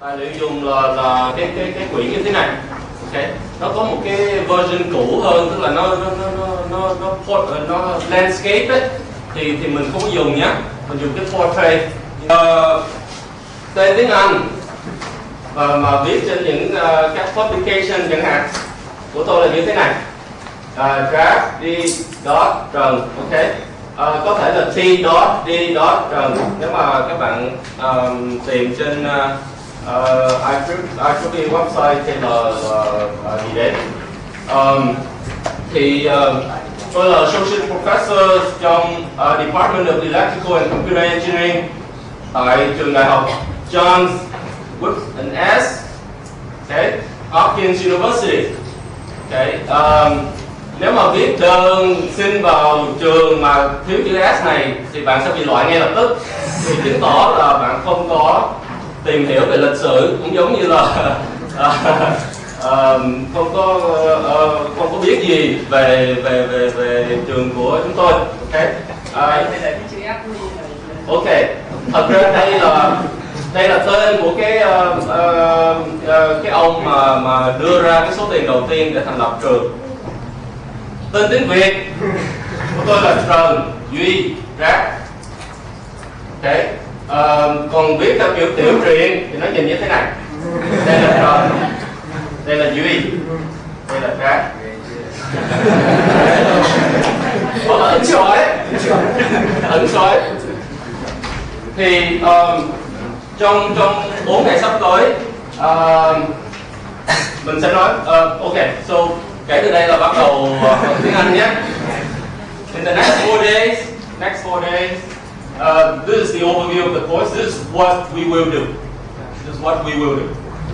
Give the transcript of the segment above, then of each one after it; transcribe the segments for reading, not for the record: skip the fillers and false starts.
Tài liệu dùng là cái quyển như thế này. Okay. Nó có một cái version cũ hơn, tức là nó landscape ấy, thì mình không có dùng nhé, mình dùng cái portrait. Tên tiếng Anh mà viết trên những các publication chẳng hạn của tôi là như thế này. Trac d dot Trần, ok. Có thể là t dot d dot Trần nếu mà các bạn tìm trên IEEE website thì là gì đấy. Tôi là Associate Professor trong Department of Electrical and Computer Engineering tại trường đại học Johns with an S, okay, Hopkins University. Okay. Nếu mà viết đơn xin vào trường mà thiếu chữ S này thì bạn sẽ bị loại ngay lập tức, thì chứng tỏ là bạn không có tìm hiểu về lịch sử, cũng giống như là không có biết gì về trường của chúng tôi. Ok. Ok. Thật ra đây là tên của cái ông mà đưa ra cái số tiền đầu tiên để thành lập trường. Tên tiếng Việt của tôi là Trần Duy Trac. Ok. Còn viết theo kiểu tiểu truyện thì nó nhìn như thế này. Đây là Trần, đây là Duy, đây là Trac. Ẩn sói. Thì trong 4 ngày sắp tới mình sẽ nói ok, so kể từ đây là bắt đầu tiếng Anh nhé. In the next 4 days, this is the overview of the course. This is what we will do.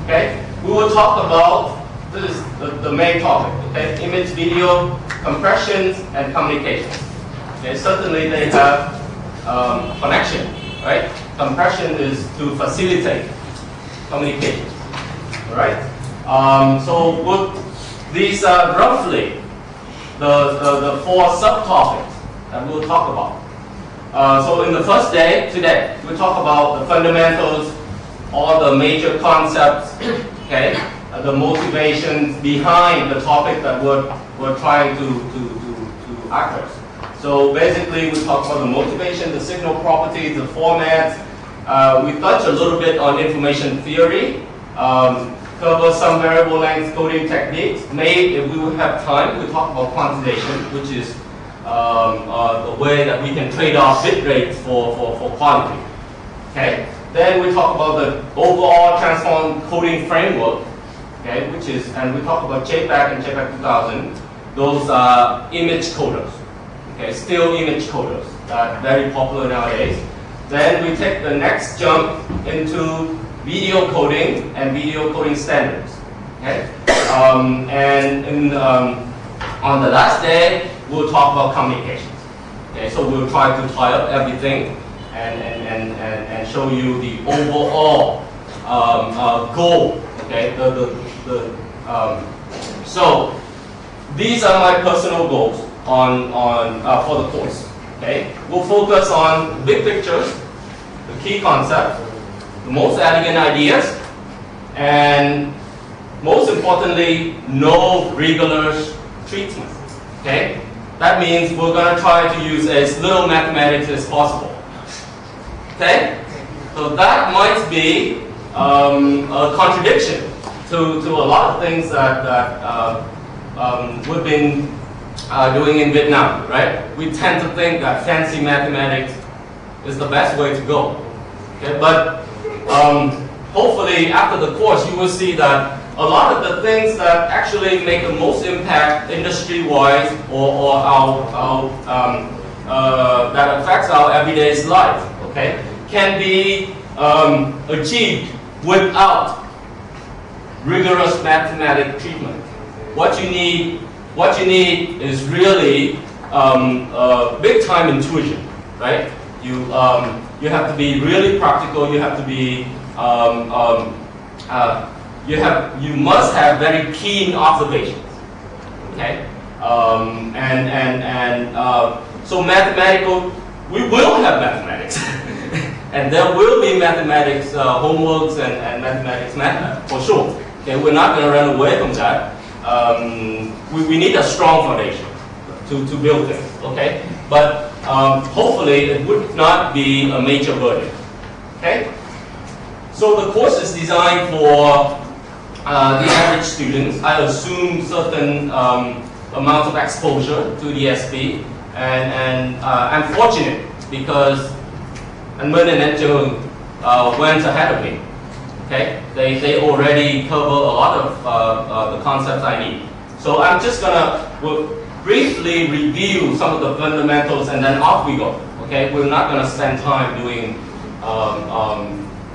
Okay, we will talk about, this is the main topic. Okay, image, video, compressions, and communications. Okay, certainly they have connection, right? Compression is to facilitate communication. All right. So these are roughly the 4 subtopics that we'll talk about. So in the first day, today, we'll talk about the fundamentals, all the major concepts, okay, the motivations behind the topic that we're trying to address. So basically, we talk about the motivation, the signal properties, the formats. We touch a little bit on information theory, cover some variable length coding techniques. Maybe if we would have time, we talk about quantization, which is the way that we can trade off bit rates for quantity. Okay. Then we talk about the overall transform coding framework. Okay, and we talk about JPEG and JPEG 2000. Those are image coders. Okay, still image coders that are very popular nowadays. Then we take the next jump into video coding and video coding standards. Okay, on the last day we'll talk about communications. Okay, so we'll try to tie up everything and show you the overall goal. Okay, so these are my personal goals for the course. Okay, we'll focus on big pictures, the key concepts, the most elegant ideas, and most importantly, no rigorous treatment. Okay, that means we're going to try to use as little mathematics as possible. Okay, so that might be a contradiction to a lot of things that we've been doing in Vietnam, right? We tend to think that fancy mathematics is the best way to go. Okay, but hopefully after the course you will see that a lot of the things that actually make the most impact industry-wise or that affects our everyday life, okay, can be achieved without rigorous mathematical treatment. What you need is really big time intuition, right? You have to be really practical. You have to be you must have very keen observations. Okay, so mathematical, we will have mathematics. And there will be mathematics homeworks and mathematics MATLAB, for sure. Okay, we're not going to run away from that. We need a strong foundation to build things, okay? But hopefully it would not be a major burden, okay? So the course is designed for the average students. I assume certain amounts of exposure to the SP, and I'm fortunate because Anh-Minh and Anh-Trường went ahead of me. Okay, they already cover a lot of the concepts I need. So I'm just gonna briefly review some of the fundamentals, and then off we go. Okay, we're not gonna spend time doing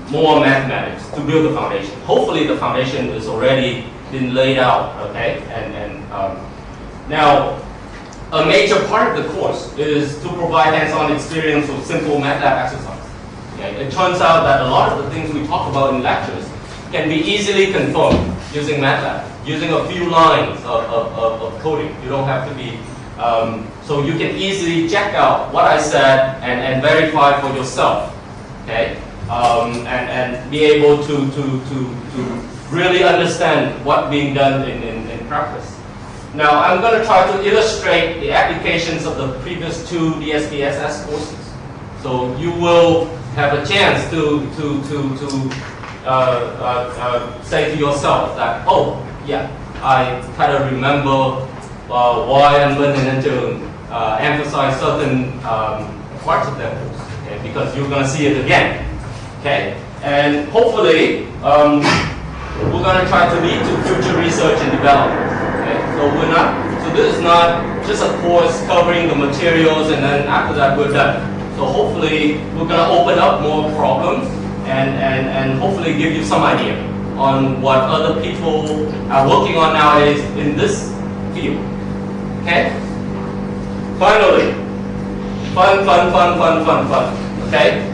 more mathematics to build the foundation. Hopefully the foundation is already been laid out. Okay, now a major part of the course is to provide hands-on experience with simple MATLAB exercises. Okay? It turns out that a lot of the things we talk about in lectures can be easily confirmed using MATLAB, using a few lines of coding. You don't have to be, so you can easily check out what I said and verify for yourself, okay? And be able to really understand what's being done in practice. Now I'm going to try to illustrate the applications of the previous two DSPSS courses. So you will have a chance to say to yourself that, oh yeah, I kind of remember why Anh-Minh and Anh-Trường emphasize certain parts of that course, okay? Because you're going to see it again, okay? And hopefully we're going to try to lead to future research and development. Okay? So this is not just a course covering the materials and then after that we're done. So hopefully we're going to open up more problems and hopefully give you some idea on what other people are working on nowadays in this field. Okay? Finally, fun. Okay?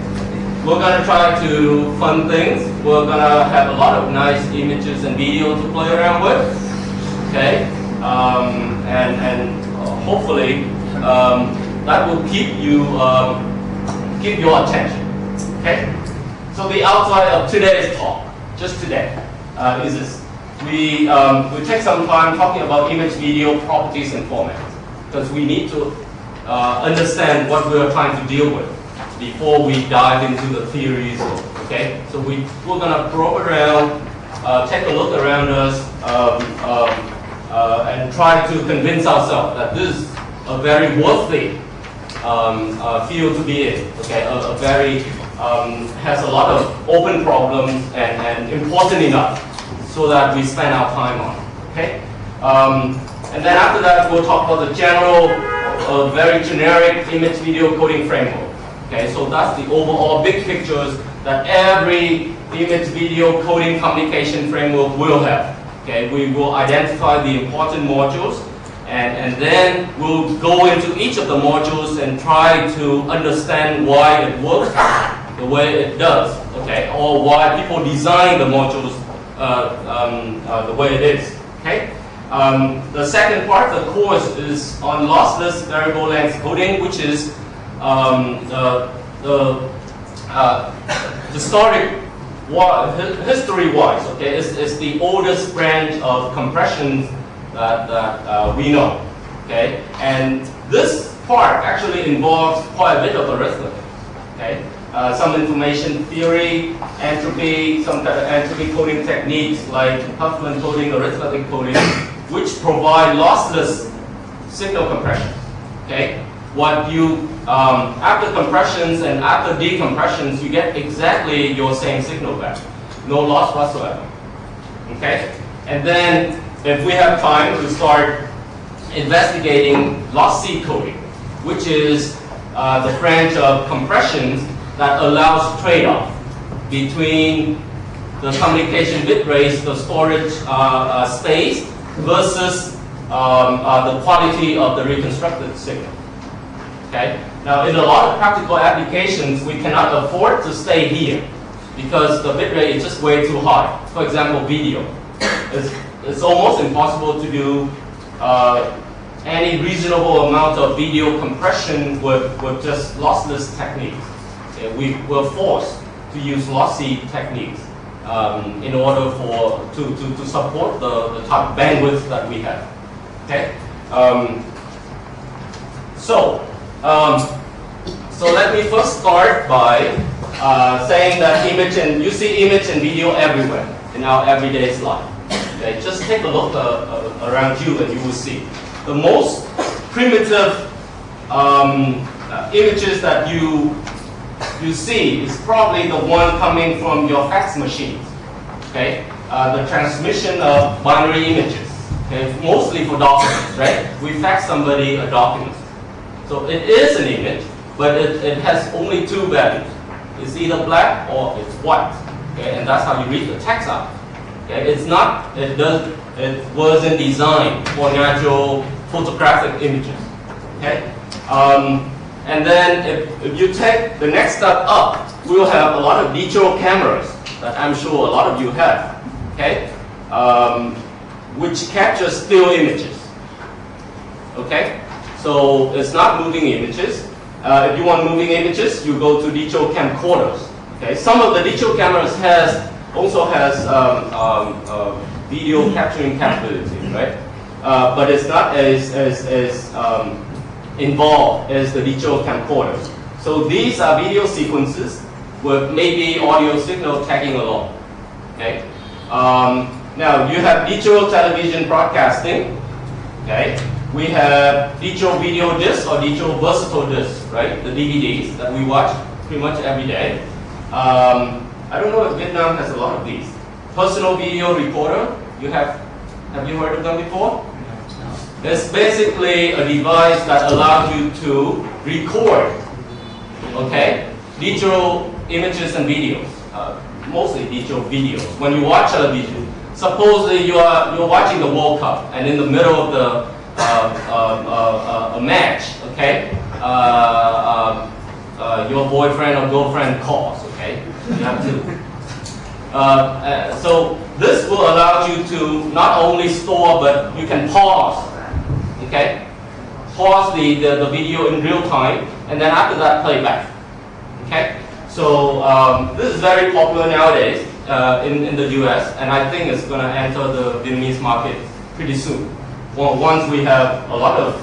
We're going to try to fun things. We're going to have a lot of nice images and video to play around with. Okay? And hopefully that will keep your attention. Okay? So the outline of today's talk, just today, is this. We take some time talking about image video properties and formats, because we need to understand what we are trying to deal with before we dive into the theories. Okay? So we're going to probe around, take a look around us, and try to convince ourselves that this is a very worthy field to be in. Okay, a very has a lot of open problems and important enough so that we spend our time on. Okay, and then after that we'll talk about the general, very generic image video coding framework. Okay, so that's the overall big pictures that every image video coding communication framework will have. Okay, we will identify the important modules, and then we'll go into each of the modules and try to understand why it works the way it does, okay, or why people design the modules the way it is. Okay. The second part of the course is on lossless variable length coding, which is history-wise, okay, it's the oldest branch of compression that we know, okay, and this part actually involves quite a bit of arithmetic, okay, some information theory, entropy, some kind of entropy coding techniques like Huffman coding, arithmetic coding, which provide lossless signal compression, okay. What you, after compressions and after decompressions, you get exactly your same signal back. No loss whatsoever. Okay? And then, if we have time to start investigating loss seed coding, which is the branch of compressions that allows trade-off between the communication bit rates, the storage space, versus the quality of the reconstructed signal. Okay? Now, in a lot of practical applications, we cannot afford to stay here because the bitrate is just way too high. For example, video. It's almost impossible to do any reasonable amount of video compression with just lossless techniques. we were forced to use lossy techniques in order to support the type of bandwidth that we have. Okay. So let me first start by saying that you see image and video everywhere in our everyday life. Okay, just take a look around you and you will see. The most primitive images that you see is probably the one coming from your fax machines. Okay, the transmission of binary images. Okay, mostly for documents, right? We fax somebody a document. So it is an image, but it has only two values. It's either black or it's white. Okay, and that's how you read the text out. Okay, it wasn't designed for natural photographic images. Okay, and then if you take the next step up, we'll have a lot of digital cameras that I'm sure a lot of you have. Okay, which capture still images. Okay, so it's not moving images. If you want moving images, you go to digital camcorders. Okay, some of the digital cameras also has video capturing capability, right? But it's not as involved as the digital camcorders. So these are video sequences with maybe audio signal tagging along. Okay. Now you have digital television broadcasting. Okay. We have digital video discs or digital versatile discs, right? The DVDs that we watch pretty much every day. I don't know if Vietnam has a lot of these. Personal video recorder. Have you heard of them before? No. It's basically a device that allows you to record, okay, digital images and videos, mostly digital videos. When you watch television, supposedly you're watching the World Cup, and in the middle of the a match, okay, your boyfriend or girlfriend calls, okay, you have to. So this will allow you to not only store, but you can pause, okay, pause the video in real time, and then after that play back, okay. So this is very popular nowadays in the US, and I think it's going to enter the Vietnamese market pretty soon. Well, once we have a lot of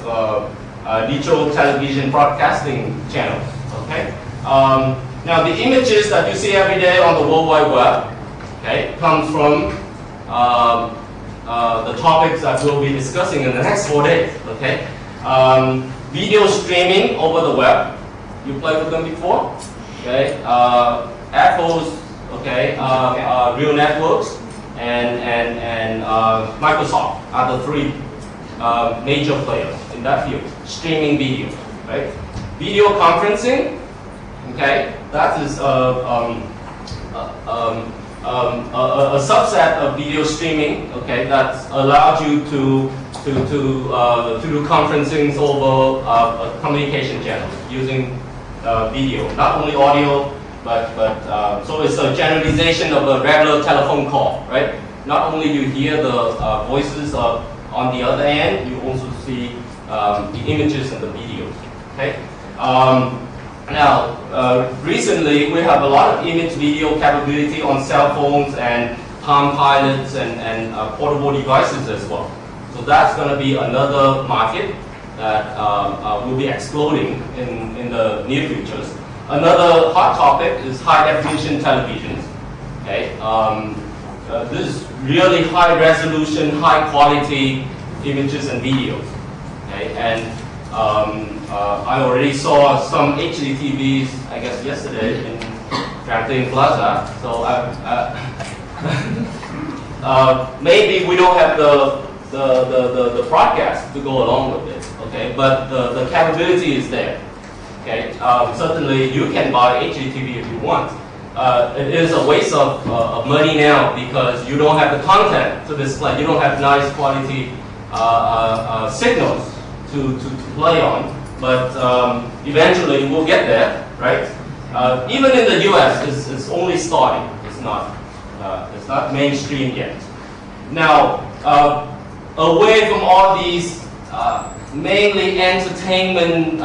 digital television broadcasting channels, okay? Now the images that you see every day on the World Wide Web, okay, comes from the topics that we'll be discussing in the next 4 days, okay? Video streaming over the web, you played with them before, okay? Apple's, okay, Real Networks, and Microsoft are the three major players in that field, streaming video, right? Video conferencing, okay, that is a subset of video streaming, okay, that allows you to do conferencings over communication channels using video, not only audio, but so it's a generalization of a regular telephone call, right? Not only you hear the voices on the other end, you also see the images and the videos. Okay. Now, recently we have a lot of image video capability on cell phones and Palm Pilots and portable devices as well. So that's going to be another market that will be exploding in the near future. Another hot topic is high definition televisions. Okay. This is really high resolution, high quality images and videos. Okay, and I already saw some HD TVs, I guess yesterday in Trac Plaza. So maybe we don't have the broadcast to go along with it. Okay, but the capability is there. Okay, certainly you can buy HD TV if you want. It is a waste of money now because you don't have the content to display. You don't have nice quality signals to play on. But eventually we'll get there, right? Even in the US, it's only starting. It's not mainstream yet. Now, away from all these mainly entertainment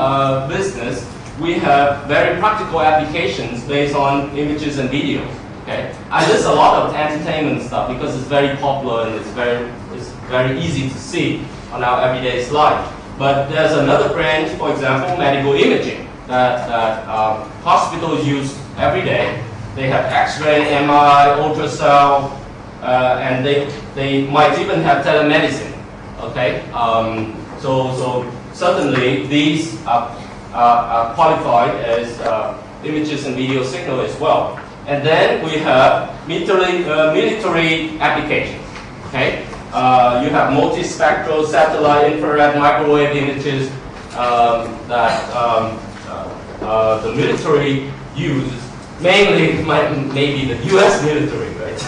business, we have very practical applications based on images and videos. Okay, I list a lot of entertainment stuff because it's very popular and it's very easy to see on our everyday life. But there's another branch, for example, medical imaging that hospitals use every day. They have X-ray, MRI, ultrasound, and they might even have telemedicine. Okay, so certainly these are qualified as images and video signal as well. And then we have military applications. Okay, you have multispectral, satellite, infrared, microwave images that the military uses. Mainly, maybe the U.S. military, right?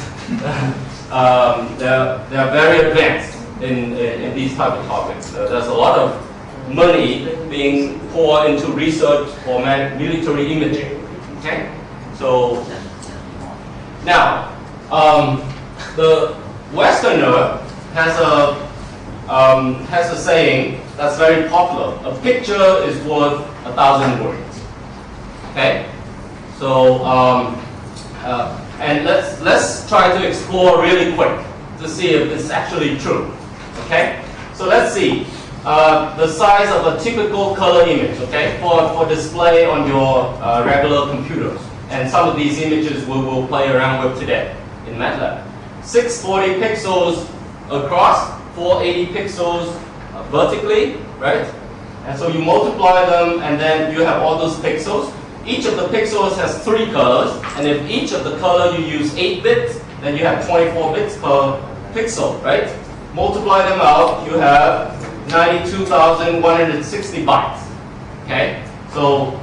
They're very advanced in these type of topics. There's a lot of money being poured into research for military imaging. Okay, so now the Westerner has a saying that's very popular: a picture is worth 1,000 words. Okay, so and let's try to explore really quick to see if it's actually true. Okay, so let's see the size of a typical color image. Okay, for display on your regular computers, and some of these images we will play around with today in MATLAB. 640 pixels across, 480 pixels vertically, right? And so you multiply them, and then you have all those pixels. Each of the pixels has 3 colors, and if each of the color you use 8 bits, then you have 24 bits per pixel, right? Multiply them out, you have 92,160 bytes. Okay, so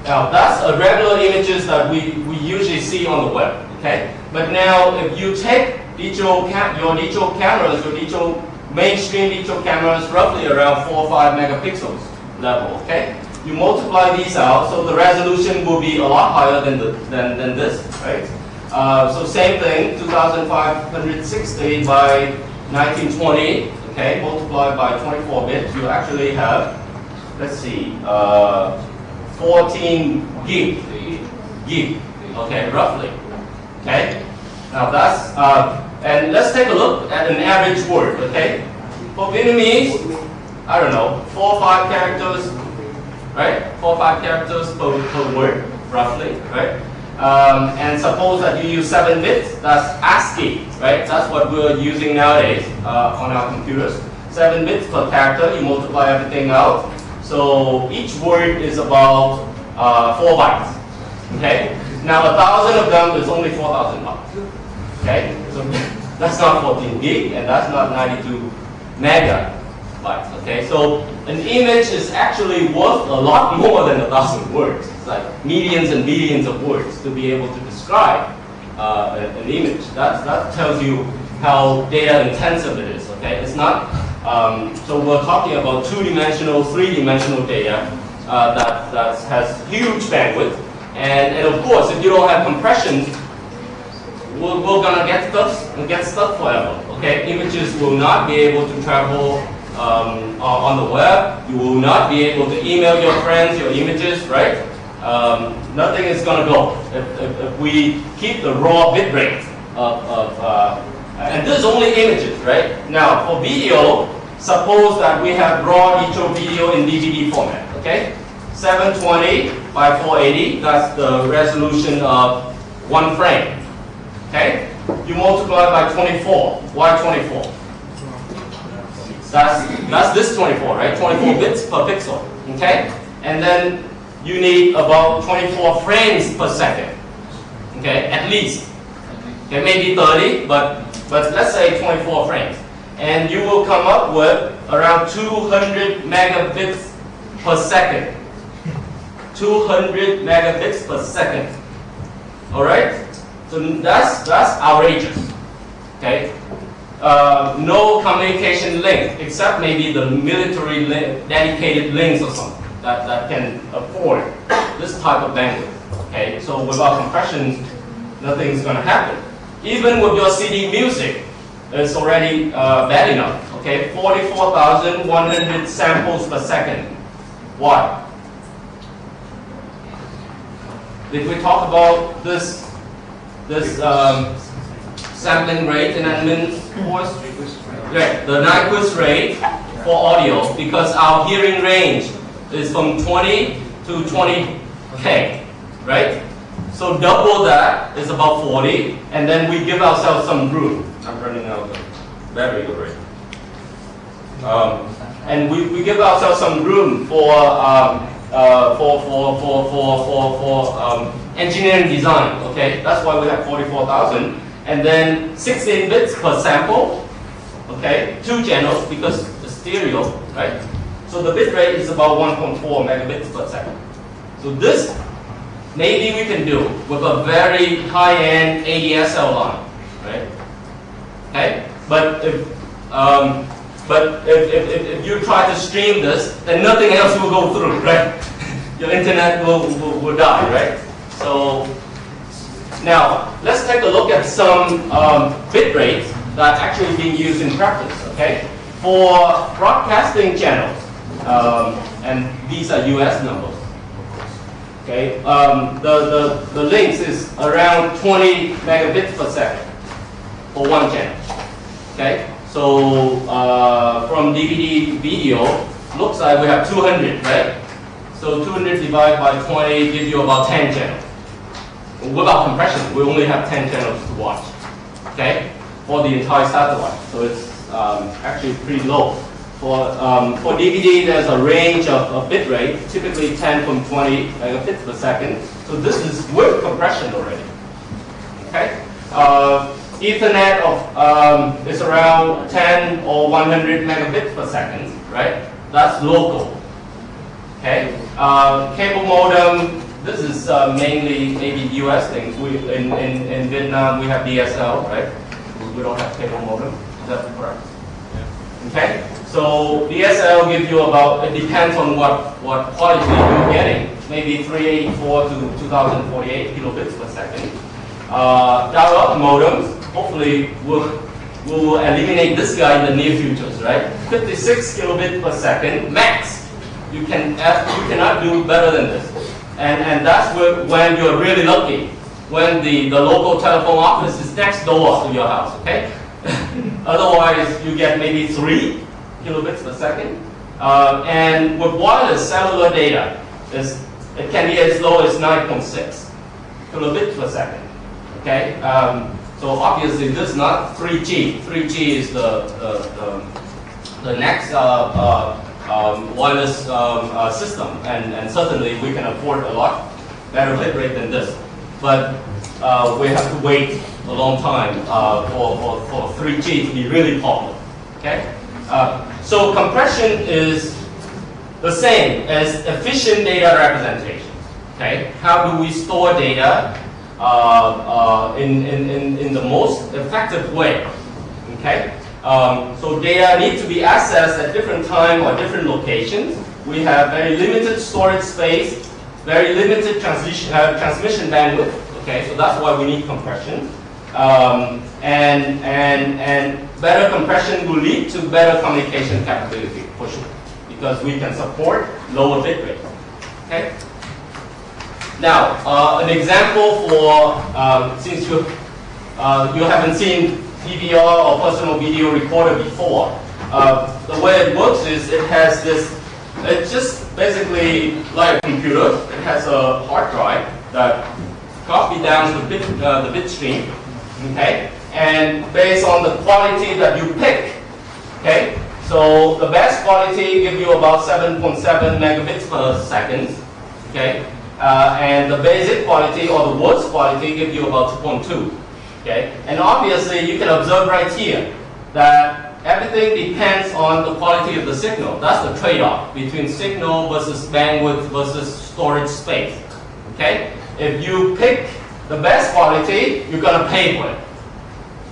now that's a regular images that we usually see on the web. Okay, but now if you take your digital cameras, your digital mainstream digital cameras, roughly around 4 or 5 megapixels level. Okay, you multiply these out, so the resolution will be a lot higher than this, right? So same thing, 2,560 by 1920. Okay, multiplied by 24 bits, you actually have, let's see, 14 gig. Okay, roughly. Okay, now that's and let's take a look at an average word. Okay, for Vietnamese, I don't know, 4 or 5 characters, right? 4 or 5 characters per word, roughly, right? And suppose that you use 7 bits, that's ASCII, right? That's what we're using nowadays on our computers. 7 bits per character, you multiply everything out. So each word is about 4 bytes. Okay? Now 1,000 of them is only 4,000 bytes. Okay? So that's not 14 gig, and that's not 92 megabytes. Okay? So an image is actually worth a lot more than 1,000 words. It's like millions and billions of words to be able to describe an image. That tells you how data intensive it is. Okay? It's not. So we're talking about 2-dimensional, 3-dimensional data that has huge bandwidth. And of course, if you don't have compression, we're gonna get stuck forever. Okay, images will not be able to travel on the web. You will not be able to email your friends your images, right? Nothing is gonna go if we keep the raw bit rate and this is only images, right? Now for video, suppose that we have raw digital video in DVD format. Okay, 720 by 480. That's the resolution of 1 frame. Okay? You multiply by 24. Why 24? That's this 24, right? 24 bits per pixel. Okay? And then you need about 24 frames per second. Okay? At least. Okay, maybe 30, but let's say 24 frames. And you will come up with around 200 megabits per second. 200 megabits per second. All right? So that's outrageous. Okay? No communication link except maybe the military dedicated links or something that can afford this type of bandwidth. Okay? So without compression, nothing's going to happen. Even with your CD music, it's already bad enough. Okay? 44,100 samples per second. Why? Did we talk about this sampling rate in admin course? Right, the Nyquist rate for audio, because our hearing range is from 20 to 20K, right? So double that is about 40, and then we give ourselves some room. I'm running out of battery already. And we give ourselves some room for engineering design. Okay, that's why we have 44,000, and then 16 bits per sample. Okay, 2 channels because the stereo, right? So the bit rate is about 1.4 megabits per second. So this maybe we can do with a very high-end ADSL line, right? Okay, but if you try to stream this, then nothing else will go through, right? Your internet will die, right? So now let's take a look at some bit rates that are actually being used in practice. Okay, for broadcasting channels, and these are US numbers. Okay, the links is around 20 megabits per second for one channel. Okay, so from DVD video, looks like we have 200, right? So 200 divided by 20 gives you about 10 channels. Without compression, we only have 10 channels to watch. Okay, for the entire satellite. So it's actually pretty low. For DVD, there's a range of bit rate, typically 10 from 20 megabits per second. So this is with compression already. Okay. Ethernet is around 10 or 100 megabits per second, right? That's local. Okay. Cable modem. This is mainly maybe US things. In Vietnam we have DSL, right? We don't have cable modem. Is that correct? Yeah. Okay. So DSL gives you about, it depends on what quality you're getting, maybe 384 to 2048 kilobits per second. Dial-up modems, hopefully we'll eliminate this guy in the near future, right? 56 kilobits per second max. You cannot do better than this. And that's when you're really lucky, when the local telephone office is next door to your house, okay? Otherwise, you get maybe 3 kilobits per second. And with wireless cellular data, it can be as low as 9.6 kilobits per second. Okay? So obviously this is not 3G. 3G is the next wireless system, and certainly we can afford a lot better bit rate than this. But we have to wait a long time for 3G to be really popular. Okay? So compression is the same as efficient data representation. Okay? How do we store data in the most effective way? Okay? So data need to be accessed at different time or different locations. We have very limited storage space, very limited transmission bandwidth. Okay, so that's why we need compression. And better compression will lead to better communication capability for sure, because we can support lower bit rate. Okay. Now, an example for since you haven't seen DVR or personal video recorder before, the way it works is it has this. It's just basically like a computer. It has a hard drive that copy down the bit stream. Okay, and based on the quality that you pick. Okay, so the best quality give you about 7.7 megabits per second. Okay, and the basic quality or the worst quality give you about 2.2. Okay, and obviously you can observe right here that everything depends on the quality of the signal. That's the trade-off between signal versus bandwidth versus storage space. Okay, if you pick the best quality, you're gonna pay for it.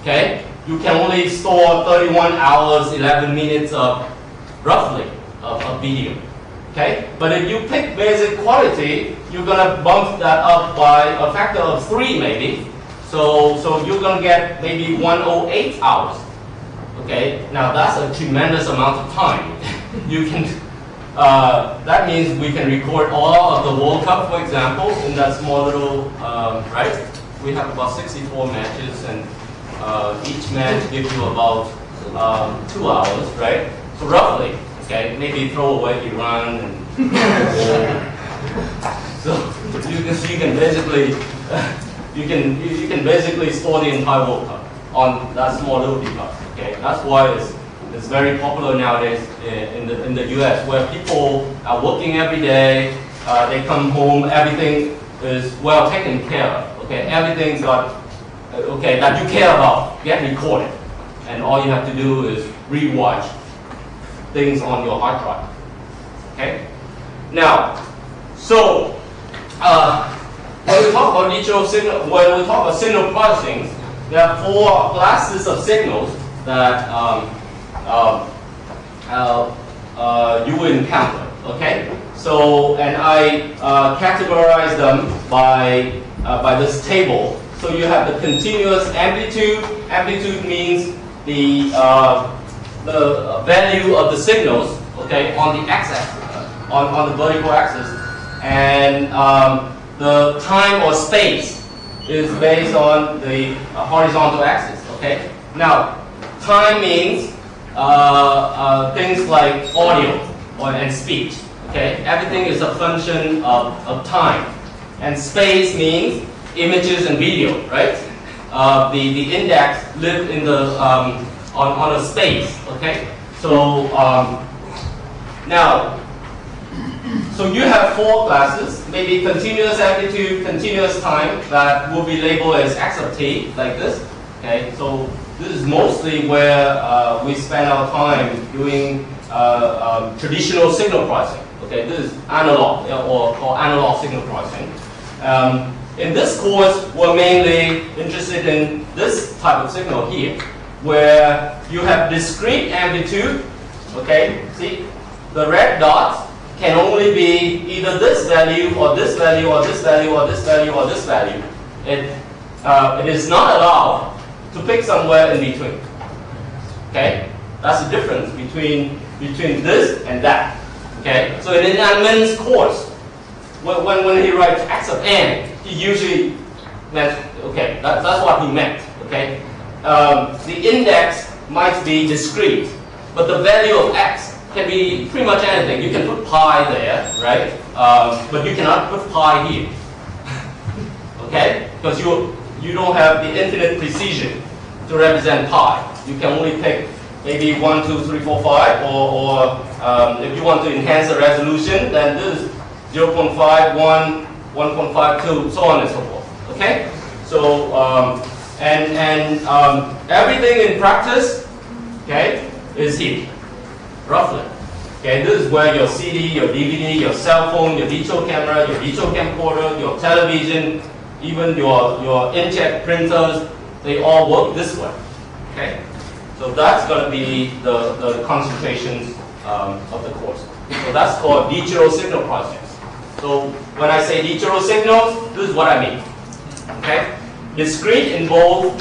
Okay, you can only store 31 hours, 11 minutes of roughly of video. Okay, but if you pick basic quality, you're gonna bump that up by a factor of 3 maybe. So you're gonna get maybe 108 hours. Okay, now that's a tremendous amount of time. You can that means we can record all of the World Cup, for example, in that small little, right? We have about 64 matches, and each match gives you about 2 hours, right? So roughly, okay, maybe throw away Iran and so you can basically you can basically store the entire World Cup on that small little device. Okay, that's why it's very popular nowadays in the U.S., where people are working every day. They come home, everything is well taken care of. Okay, everything's got that you care about get recorded, and all you have to do is rewatch things on your hard drive. Okay, now so when we talk about digital signal, when we talk about signal processing, there are 4 classes of signals that you will encounter. Okay, so and I categorize them by this table. So you have the continuous amplitude. Amplitude means the value of the signals, okay, on the x-axis, on the vertical axis, and the time or space is based on the horizontal axis. Okay. Now, time means things like audio and speech. Okay, everything is a function of time, and space means images and video, right? The index lives in the on a space. Okay, so now, so you have 4 classes, maybe continuous amplitude, continuous time, that will be labeled as x of t, like this. Okay, so this is mostly where we spend our time doing traditional signal processing. Okay, this is analog or analog signal processing. In this course, we're mainly interested in this type of signal here, where you have discrete amplitude. Okay, see, the red dots can only be either this value or this value or this value or this value or this value. It is not allowed to pick somewhere in between. Okay, that's the difference between this and that. Okay, so in Anman's course, when he writes x of n, he usually meant, okay, that's what he meant. Okay, the index might be discrete, but the value of x can be pretty much anything. You can put pi there, right? But you cannot put pi here. Okay, because you don't have the infinite precision to represent pi. You can only pick maybe 1, 2, 3, 4, 5, or if you want to enhance the resolution, then this is 0.5, 1, 1.52, so on and so forth. Okay, so everything in practice, okay, is here, roughly. Okay, this is where your CD, your DVD, your cell phone, your digital camera, your digital camcorder, your television, even your inkjet printers, they all work this way. Okay, so that's going to be the concentrations of the course. So that's called digital signal processing. So when I say digital signals, this is what I mean. Okay, discrete involve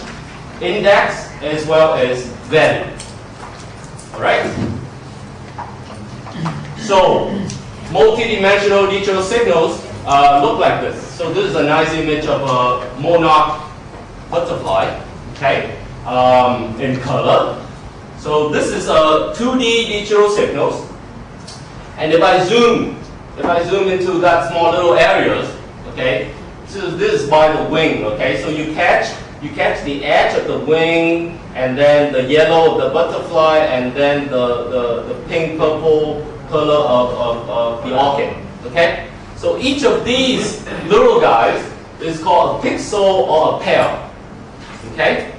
index as well as value. All right. So multi-dimensional digital signals look like this. So this is a nice image of a monarch butterfly. Okay, in color. So this is a 2D digital signals, and if I zoom into that small little areas, okay, so this is by the wing. Okay, so you catch the edge of the wing, and then the yellow of the butterfly, and then the pink purple color of the orchid. Okay, so each of these little guys is called a pixel or a pair. Okay,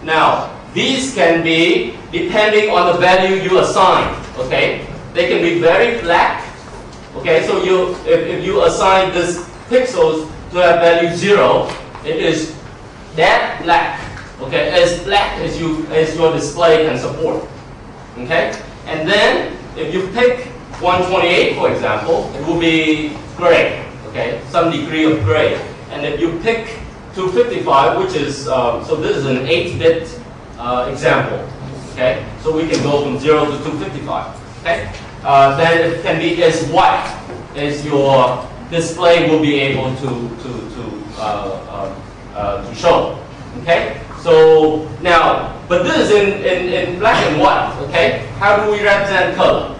now these can be depending on the value you assign. Okay, they can be very black. Okay, so if you assign this pixels to have value 0, it is that black. Okay, as black as your display can support. Okay, and then if you pick 128, for example, it will be gray. Okay, some degree of gray. And if you pick 255, which is so this is an 8-bit example. Okay, so we can go from 0 to 255. Okay, then it can be as white as your display will be able to show. Okay. So now, but this is in black and white. Okay. How do we represent color?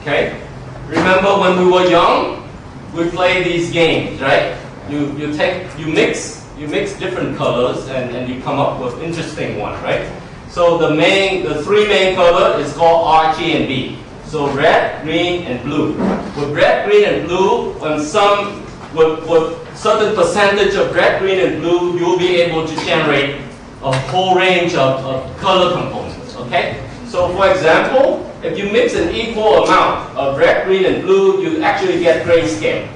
Okay. Remember when we were young, we played these games, right? You mix different colors and you come up with interesting one, right? So the three main color is called R, G, and B. So red, green, and blue. With red, green, and blue, with certain percentage of red, green, and blue, you'll be able to generate a whole range of color components. Okay. So for example, if you mix an equal amount of red, green, and blue, you actually get grayscale.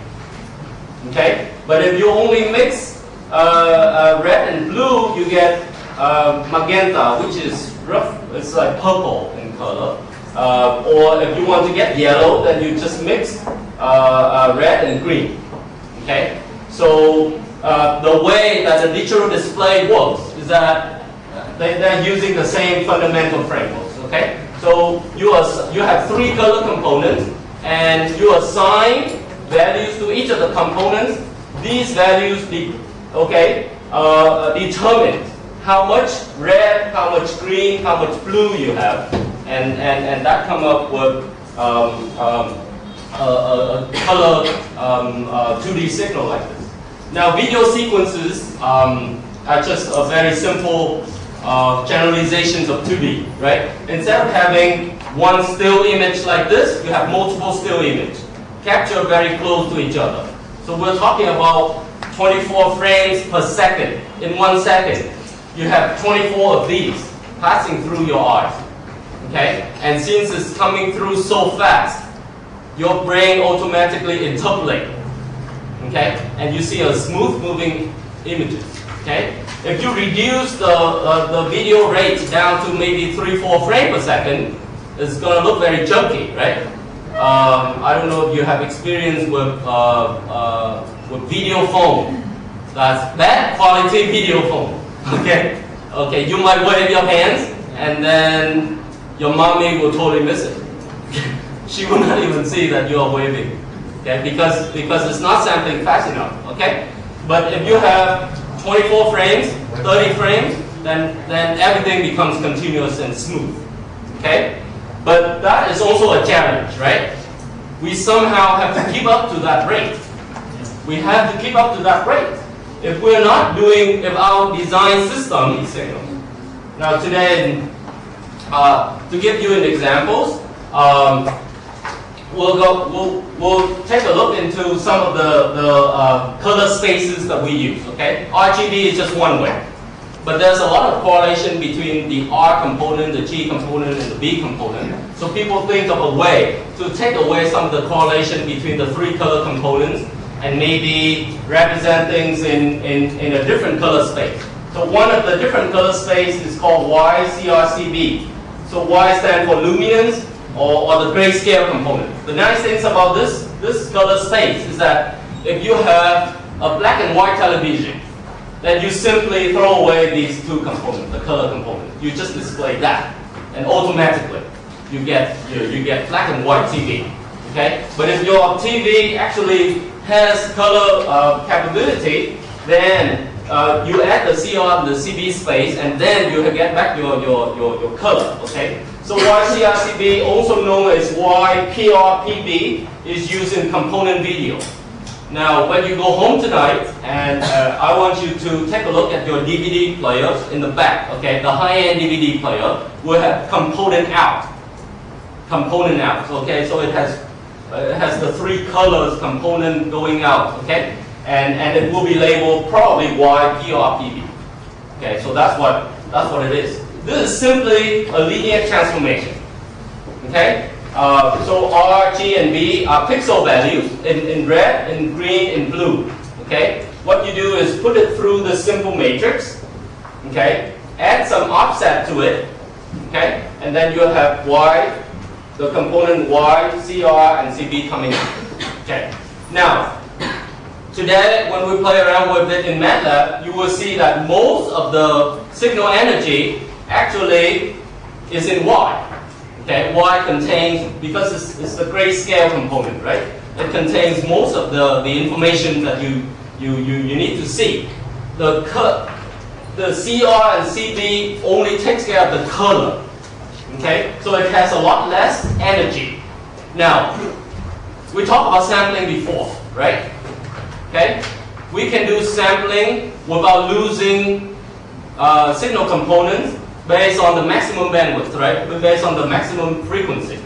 Okay? But if you only mix red and blue, you get magenta, which is rough, it's like purple in color. Or if you want to get yellow, then you just mix red and green. Okay? So the way that the digital display works is that they're using the same fundamental frameworks. Okay? So you have three color components, and you assign values to each of the components. These values determine how much red, how much green, how much blue you have, and that come up with a color 2D signal like this. Now video sequences are just a very simple generalizations of 2D, right? Instead of having one still image like this, you have multiple still images captured very close to each other. So we're talking about 24 frames per second. In 1 second, you have 24 of these passing through your eyes. Okay? And since it's coming through so fast, your brain automatically interpolates. Okay? And you see a smooth moving images. Okay? If you reduce the video rate down to maybe 3-4 frames per second, it's going to look very junky, right? I don't know if you have experience with video phone. That's bad quality video phone. Okay? Okay, you might wave your hands and then your mommy will totally miss it. She will not even see that you are waving. Okay? Because it's not sampling fast enough. Okay? But if you have 24 frames, 30 frames, then everything becomes continuous and smooth. Okay? But that is also a challenge, right? We somehow have to keep up to that rate. We have to keep up to that rate. If we're not doing, if our design system, now today, to give you an examples, we'll take a look into some of the color spaces that we use. Okay, RGB is just one way, but there's a lot of correlation between the R component, the G component, and the B component. So people think of a way to take away some of the correlation between the three color components and maybe represent things in a different color space. So one of the different color space is called YCRCB. So Y stands for luminance, or the grayscale component. The nice things about this color space is that if you have a black and white television, then you simply throw away these two components, the color component. You just display that, and automatically you get black and white TV. Okay, but if your TV actually has color capability, then you add the CR and the CB space, and then you get back your color. Okay. So YCRCB, also known as YPRPB, is used in component video. Now, when you go home tonight, and I want you to take a look at your DVD players in the back. Okay, the high-end DVD player will have component out. Component out. Okay, so it has the three colors component going out. Okay, and it will be labeled probably YPRPB. Okay, so that's what it is. This is simply a linear transformation. Okay? So R, G, and B are pixel values in red, in green, in blue. Okay? What you do is put it through the simple matrix. Okay? Add some offset to it. Okay? And then you'll have Y, the component Y, CR, and CB coming in. Okay? Now, today, when we play around with it in MATLAB, you will see that most of the signal energy actually is in Y. Okay, Y contains, because it's the grayscale component, right? It contains most of the information that you need to see. The CR and CB only takes care of the color. Okay, so it has a lot less energy. Now, we talked about sampling before, right? Okay, we can do sampling without losing signal components based on the maximum bandwidth, right? Based on the maximum frequency.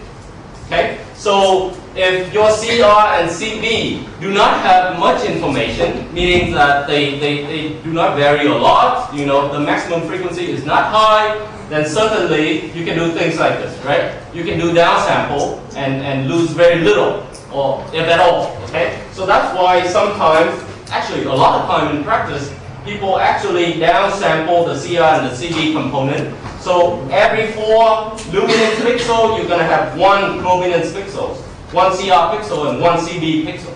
Okay, so if your CR and CB do not have much information, meaning that they do not vary a lot, you know, the maximum frequency is not high, then certainly you can do things like this, right? You can do downsample and lose very little, or if at all, okay? So that's why sometimes, actually a lot of time in practice, people actually downsample the CR and the CB component. So every 4 luminance pixel, you're going to have 1 chrominance pixel, 1 CR pixel, and 1 CB pixel.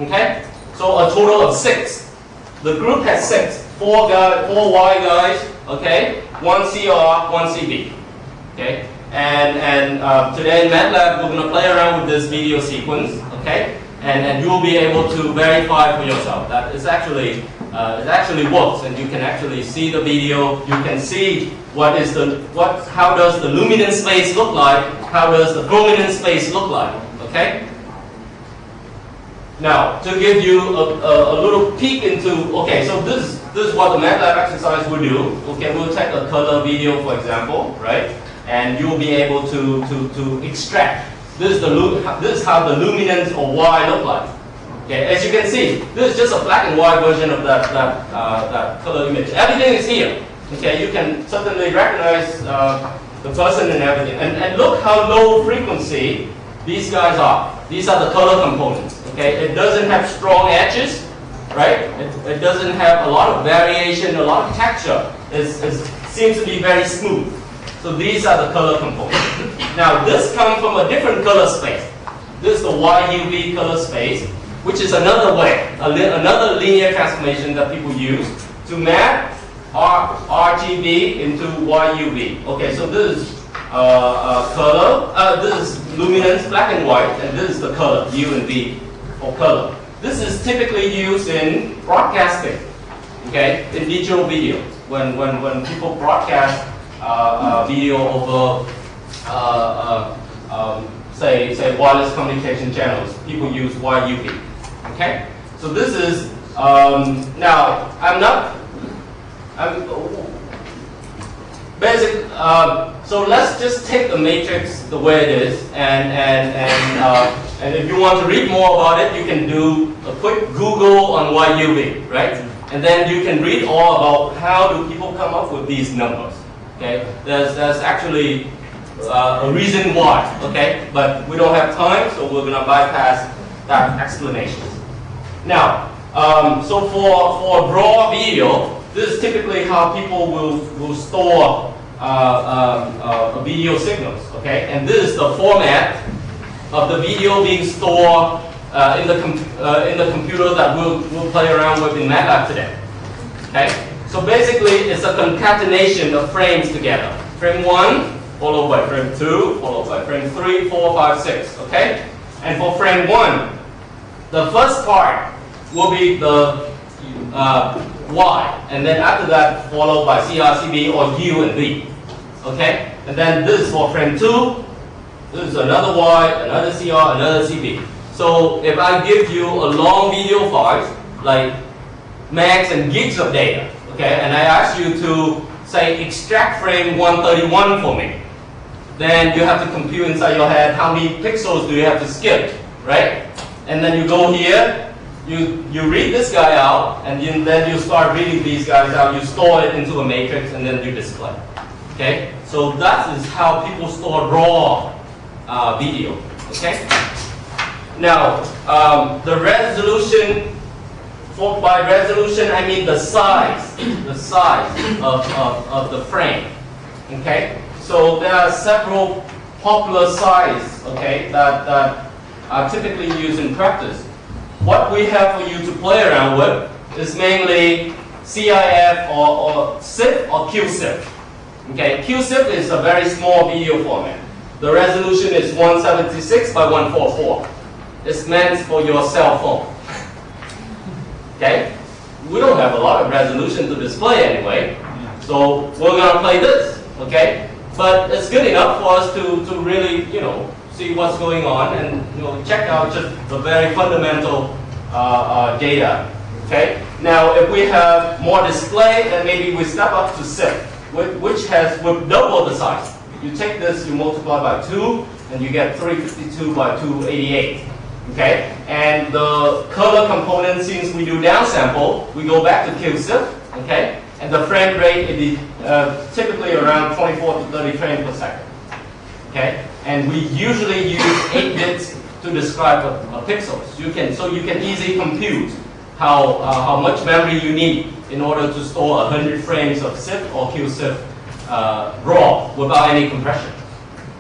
Okay? So a total of 6. The group has 6. 4 Y guys, okay? 1 CR, 1 CB. Okay? And today in MATLAB, we're going to play around with this video sequence, okay? And you'll be able to verify for yourself that it actually works, and you can actually see the video. You can see how does the luminance space look like, how does the chrominance space look like, okay? Now, to give you a little peek into, okay, so this is what the MATLAB exercise will do. Okay, we'll take a color video, for example, right? And you'll be able to extract. This is how the luminance or Y look like. Okay, as you can see, this is just a black and white version of that color image. Everything is here. Okay, you can certainly recognize the person and everything. And look how low frequency these guys are. These are the color components. Okay, it doesn't have strong edges, right? It doesn't have a lot of variation, a lot of texture. It seems to be very smooth. So these are the color components. Now this comes from a different color space. This is the YUV color space, which is another way, another linear transformation that people use to map RGB into YUV. Okay, so this is color, this is luminance, black and white, and this is the color, U and V for color. This is typically used in broadcasting, okay, in digital video. When people broadcast video over, say wireless communication channels, people use YUV. Okay, so this is now basic. So let's just take the matrix the way it is, and if you want to read more about it, you can do a quick Google on YUV, right? And then you can read all about how do people come up with these numbers. Okay, there's actually a reason why. Okay, but we don't have time, so we're gonna bypass that explanation. Now, so for raw video, this is typically how people will store video signals. Okay, and this is the format of the video being stored in the computer that we'll play around with in MATLAB today. Okay, so basically it's a concatenation of frames together. Frame 1 followed by frame 2, followed by frame 3, 4, 5, 6. Okay, and for frame 1, the first part will be the Y, and then after that followed by CR, CB, or U and V. Okay, and then this is for frame 2. This is another Y, another CR, another CB. So if I give you a long video file, like megs and gigs of data, okay, and I ask you to say extract frame 131 for me, then you have to compute inside your head how many pixels do you have to skip, right? And then you go here, you read this guy out, and then you start reading these guys out. You store it into a matrix, and then you display. Okay, so that is how people store raw video. Okay. Now the resolution. By resolution, I mean the size of the frame. Okay, so there are several popular sizes, okay, that are typically used in practice. What we have for you to play around with is mainly CIF or SIF or QSIF. Okay, QSIF is a very small video format. The resolution is 176 by 144. It's meant for your cell phone. Okay? We don't have a lot of resolution to display anyway, so we're going to play this. Okay? But it's good enough for us to really, see what's going on and check out just the very fundamental data. Okay. Now, if we have more display, then maybe we step up to SIP, which has double the size. You take this, you multiply by 2, and you get 352 by 288. Okay. And the color component, since we do downsample, we go back to QSIP. Okay. And the frame rate is typically around 24 to 30 frames per second. Okay. And we usually use 8 bits to describe a pixels. So you can easily compute how much memory you need in order to store 100 frames of SIP or QSIP raw without any compression.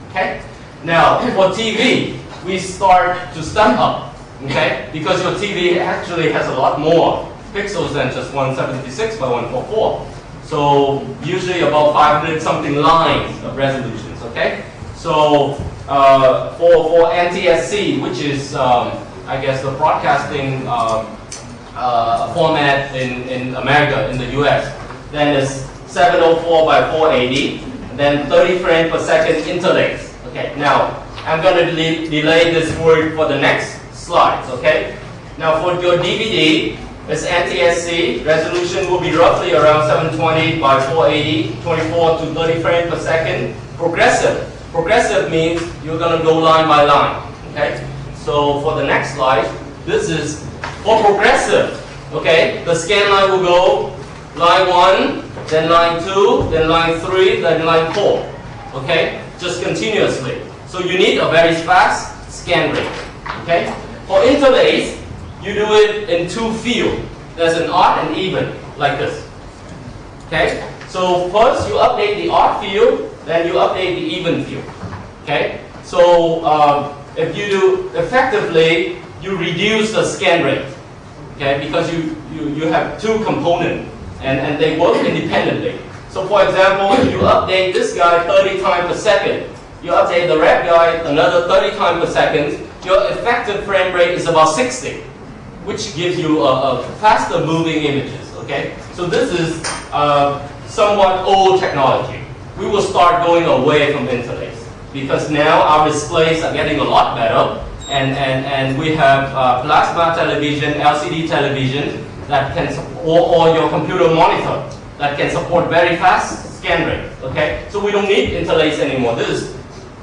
Okay? Now, for TV, we start to step up, okay? Because your TV actually has a lot more pixels than just 176 by 144. So usually about 500 something lines of resolutions, okay? So for NTSC, which is I guess the broadcasting format in America, in the US, then it's 704 by 480, and then 30 frames per second interlace. Okay, now I'm going to delay this word for the next slides. Okay, now for your DVD, it's NTSC. Resolution will be roughly around 720 by 480, 24 to 30 frames per second. Progressive. Progressive means you're going to go line by line. Okay, so for the next slide, this is for progressive. Okay, the scan line will go line 1, then line 2, then line 3, then line 4. Okay, just continuously. So you need a very fast scan rate. Okay, for interlace, you do it in 2 fields. There's an odd and even, like this. Okay, so first you update the odd field, then you update the even field. Okay, so if you do effectively, you reduce the scan rate. Okay, because you have 2 components and they work independently. So for example, if you update this guy 30 times per second, you update the red guy another 30 times per second, your effective frame rate is about 60, which gives you a faster moving images. Okay, so this is somewhat old technology. We will start going away from interlace because now our displays are getting a lot better, and we have plasma television, LCD television that can or your computer monitor that can support very fast scan rate. Okay, so we don't need interlace anymore. This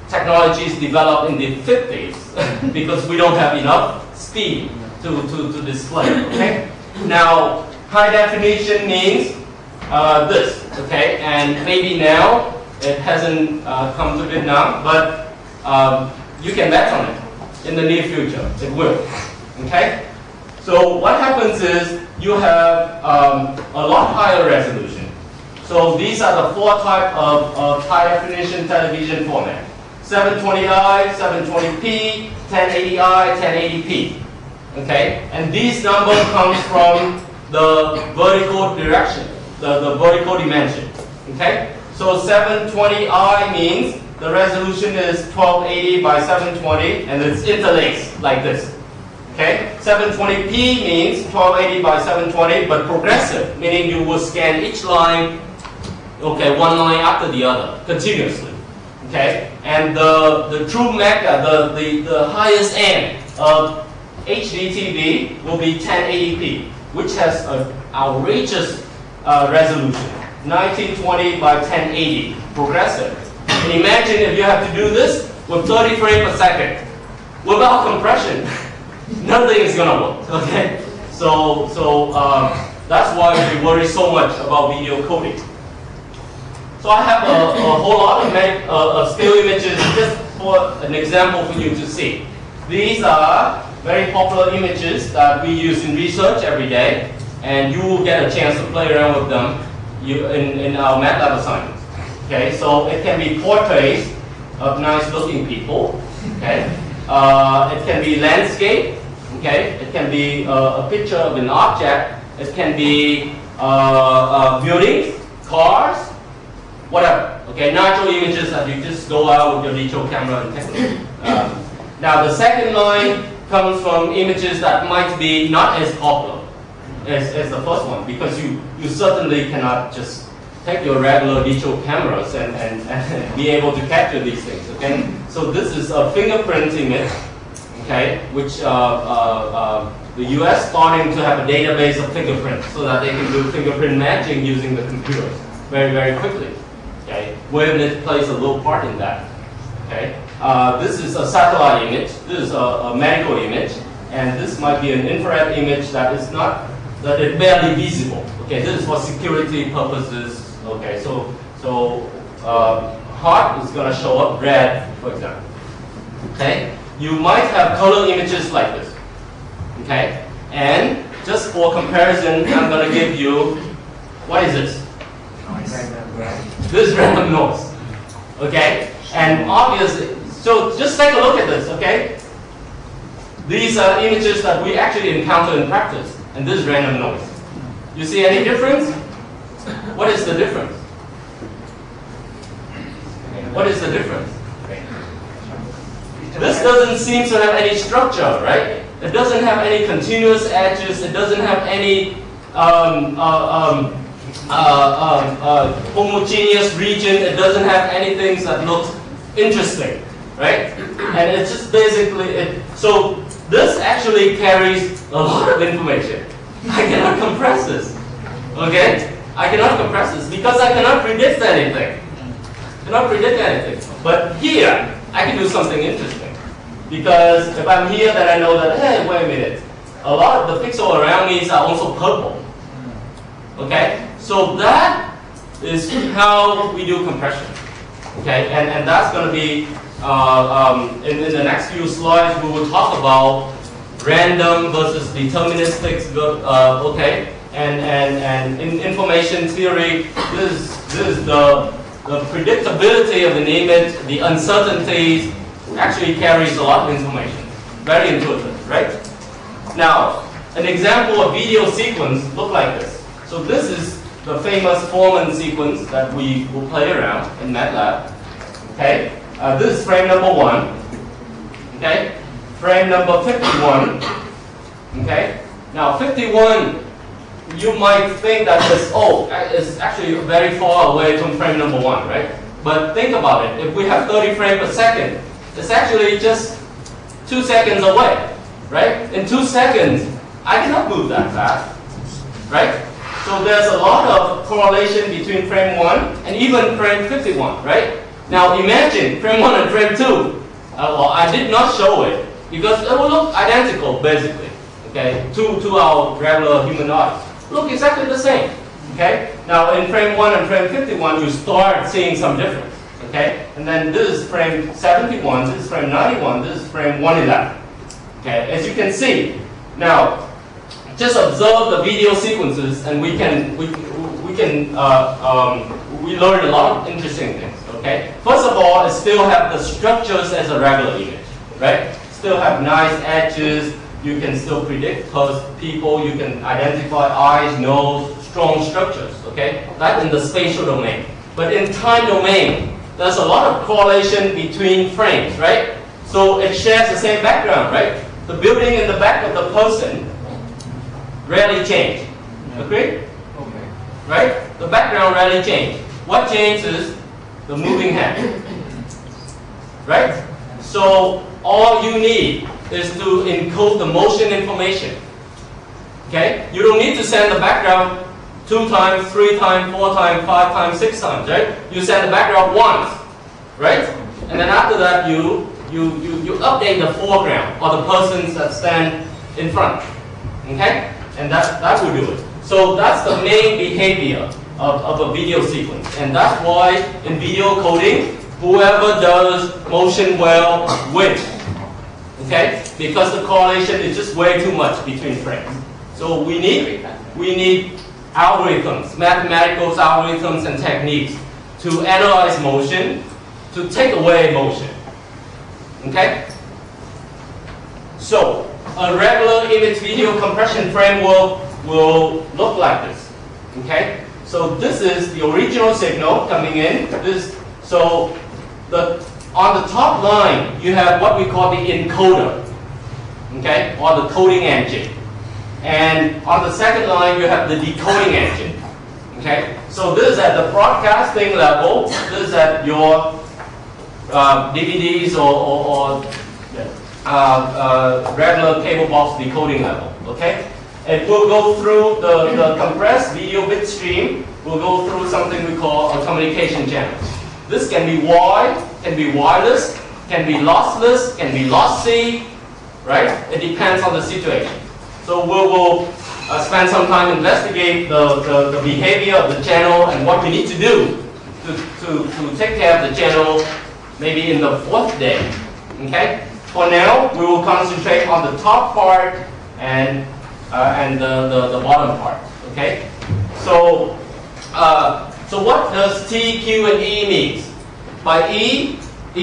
technology is developed in the 50s because we don't have enough speed to display. Okay, now high definition means this. Okay, and maybe now it hasn't come to Vietnam, but you can bet on it. In the near future, it will. Okay? So what happens is you have a lot higher resolution. So these are the 4 types of high definition television format. 720i, 720p, 1080i, 1080p. Okay? And these numbers come from the vertical direction, the vertical dimension. Okay? So 720i means the resolution is 1280 by 720, and it's interlaced like this. Okay, 720p means 1280 by 720, but progressive, meaning you will scan each line, okay, one line after the other, continuously. Okay, and the true mega, the highest end of HD TV will be 1080p, which has an outrageous resolution, 1920 by 1080, progressive. And imagine if you have to do this with 30 frames per second without compression, nothing is going to work. Okay, so that's why we worry so much about video coding. So I have a whole lot of still images just for an example for you to see. These are very popular images that we use in research every day, and you will get a chance to play around with them in our math lab assignments. Okay, so it can be portraits of nice-looking people. Okay, it can be landscape. Okay, it can be a picture of an object. It can be buildings, cars, whatever. Okay, natural images that you just go out with your digital camera and take. Now the second line comes from images that might be not as popular as the first one, because you certainly cannot just take your regular digital cameras and be able to capture these things. Okay, so this is a fingerprint image. Okay, which the US starting to have a database of fingerprints so that they can do fingerprint matching using the computers very quickly. Okay, WebNet plays a little part in that. Okay, this is a satellite image. This is a medical image, and this might be an infrared image that is barely visible. Okay, this is for security purposes. Okay, so heart is going to show up red, for example. Okay, you might have color images like this. Okay, and just for comparison, I'm going to give you, what is this? This is random noise. Okay, and obviously, so just take a look at this. Okay, these are images that we actually encounter in practice, and this is random noise. You see any difference? What is the difference? What is the difference? This doesn't seem to have any structure, right? It doesn't have any continuous edges. It doesn't have any homogeneous region. It doesn't have anything that looks interesting, right? And it's just basically it. So this actually carries a lot of information. I cannot compress this. Okay? I cannot compress this because I cannot predict anything. But here, I can do something interesting. Because if I'm here, then I know that, hey, wait a minute. A lot of the pixels around me are also purple. Okay? So that is how we do compression. Okay? And that's going to be, in the next few slides, we will talk about random versus deterministic, okay? And in information theory, this is the predictability of an image, the uncertainties, actually carries a lot of information. Very intuitive, right? Now, an example of video sequence look like this. So this is the famous Foreman sequence that we will play around in MATLAB. Okay? This is frame number 1. Okay? Frame number 51. Okay? Now 51, you might think that it's actually very far away from frame number 1, right? But think about it. If we have 30 frames per second, it's actually just 2 seconds away, right? In 2 seconds, I cannot move that fast, right? So there's a lot of correlation between frame 1 and even frame 51, right? Now imagine frame 1 and frame 2. Well, I did not show it because it will look identical, basically, okay, to our regular human eyes. Look exactly the same, okay? Now in frame 1 and frame 51, you start seeing some difference. Okay, and then this is frame 71, this is frame 91, this is frame 111. Okay, as you can see, now just observe the video sequences, and we learn a lot of interesting things. Okay, first of all, it still have the structures as a regular image, right? Still have nice edges. You can still predict people. You can identify eyes, nose, strong structures. Okay, that's in the spatial domain. But in time domain, there's a lot of correlation between frames, right? So it shares the same background, right? The building in the back of the person rarely change. Agree? Okay. Right? The background rarely change. What changes? The moving hand. Right? So all you need is to encode the motion information. Okay? You don't need to send the background 2 times, 3 times, 4 times, 5 times, 6 times, right? You send the background once, right? And then after that, you update the foreground or the persons that stand in front, okay? And that will do it. So that's the main behavior of a video sequence. And that's why in video coding, whoever does motion well wins, okay? Because the correlation is just way too much between frames. So we need algorithms, mathematical algorithms and techniques to analyze motion, to take away motion. Okay? So, a regular image video compression framework will look like this. Okay? So this is the original signal coming in. So on the top line, you have what we call the encoder, okay, or the coding engine. And on the second line, you have the decoding engine, okay. So this is at the broadcasting level. This is at your DVDs or regular cable box decoding level, okay. It will go through the compressed video bit stream. We'll go through something we call a communication channel. This can be wired, can be wireless, can be lossless, can be lossy, right? It depends on the situation. So we will spend some time investigate the behavior of the channel and what we need to do to take care of the channel maybe in the fourth day, okay? For now, we will concentrate on the top part and the bottom part, okay? So what does T, Q, and E mean? By E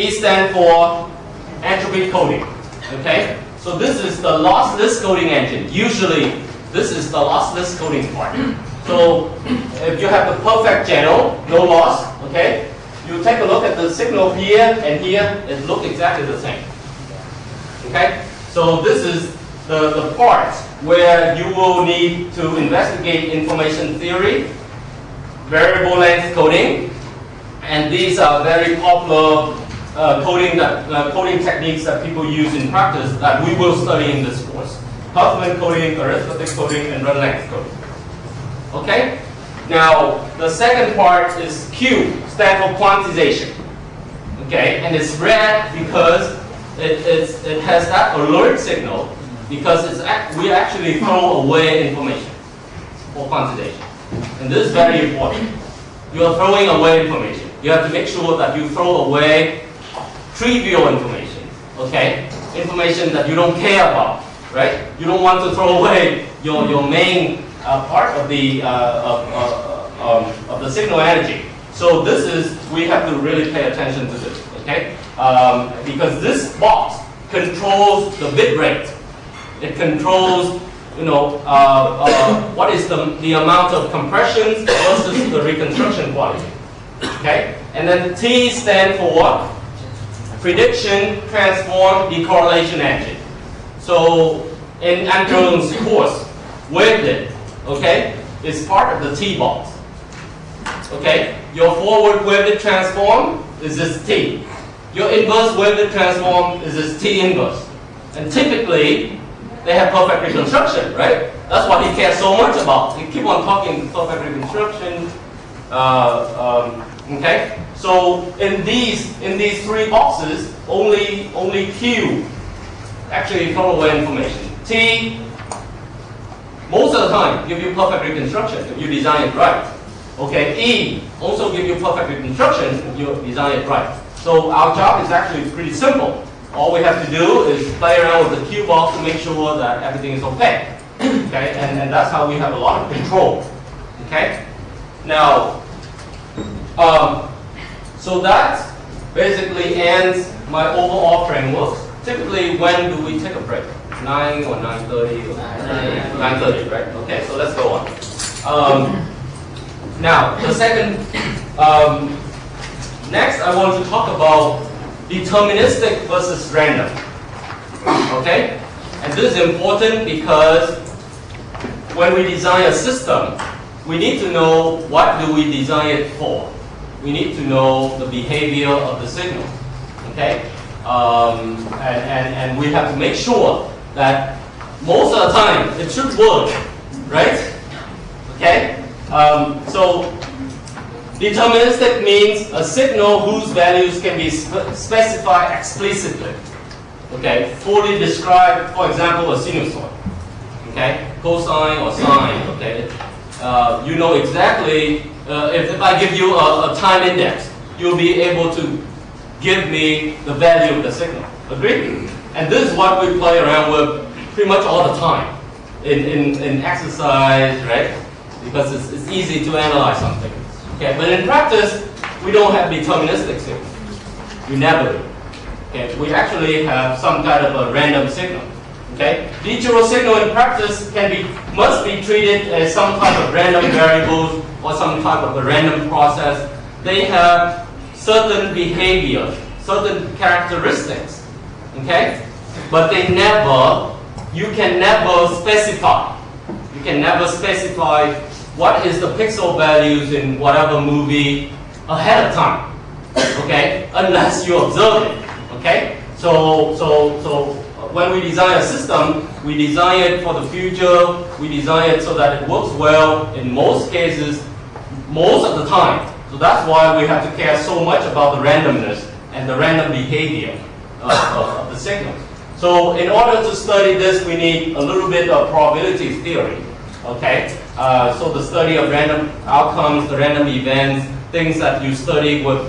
stands for entropy coding, okay? So this is the lossless coding engine. Usually, this is the lossless coding part. So if you have the perfect channel, no loss, okay? You take a look at the signal here and here, it looks exactly the same, okay? So this is the part where you will need to investigate information theory, variable length coding, and these are very popular coding techniques that people use in practice that we will study in this course. Huffman coding, arithmetic coding, and run length coding. Okay? Now, the second part is Q, stands for quantization. Okay? And it's red because it has that alert signal, because we actually throw away information for quantization. And this is very important. You are throwing away information. You have to make sure that you throw away trivial information, okay? Information that you don't care about, right? You don't want to throw away your main part of the signal energy. So we have to really pay attention to this, okay? Because this box controls the bit rate. It controls, what is the amount of compressions versus the reconstruction quality. Okay? And then T stands for what? Prediction, transform, decorrelation engine. So in Andron's course, wavelet, okay, is part of the T box. Okay? Your forward wavelet transform is this T. Your inverse wavelet transform is this T inverse. And typically, they have perfect reconstruction, right? That's what he cares so much about. He keep on talking perfect reconstruction. Okay, so in these three boxes, only Q actually throw away information. T, most of the time, give you perfect reconstruction if you design it right. Okay, E also give you perfect reconstruction if you design it right. So our job is actually pretty simple. All we have to do is play around with the Q box to make sure that everything is okay. Okay, and that's how we have a lot of control. Okay, now, so that basically ends my overall framework. Typically, when do we take a break? 9 or 9:30? 9:30, right? Okay, so let's go on. Now, the second, next I want to talk about deterministic versus random. Okay? And this is important because when we design a system, we need to know what do we design it for. We need to know the behavior of the signal. Okay? And we have to make sure that most of the time it should work. Right? Okay? So deterministic means a signal whose values can be specified explicitly. Okay, fully described, for example, a sinusoid. Okay, cosine or sine. Okay, you know exactly. If I give you a time index, you'll be able to give me the value of the signal. Agree? And this is what we play around with pretty much all the time in exercise, right? Because it's easy to analyze something. Okay, but in practice, we don't have deterministic signals. We never do. Okay, we actually have some kind of a random signal. Okay, digital signal in practice must be treated as some type of random variables or some type of a random process, they have certain behavior, certain characteristics, okay? But they never, you can never specify. You can never specify what is the pixel values in whatever movie ahead of time, okay? Unless you observe it, okay? So when we design a system, we design it for the future. We design it so that it works well in most cases, most of the time. So that's why we have to care so much about the randomness and the random behavior of the signals. So in order to study this, we need a little bit of probability theory, okay? So the study of random outcomes, the random events, things that you studied with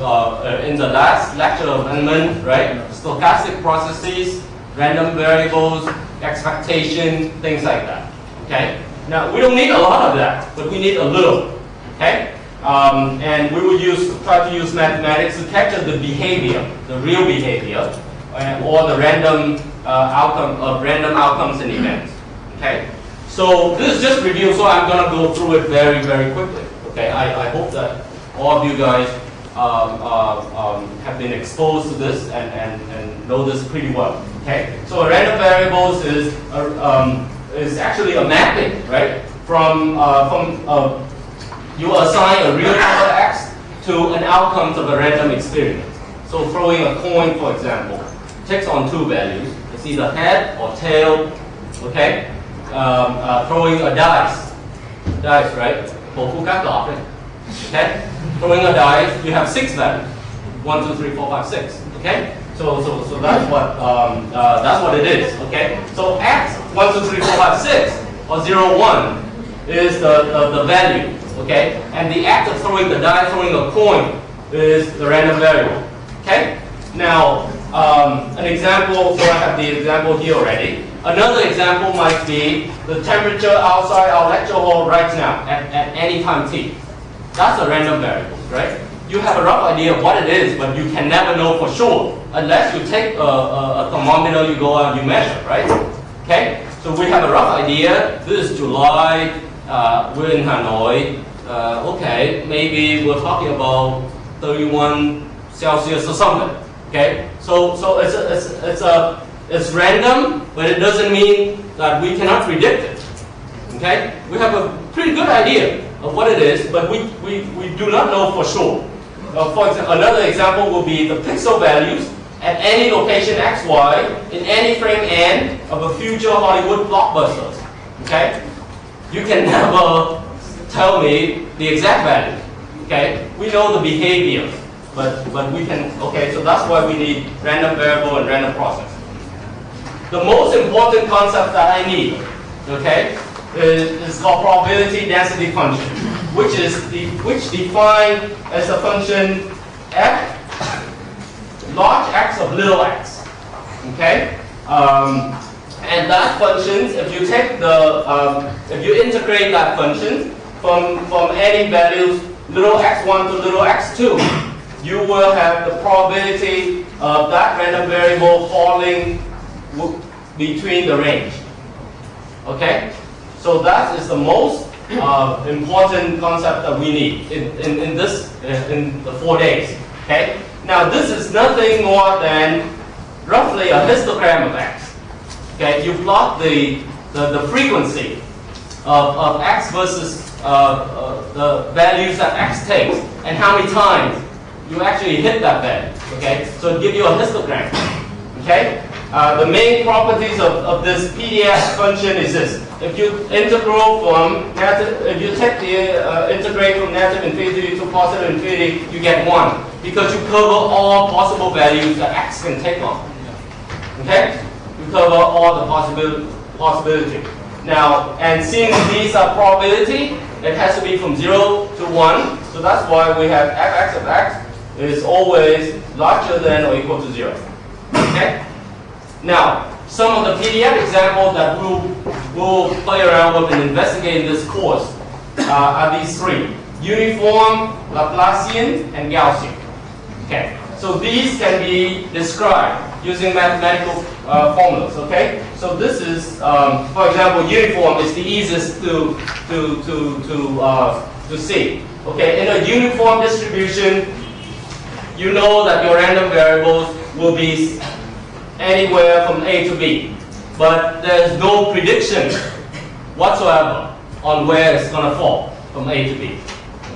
in the last lecture of Edmund, right? Stochastic processes, random variables, expectation, things like that, okay? Now, we don't need a lot of that, but we need a little, okay? And we will try to use mathematics to capture the behavior, the real behavior, or the random random outcomes and events, okay? So this is just review, so I'm going to go through it very, very quickly, okay? I hope that all of you guys have been exposed to this and know this pretty well, okay? So a random variables is actually a mapping, right? From you assign a real number x to an outcome of a random experience. So throwing a coin, for example, takes on two values. It's either head or tail, okay? Throwing a dice, right? Okay? Throwing a dice, you have 6 values. 1, 2, 3, 4, 5, 6. Okay? So that's what it is. Okay? So x 1, 2, 3, 4, 5, 6 or 0, 1 is the value. Okay? And the act of throwing the die, throwing a coin, is the random variable. Okay? Now, an example, so I have the example here already. Another example might be the temperature outside our lecture hall right now at any time t. That's a random variable, right? You have a rough idea of what it is, but you can never know for sure unless you take a thermometer, you go out and you measure, right? Okay? So we have a rough idea. This is July. We're in Hanoi. Okay, maybe we're talking about 31 Celsius or something. Okay? So it's random, but it doesn't mean that we cannot predict it. Okay? We have a pretty good idea of what it is, but we do not know for sure. For example, another example will be the pixel values at any location x, y in any frame n of a future Hollywood blockbuster. Okay? You can never tell me the exact value. Okay? We know the behavior, but we can. Okay, so that's why we need random variable and random process. The most important concept that I need, okay, is called probability density function, which defined as a function f large x of little x. Okay, and that function, if you take if you integrate that function from any values little x1 to little x2, you will have the probability of that random variable falling between the range. Okay. So that is the most important concept that we need in the 4 days. Okay. Now this is nothing more than roughly a histogram of x. Okay. You plot the frequency of x versus the values that x takes and how many times you actually hit that value. Okay. So it gives you a histogram. Okay. The main properties of this PDF function is this. If you integral from if you take the integrate from negative infinity to positive infinity, you get 1 because you cover all possible values that x can take on. Okay, you cover all the possibility. Now, and since these are probability, it has to be from 0 to 1. So that's why we have fx of x is always larger than or equal to 0. Okay. Now, some of the PDF examples that we'll play around with and investigate in this course are these 3: uniform, Laplacian, and Gaussian. Okay, so these can be described using mathematical formulas. Okay, so this is, for example, uniform is the easiest to to see. Okay, in a uniform distribution, you know that your random variables will be anywhere from A to B, but there's no prediction whatsoever on where it's going to fall from A to B.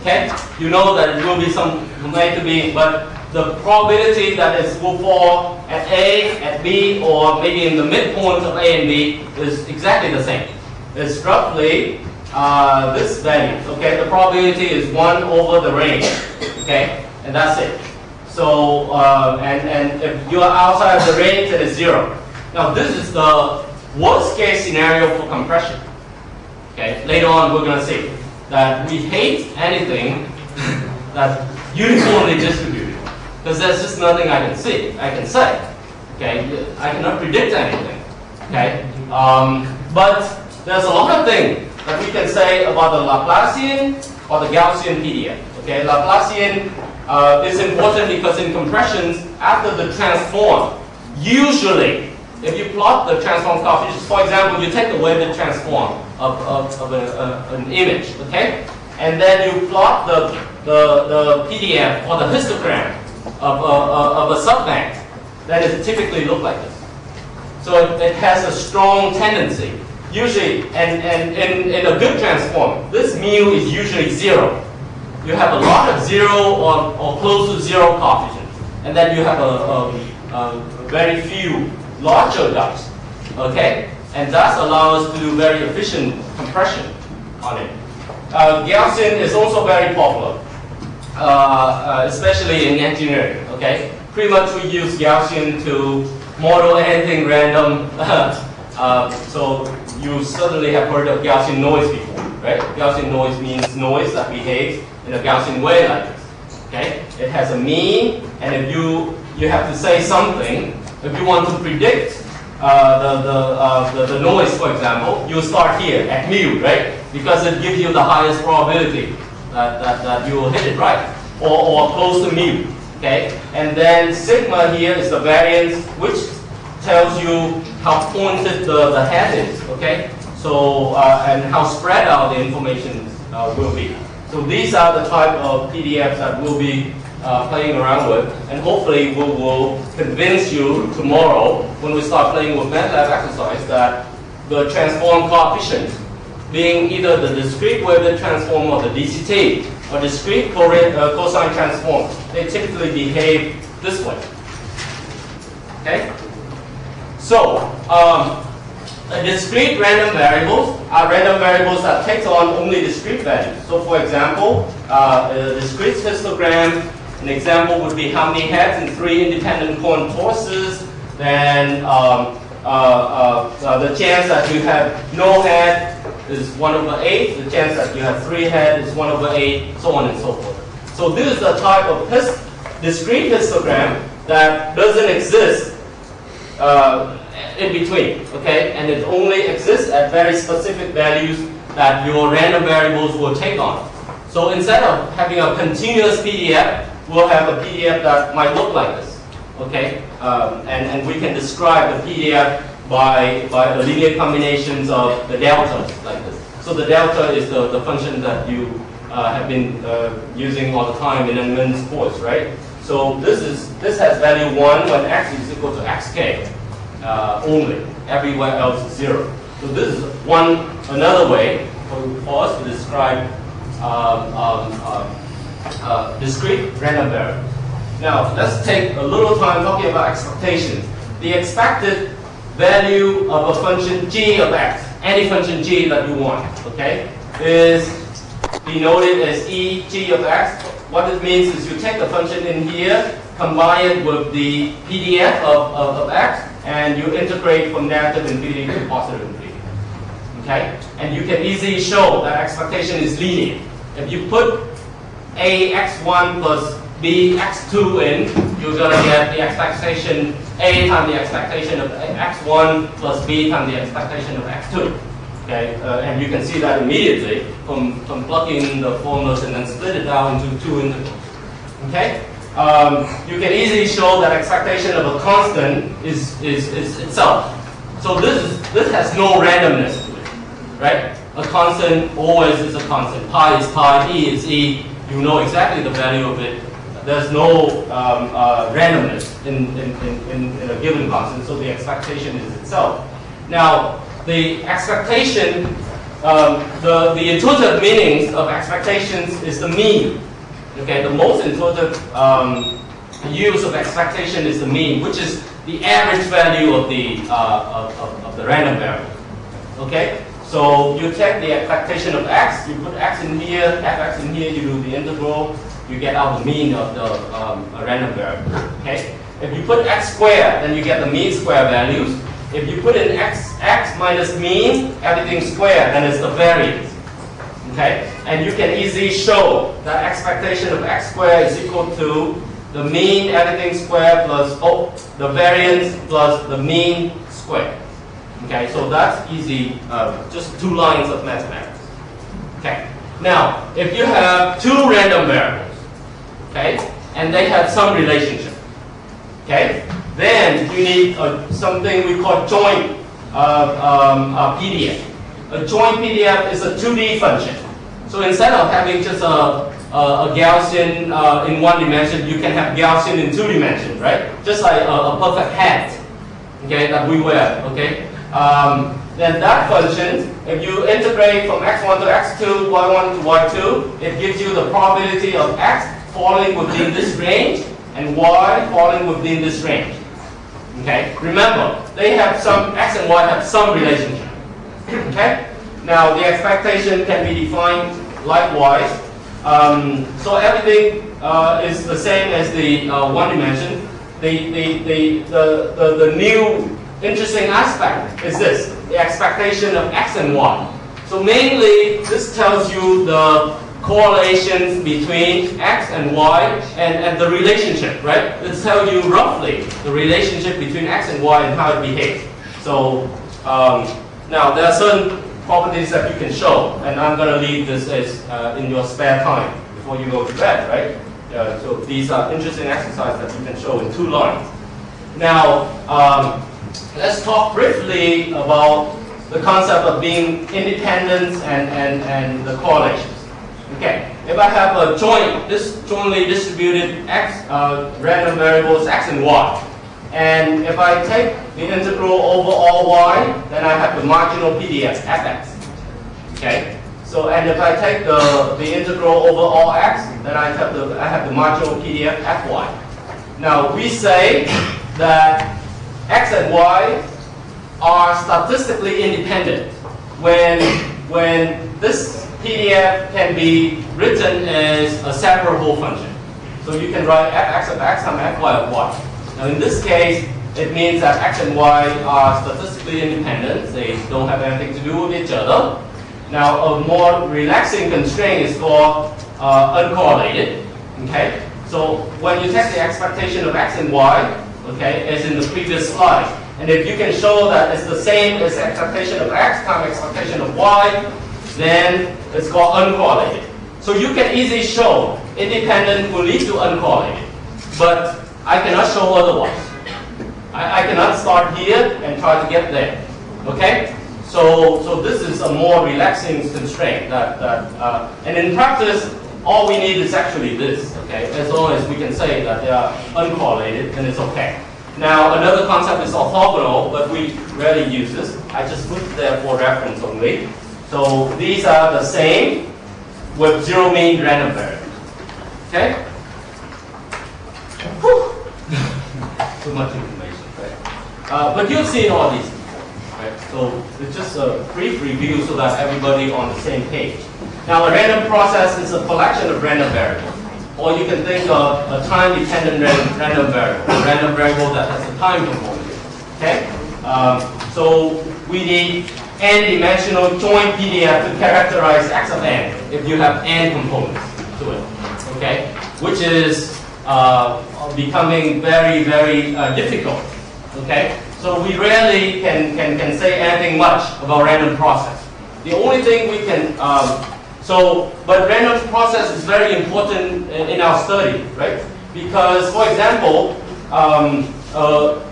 Okay, you know that it will be some from A to B, but the probability that it will fall at A, at B, or maybe in the midpoint of A and B is exactly the same. It's roughly this value. Okay, the probability is 1 over the range. Okay, and that's it. So and if you are outside of the range, it is 0. Now this is the worst case scenario for compression. Okay, later on we're going to see that we hate anything that's uniformly distributed, because there's just nothing I can say. Okay, I cannot predict anything. Okay, but there's a lot of things that we can say about the Laplacian or the Gaussian PDF. Okay, Laplacian is important because in compressions, after the transform, usually if you plot the transform coefficients, for example, you take the weighted transform of an image, okay, and then you plot the PDF or the histogram of a subbank, then it typically look like this. So it has a strong tendency. Usually, and in a good transform, this mu is usually 0. You have a lot of 0 or close to 0 coefficients, and then you have a very few larger dots. Okay, and that allows us to do very efficient compression on it. Gaussian is also very popular, especially in engineering. Okay, pretty much we use Gaussian to model anything random. So you certainly have heard of Gaussian noise before, right? Gaussian noise means noise that behaves in a Gaussian way like this. Okay, it has a mean, and if you have to say something, if you want to predict the noise, for example, you start here at mu, right? Because it gives you the highest probability that you will hit it right, or close to mu. Okay, and then sigma here is the variance, which tells you how pointed the head is. Okay, so and how spread out the information will be. So these are the type of PDFs that we'll be playing around with, and hopefully we will convince you tomorrow when we start playing with MATLAB exercise that the transform coefficients, being either the discrete weighted transform or the DCT or discrete cosine transform, they typically behave this way. Okay? So, discrete random variables are random variables that take on only discrete values. So, for example, a discrete histogram, an example would be how many heads in 3 independent coin tosses. Then the chance that you have no head is 1 over 8. The chance that you have 3 heads is 1 over 8, so on and so forth. So this is the type of discrete histogram that doesn't exist in between, okay? And it only exists at very specific values that your random variables will take on. So instead of having a continuous PDF, we'll have a PDF that might look like this, okay? And we can describe the PDF by the linear combinations of the deltas like this. So the delta is the function that you have been using all the time in Edmund's course, right? So this has value 1 when x is equal to xk only. Everywhere else is 0. So this is another way for us to describe discrete random variables. Now let's take a little time talking about expectations. The expected value of a function g of x, any function g that you want, okay, is denoted as e g of x. What it means is you take the function in here, combine it with the PDF of x, and you integrate from negative infinity to positive infinity. Okay? And you can easily show that expectation is linear. If you put a x1 plus b x2 in, you're going to get the expectation a times the expectation of x1 plus b times the expectation of x2. Okay, and you can see that immediately from plugging in the formulas and then split it down into 2 intervals. Okay, you can easily show that expectation of a constant is itself. So this has no randomness to it, right? a constant always is a constant. Pi is pi, E is E. You know exactly the value of it. There's no randomness in a given constant, so the expectation is itself. Now, the expectation, the intuitive meanings of expectations is the mean. Okay, the most intuitive use of expectation is the mean, which is the average value of the random variable. Okay, so you take the expectation of x, you put x in here, fx in here, you do the integral, you get out the mean of the random variable. Okay, if you put x squared, then you get the mean square values. If you put in x minus mean, everything squared, then it's the variance. Okay, and you can easily show that expectation of x squared is equal to the mean everything squared plus the variance plus the mean squared. Okay, so that's easy, just 2 lines of mathematics. Okay, now if you have 2 random variables, okay, and they have some relationship, okay, then you need something we call joint PDF. A joint PDF is a 2D function. So instead of having just a Gaussian in 1 dimension, you can have Gaussian in 2 dimensions, right? Just like a perfect hat, okay, that we wear, okay? Then that function, if you integrate from x1 to x2, y1 to y2, it gives you the probability of x falling within this range and y falling within this range. Okay? Remember, they have some, x and y have some relationship. Okay? Now, the expectation can be defined likewise. So everything is the same as the 1 dimension. The new interesting aspect is this, the expectation of x and y. So mainly, this tells you the correlations between x and y and the relationship, right? It tells you roughly the relationship between x and y and how it behaves. So now there are certain properties that you can show, and I'm going to leave this as in your spare time before you go to bed, right? So these are interesting exercises that you can show in 2 lines. Now, let's talk briefly about the concept of being independence and the correlations. Okay, if I have a jointly distributed x random variables x and y, and if I take the integral over all y, then I have the marginal PDF fx. Okay, so and if I take the integral over all x, then I have the marginal PDF fy. Now we say that x and y are statistically independent when this PDF can be written as a separable function. So you can write fx of x times fy of y. Now in this case, it means that x and y are statistically independent. They don't have anything to do with each other. Now a more relaxing constraint is called uncorrelated. Okay? So when you take the expectation of x and y, okay, as in the previous slide, and if you can show that it's the same as expectation of x times expectation of y, then it's called uncorrelated. So you can easily show independent will lead to uncorrelated, but I cannot show otherwise. I cannot start here and try to get there. Okay? So this is a more relaxing constraint and in practice, all we need is actually this. Okay? As long as we can say that they are uncorrelated, then it's okay. Now another concept is orthogonal, but we rarely use this. I just put it there for reference only. So these are the same with 0 mean random variables. Okay? Too much information, right? But you've seen all these before, right? So it's just a brief review so that everybody on the same page. Now a random process is a collection of random variables. Or you can think of a time-dependent random variable, a random variable that has a time component. Okay? So we need n-dimensional joint PDF to characterize x of n if you have n components to it. Okay? Which is becoming very, very difficult. Okay? So we rarely can say anything much about random process. The only thing we can but random process is very important in our study, right? Because, for example,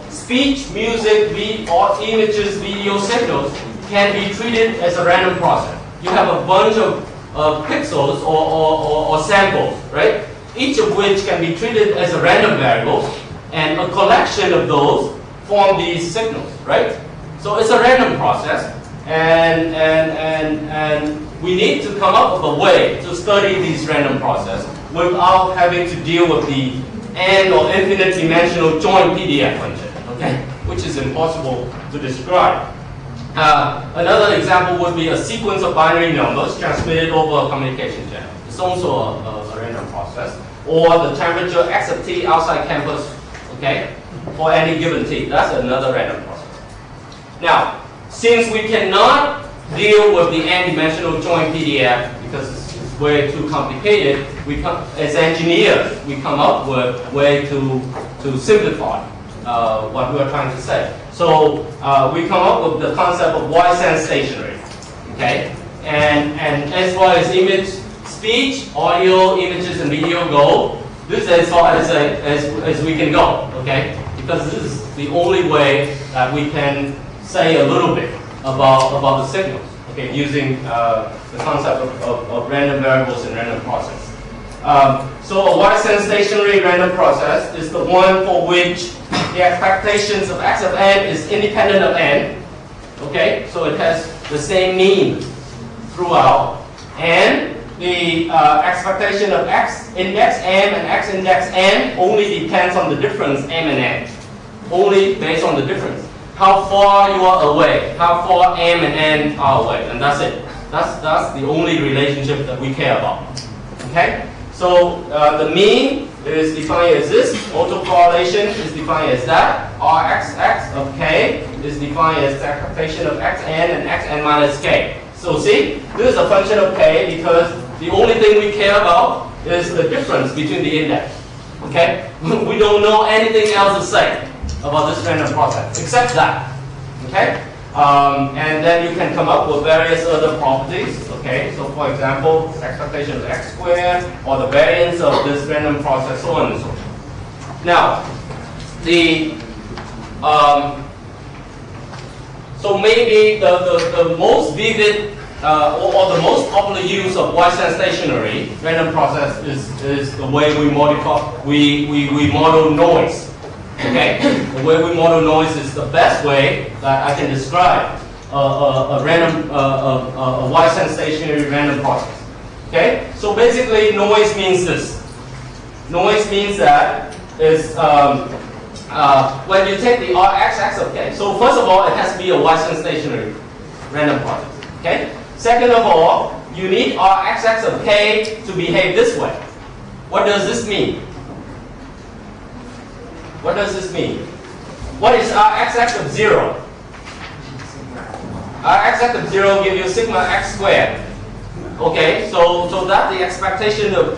speech, music, or images, video signals can be treated as a random process. you have a bunch of pixels or samples, right? Each of which can be treated as a random variable, and a collection of those form these signals, right? So it's a random process, and we need to come up with a way to study these random processes without having to deal with the n or infinite dimensional joint PDF function, okay? Which is impossible to describe. Another example would be a sequence of binary numbers transmitted over a communication channel. It's also a random process. Or the temperature x of t outside campus, okay, for any given t. That's another random process. Now, since we cannot deal with the n-dimensional joint PDF because it's way too complicated, as engineers, we come up with a way to simplify what we are trying to say. So we come up with the concept of wide-sense stationary, okay? And as far as image, speech, audio, images, and video go, this is as far as we can go, okay? Because this is the only way that we can say a little bit about the signals, okay, using the concept of random variables and random process. So a wide-sense stationary random process is the one for which the expectations of x of n is independent of n, okay? So it has the same mean throughout, and the expectation of x index m and x index n only depends on the difference m and n, only based on the difference. How far you are away, how far m and n are away, and that's it. That's the only relationship that we care about, okay? So the mean is defined as this, autocorrelation is defined as that, Rxx of k is defined as the expectation of xn and xn minus k. So see, this is a function of k because the only thing we care about is the difference between the index, okay? We don't know anything else to say about this random process except that, okay? And then you can come up with various other properties, okay? So for example, expectation of x squared, or the variance of this random process, so on and so forth. Now, so maybe the most vivid or the most popular use of wide-sense stationary random process is the way we model noise. Okay, the way we model noise is the best way that I can describe a wide-sense stationary random process. Okay, so basically noise means this. Noise means that is when you take the Rxx of k. So first of all, it has to be a wide-sense stationary random process. Okay. Second of all, you need Rxx of k to behave this way. What does this mean? What does this mean? What is Rxx of 0? Rxx of 0 gives you sigma x squared. Okay, so that's the expectation of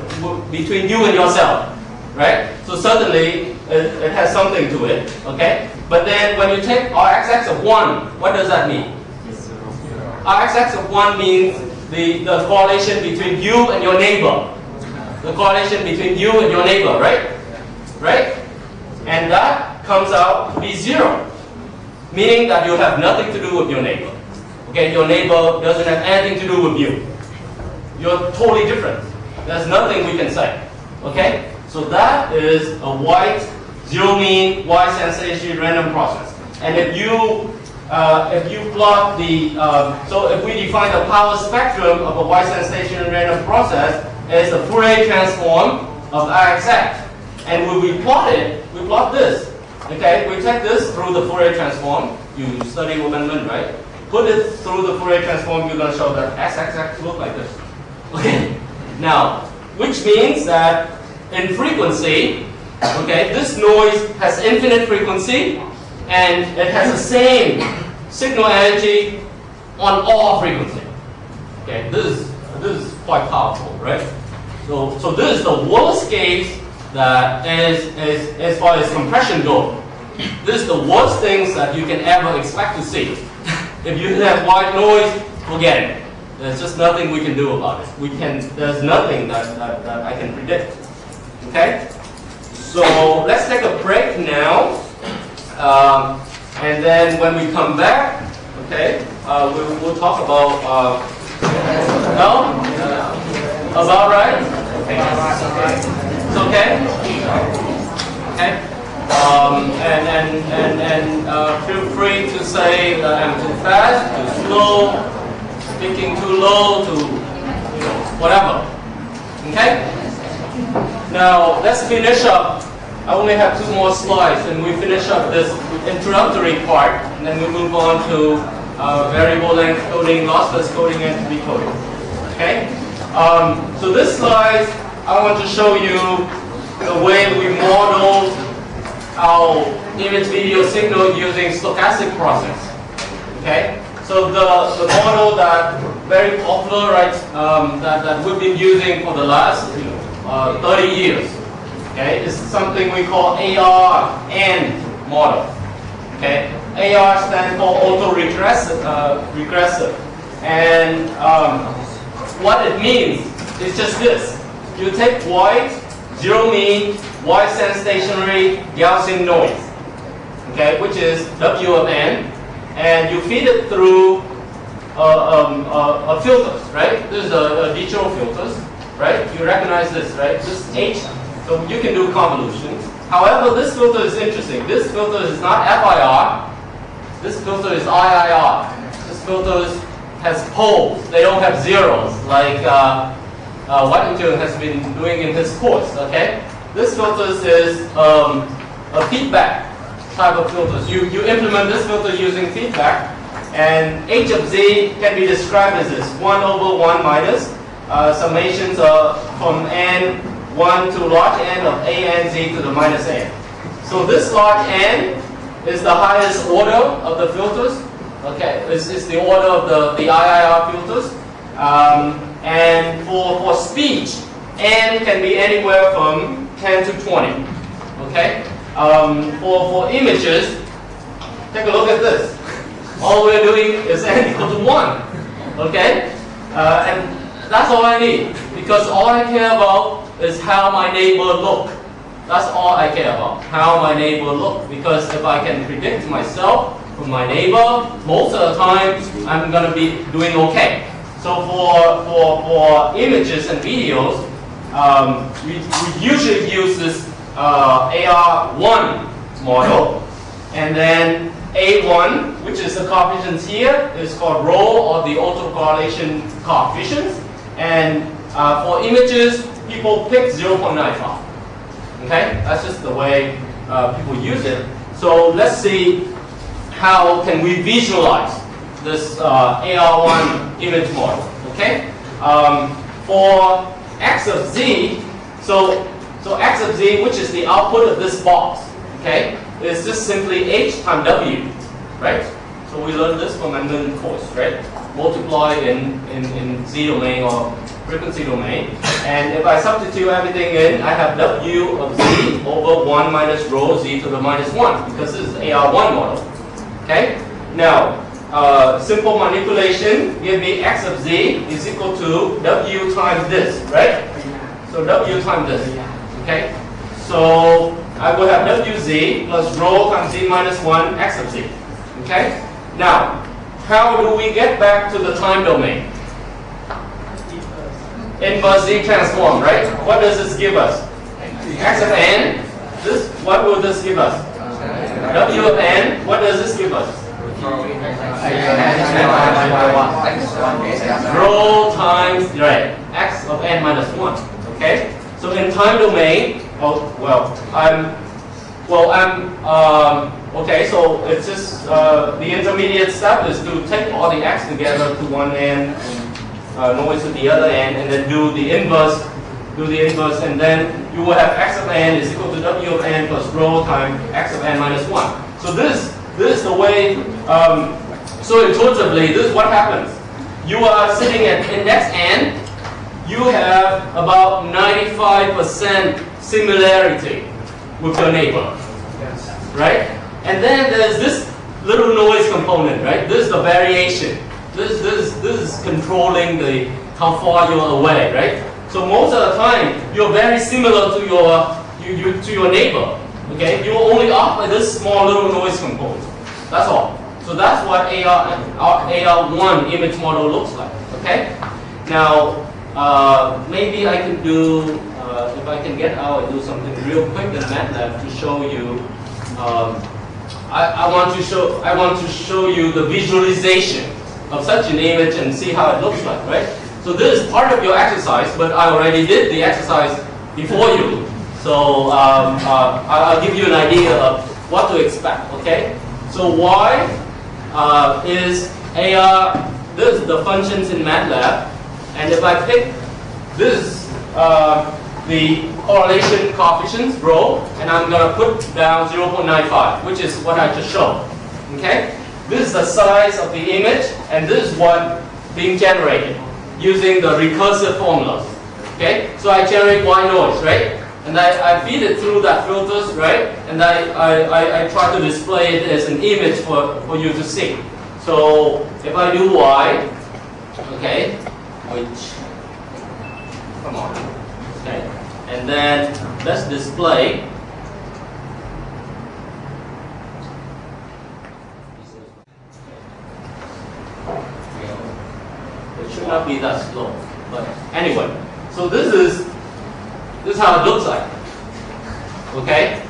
between you and yourself, right? So certainly it has something to it, okay? But then when you take Rxx of 1, what does that mean? Rxx of 1 means the correlation between you and your neighbor. The correlation between you and your neighbor, right? Right? And that comes out to be 0, meaning that you have nothing to do with your neighbor. Okay, your neighbor doesn't have anything to do with you. You're totally different. There's nothing we can say. Okay, so that is a wide zero mean wide-sense stationary random process. And if you plot the so if we define the power spectrum of a wide-sense stationary random process as the Fourier transform of Rxx. And when we plot it, we plot this. Okay, we take this through the Fourier transform. You study Woodman, right? Put it through the Fourier transform, you're going to show that Sxx look like this. Okay, now, which means that in frequency, okay, this noise has infinite frequency, and it has the same signal energy on all frequency. Okay, this is quite powerful, right? So this is the worst case. That is as far as compression goes. This is the worst things that you can ever expect to see. If you have white noise, forget it. There's just nothing we can do about it. There's nothing that I can predict. Okay? So let's take a break now. And then when we come back, okay, we'll talk about No? About right? It's okay? Okay? Feel free to say that I'm too fast, too slow, speaking too low, to whatever. Okay? Now let's finish up. I only have 2 more slides, and we finish up this introductory part, and then we move on to variable length coding, lossless coding, and decoding. Okay? So this slide, I want to show you the way we model our image video signal using stochastic process. Okay? So the model that very popular, right? That we've been using for the last 30 years. Okay, is something we call AR-N model. Okay, AR stands for auto-regressive, and what it means is just this: you take Y, zero mean, Y stands stationary, Gaussian noise. Okay, which is W of N, and you feed it through a filters, right? This is a digital filters, right? You recognize this, right? This H. So you can do convolutions. However, this filter is interesting. This filter is not FIR. This filter is IIR. This filter has poles. They don't have zeros, like Waddington has been doing in his course. Okay. This filter is a feedback type of filters. You implement this filter using feedback, and H of Z can be described as this: 1 over 1 minus summations from N. 1 to large N of A N Z to the minus N. So this large N is the highest order of the filters. Okay, it's the order of the IIR filters. And for speech, N can be anywhere from 10 to 20. Okay. For images, take a look at this. All we're doing is N equal to 1. Okay, and that's all I need, because all I care about is how my neighbor look. That's all I care about, how my neighbor look. Because if I can predict myself from my neighbor, most of the time I'm going to be doing okay. So for images and videos, we usually use this AR1 model, and then A1, which is the coefficients here, is called rho, or the autocorrelation coefficients. And for images, people pick 0.95. Okay, that's just the way people use it. So let's see how can we visualize this AR1 image model. Okay, for X of Z, so X of Z, which is the output of this box, okay, is just simply H times W, right? So we learned this from Mandarin course, right? Multiply in Z domain or frequency domain, and if I substitute everything in, I have W of Z over 1 minus rho Z to the minus 1, because this is AR1 model. Okay? Now, simple manipulation give me X of Z is equal to W times this, right? So W times this. Okay? So I will have WZ plus rho times Z minus 1 X of Z. Okay? Now, how do we get back to the time domain? Inverse Z transform, right? What does this give us? X of N. This, what will this give us? W of N. What does this give us? Rho times, right, X of N minus 1. Okay? So in time domain, okay, so it's just the intermediate step is to take all the X together to one end, noise to the other end, and then do the inverse, and then you will have X of N is equal to W of N plus rho times X of N minus 1. So this is the way, so intuitively, this is what happens. You are sitting at index N, you have about 95% similarity with your neighbor, right? And then there's this little noise component, right? This is the variation. This is controlling the how far you're away, right? So most of the time you're very similar to your neighbor. Okay, you're only off by this small little noise component. That's all. So that's what AR1 image model looks like. Okay. Now, maybe I can do, if I can get out and do something real quick in MATLAB to show you. I want to show you the visualization of such an image and see how it looks like, right? So this is part of your exercise, but I already did the exercise before you. So I'll give you an idea of what to expect, okay? So y is AR, this is the functions in MATLAB, and if I pick this, the correlation coefficients row, and I'm going to put down 0.95, which is what I just showed, okay? This is the size of the image, and this is what being generated using the recursive formulas, okay? So I generate y noise, right? And I feed it through that filters, right? And I try to display it as an image for you to see. So if I do y, okay, which, come on, okay, and then let's display. It should not be that slow, but anyway. So this is how it looks like. Okay.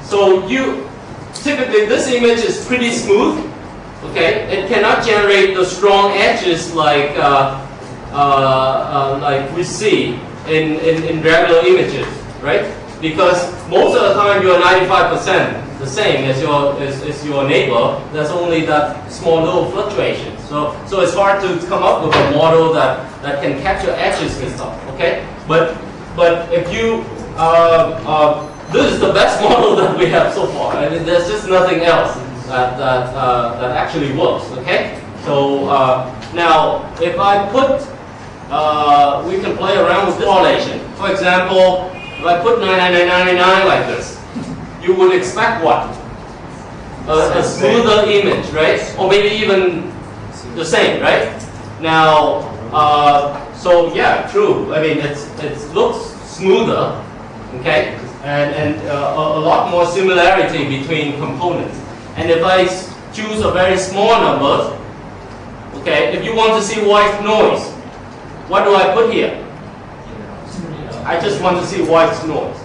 So you typically this image is pretty smooth. Okay. It cannot generate the strong edges like we see in regular images, right? Because most of the time you are 95% the same as your neighbor. There's only that small little fluctuation. So it's hard to come up with a model that can capture edges and stuff. Okay, but if you this is the best model that we have so far. I mean, there's just nothing else that actually works. Okay, so now if I put we can play around with correlation. For example, if I put 99999 like this, you would expect what? A smoother image, right? Or maybe even the same, right? Now, so yeah, true. I mean, it looks smoother, okay, and a lot more similarity between components. And if I choose a very small number, okay, if you want to see white noise, what do I put here? I just want to see white noise.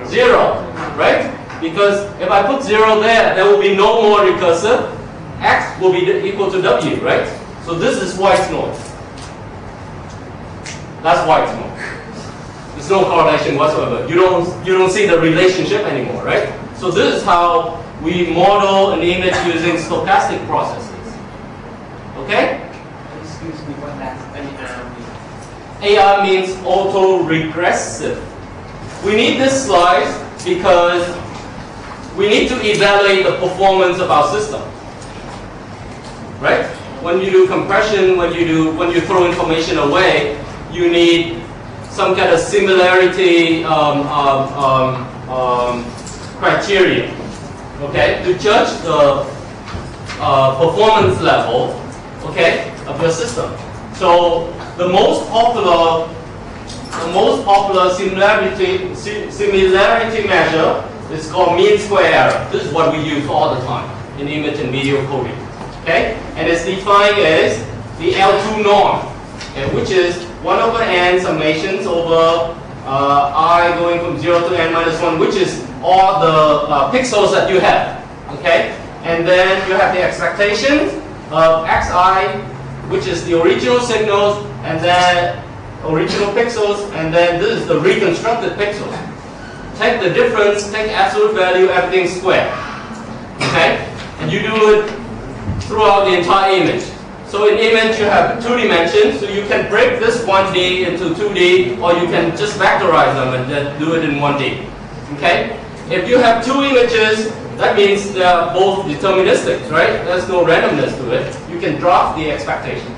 0, right? Because if I put 0 there, there will be no more recursive. X will be equal to W, right? So this is white noise. That's white noise. There's no correlation whatsoever. You don't see the relationship anymore, right? So this is how we model an image using stochastic processes. Okay? Excuse me, what does AR mean? AR means autoregressive. We need this slide because we need to evaluate the performance of our system. Right? When you do compression, when you throw information away, you need some kind of similarity criteria, okay, to judge the performance level, okay, of your system. So the most popular similarity measure is called mean square error. This is what we use all the time in image and video coding. Okay, and it's defined as the L2 norm, okay, which is 1 over n summations over I going from 0 to n minus 1, which is all the pixels that you have. Okay, and then you have the expectations of xi, which is the original signals, and then original pixels, and then this is the reconstructed pixels. Take the difference, take absolute value, everything squared. Okay, and you do it throughout the entire image. So in image you have 2 dimensions, so you can break this 1D into 2D, or you can just vectorize them and then do it in 1D. Okay? If you have 2 images, that means they are both deterministic, right? There's no randomness to it. You can drop the expectation.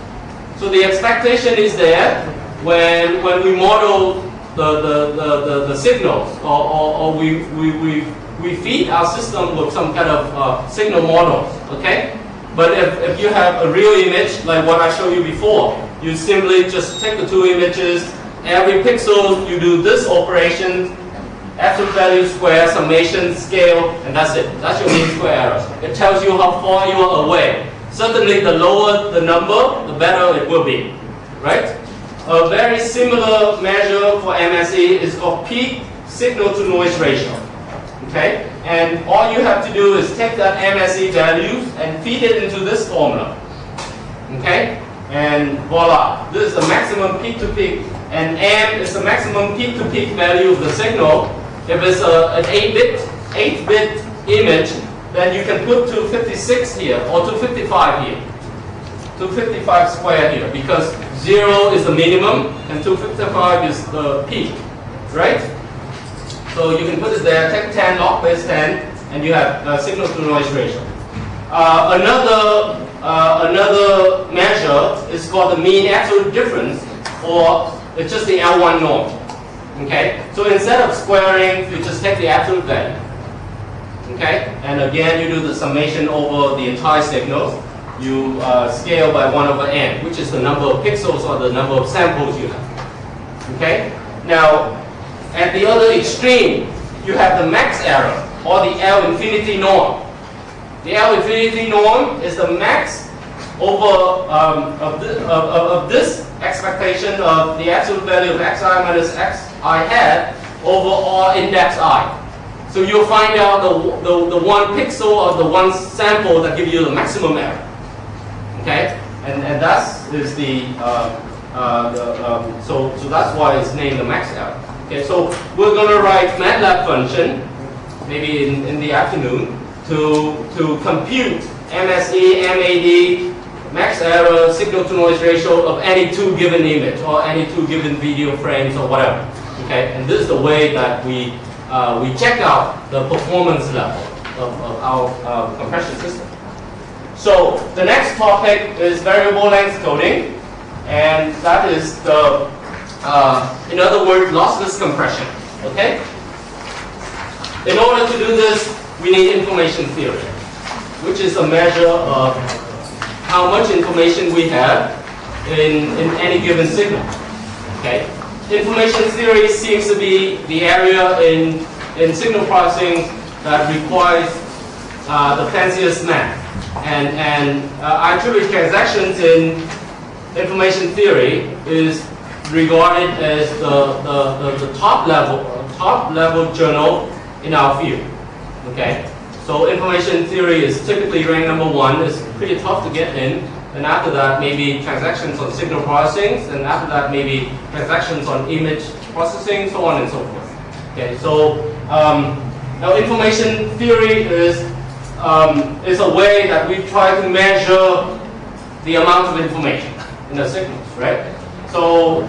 So the expectation is there when we model the signals, or we feed our system with some kind of signal models. Okay? But if you have a real image, like what I showed you before, you simply just take the 2 images, every pixel, you do this operation, absolute value square, summation, scale, and that's it. That's your mean square error. It tells you how far you are away. certainly the lower the number, the better it will be, right? A very similar measure for MSE is called peak signal to noise ratio. Okay? And all you have to do is take that MSE values and feed it into this formula. Okay? And voila, this is the maximum peak to peak. And M is the maximum peak to peak value of the signal. If it's an 8-bit image, then you can put 256 here or 255 here. 255 square here, because 0 is the minimum and 255 is the peak, right? So you can put it there, take 10 log base 10, and you have signal to noise ratio. Another measure is called the mean absolute difference, or it's just the L1 norm. Okay? So instead of squaring, you just take the absolute value. Okay? And again, you do the summation over the entire signal. You scale by 1/n, which is the number of pixels or the number of samples you have. Okay? Now, at the other extreme, you have the max error, or the L infinity norm. The L infinity norm is the max over of this expectation of the absolute value of xi minus xi hat over all index I. So you'll find out the one pixel of the one sample that gives you the maximum error. Okay, and that is so that's why it's named the max error. Okay, so we're going to write MATLAB function maybe in the afternoon to compute MSE, MAD, max error, signal to noise ratio of any two given image or any two given video frames or whatever. Okay, and this is the way that we check out the performance level of our compression system. So the next topic is variable length coding, and that is the, in other words, lossless compression. Okay. In order to do this, we need information theory, which is a measure of how much information we have in any given signal. Okay. Information theory seems to be the area in signal processing that requires the fanciest math. And I attribute transactions in information theory is regarded as the top level journal in our field. Okay, so information theory is typically rank number 1. It's pretty tough to get in. And after that, maybe transactions on signal processing, and after that, maybe transactions on image processing, so on and so forth. Okay, so now information theory is a way that we try to measure the amount of information in the signals, right? So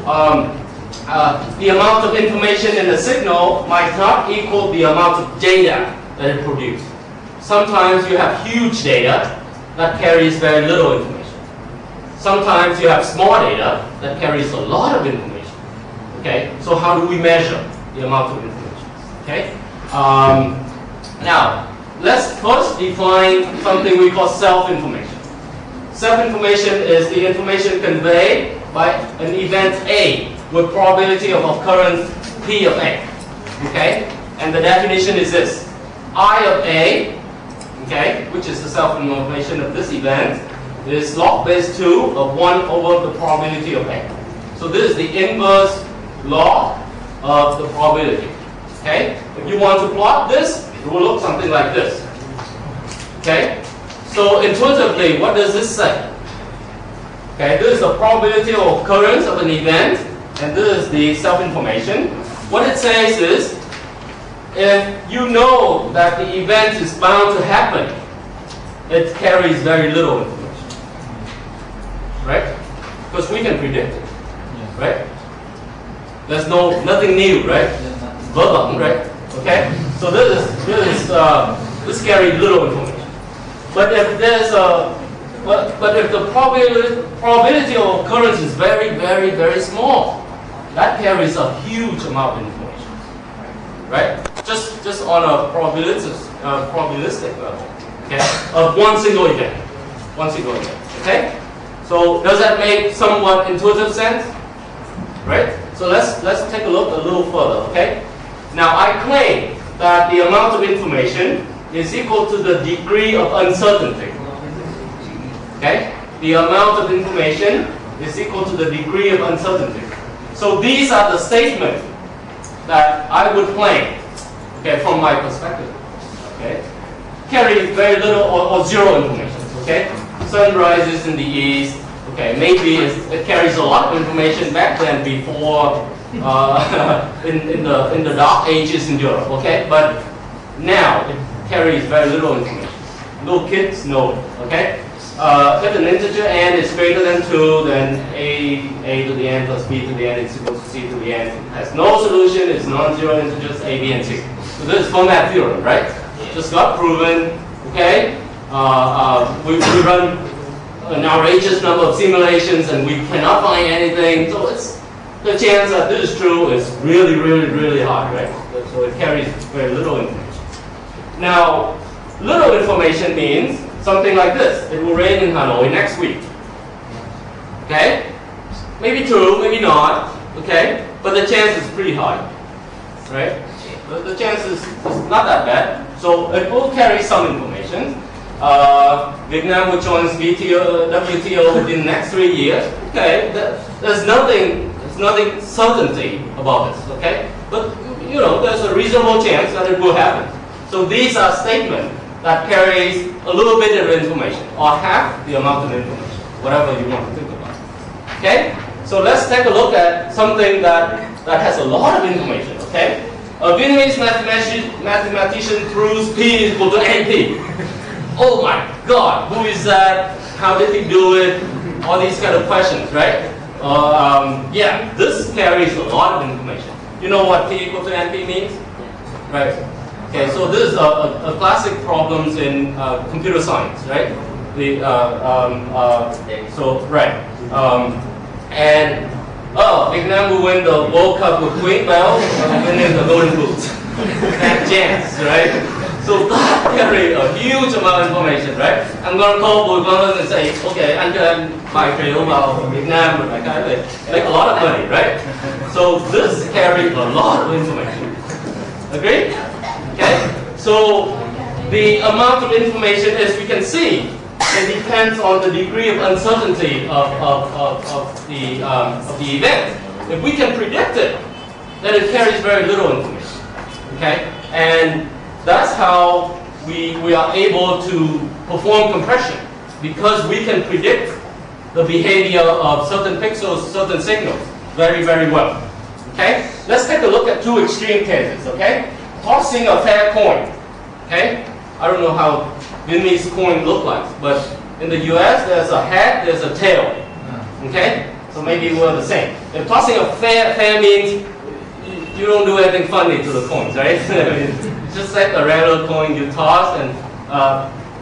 the amount of information in the signal might not equal the amount of data that it produces. Sometimes you have huge data that carries very little information. Sometimes you have small data that carries a lot of information. Okay, so how do we measure the amount of information? Okay, now let's first define something we call self-information. Self-information is the information conveyed by an event A with probability of occurrence P of A. Okay, and the definition is this: I of A, okay, which is the self-information of this event, is log base 2 of 1 over the probability of A. So this is the inverse log of the probability. Okay? If you want to plot this, it will look something like this. Okay? So intuitively, what does this say? Okay, this is the probability of occurrence of an event, and this is the self-information. What it says is, if you know that the event is bound to happen, it carries very little information. Right? Because we can predict it. Right? There's nothing new, right? Verbal, right? Okay? So this carries little information. But if there's but if the probability of occurrence is very, very, very small, that carries a huge amount of information. Right? Just on a probabilistic level. Okay? Of one single event. One single event. Okay? So does that make somewhat intuitive sense? Right? So let's take a look a little further, okay? Now I claim that the amount of information is equal to the degree of uncertainty. Okay? The amount of information is equal to the degree of uncertainty. So these are the statements that I would claim, okay, from my perspective. Okay? Carry very little or zero information. Okay? Sun rises in the east. Okay, maybe it carries a lot of information back then before in the dark ages in Europe. Okay, but now it carries very little information. Little kids know it. Okay, if an integer n is greater than 2, then a to the n plus b to the n is equal to c to the n. It has no solution. It's non-zero integers a, b, and c. So this is Fermat theorem, right? Just got proven. Okay, we run an outrageous number of simulations and we cannot find anything. So it's the chance that this is true is really, really, really high, right? So it carries very little information. Now, little information means something like this. It will rain in Hanoi next week. Okay? Maybe true, maybe not. Okay? But the chance is pretty high. Right? The chance is not that bad. So it will carry some information. Vietnam will join WTO within the next 3 years. Okay, there's nothing certainty about this. Okay, but you know there's a reasonable chance that it will happen. So these are statements that carries a little bit of information or half the amount of information, whatever you want to think about. Okay, so let's take a look at something that has a lot of information. Okay, a Vietnamese mathematician proves P is equal to NP. Oh my God, who is that? How did he do it? All these kind of questions, right? Yeah, this carries a lot of information. You know what P equal to NP means? Right. Okay, so this is a classic problems in computer science, right? Vietnam will win the World Cup with Queen Bell, winning the Golden Boot. That chance, right? So that carry a huge amount of information, right? I'm going to call Bùi Quang Linh and say, okay, anh cho em bài triệu vào Việt Nam rồi like that, make a lot of money, right? So this carries a lot of information. Agree? Okay? So the amount of information, as we can see, it depends on the degree of uncertainty of the event. If we can predict it, then it carries very little information. Okay? And that's how we are able to perform compression, because we can predict the behavior of certain pixels, certain signals very, very well. Okay? Let's take a look at two extreme cases. Okay? Tossing a fair coin. Okay? I don't know how Vietnamese coin look like, but in the US there's a head, there's a tail. Okay? So maybe we're the same. If tossing a fair means you don't do anything funny to the coins, right? Just like a regular coin you toss, and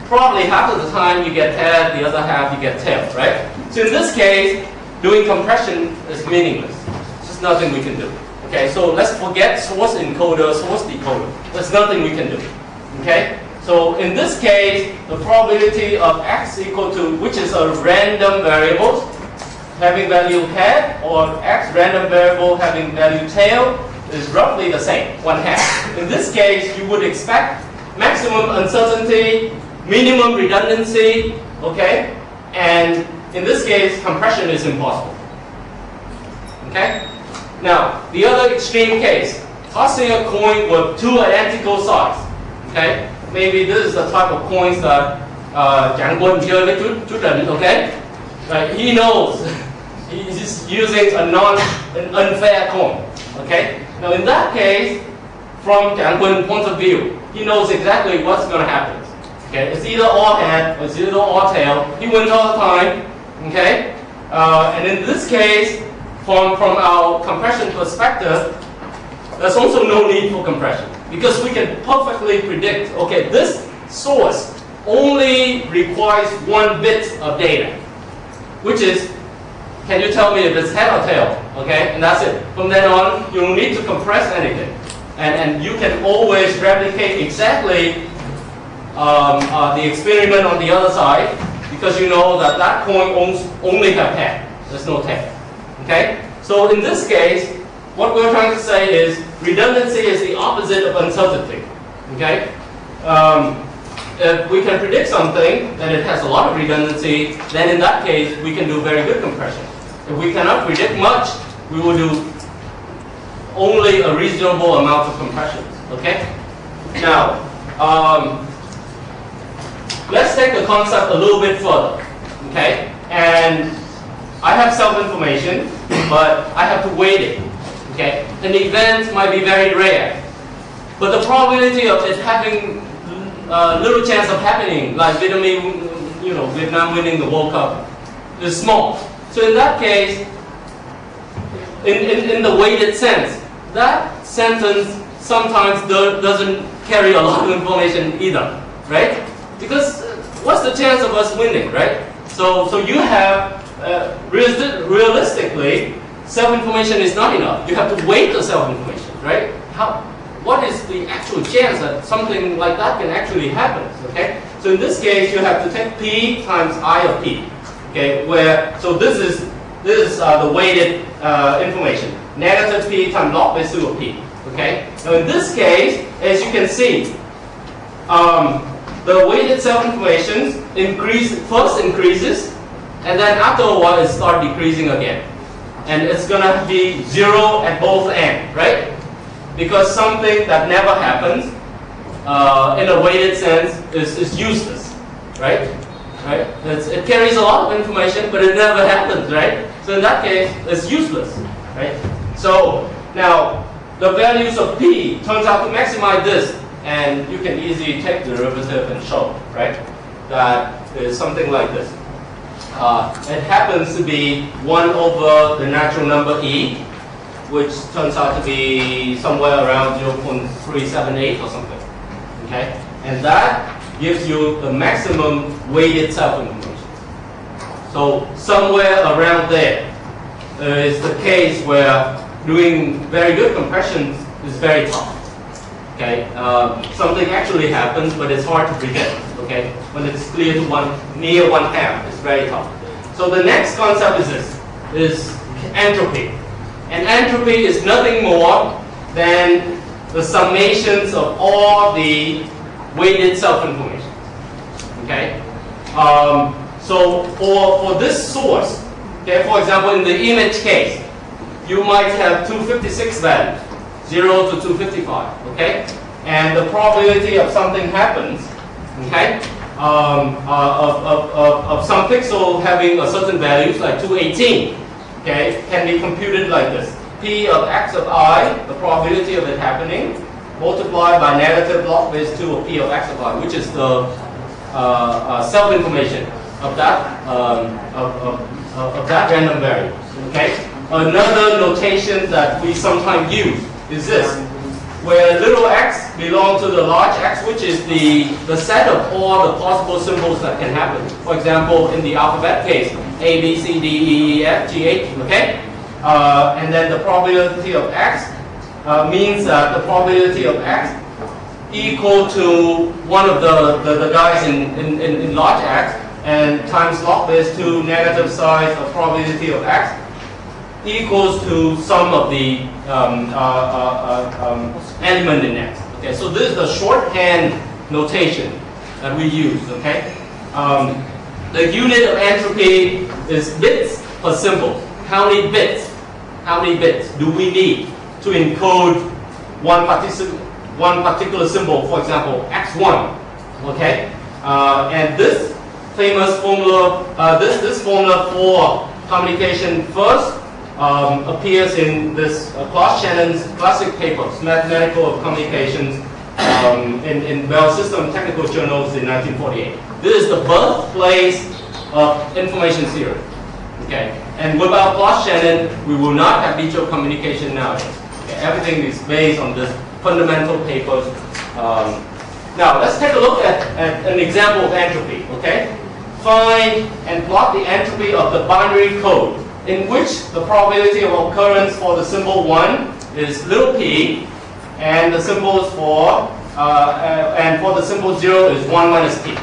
probably half of the time you get head, the other half you get tail, right? So in this case, doing compression is meaningless. There's just nothing we can do. Okay, so let's forget source encoder, source decoder. There's nothing we can do. Okay? So in this case, the probability of x equal to, which is a random variable having value head, or x random variable having value tail, is roughly the same, 1/2. In this case, you would expect maximum uncertainty, minimum redundancy, okay? And in this case, compression is impossible. Okay? Now, the other extreme case, tossing a coin with two identical sides. Okay? Maybe this is the type of coins that Trạng Quân chơi với chú Trịnh, okay? Right? He knows he's using an unfair coin. Okay? Now in that case, from Trạng Quân point of view, he knows exactly what's going to happen. Okay? It's either all head or it's either all tail. He wins all the time. Okay? And in this case, from our compression perspective, there's also no need for compression, because we can perfectly predict, okay, this source only requires 1 bit of data, which is, can you tell me if it's head or tail? Okay, and that's it. From then on, you don't need to compress anything. And you can always replicate exactly the experiment on the other side, because you know that that coin only have head. There's no tail. Okay? So in this case, what we're trying to say is redundancy is the opposite of uncertainty. Okay? if we can predict something that it has a lot of redundancy, then in that case we can do very good compression. If we cannot predict much, we will do only a reasonable amount of compressions. Okay? Now, let's take the concept a little bit further. Okay? And I have self-information, but I have to weight it. Okay? An event might be very rare, but the probability of it having little chance of happening, like Vietnam winning the World Cup, is small. So in that case, in the weighted sense, that sentence sometimes doesn't carry a lot of information either, right? Because what's the chance of us winning, right? So you have, realistically, self-information is not enough. You have to weight the self-information, right? What is the actual chance that something like that can actually happen, okay? So in this case, you have to take P times I of P, okay? So this is the weighted information. Negative P times log base 2 of P, okay? Now in this case, as you can see, the weighted self-information first increases, and then after a while it starts decreasing again. And it's gonna be 0 at both ends, right? Because something that never happens, in a weighted sense, is useless, right? It carries a lot of information, but it never happens, right? So in that case, it's useless, right? So now, the values of P turns out to maximize this, and you can easily take the derivative and show, right? That is something like this. It happens to be 1 over the natural number E, which turns out to be somewhere around 0.378 or something, okay? And that gives you the maximum weighted self-information. So somewhere around there is the case where doing very good compression is very tough, okay? Something actually happens, but it's hard to predict, okay? When it's clear to near 1/2, it's very tough. So the next concept is this, is entropy. And entropy is nothing more than the summations of all the weighted self-information. Okay? So for this source, okay, for example, in the image case, you might have 256 values, 0 to 255. Okay? And the probability of something happens, okay, of some pixel having a certain values like 218. Okay, can be computed like this. P of x of I, the probability of it happening, multiplied by negative log base 2 of P of x of I, which is the self-information of that random variable. Okay. Another notation that we sometimes use is this, where little x belongs to the large X, which is the set of all the possible symbols that can happen. For example, in the alphabet case, A, B, C, D, E, F, G, H, okay? And then the probability of X means that the probability of X equal to one of the guys in large X, and times log base 2 negative size of probability of X equals to sum of the element in X. Okay, so this is the shorthand notation that we use. Okay, the unit of entropy is bits per symbol. How many bits do we need to encode one particular symbol? For example, x1. Okay, and this famous formula, this formula for communication first appears in this Shannon's classic papers, Mathematical Communications, in Bell System Technical Journals in 1948. This is the birthplace of information theory. Okay, and without Shannon, we will not have digital communication nowadays. Okay? Everything is based on this fundamental papers. Now let's take a look at an example of entropy. Okay, find and plot the entropy of the binary code, in which the probability of occurrence for the symbol 1 is little p, and the symbols for the symbol 0 is 1 minus p.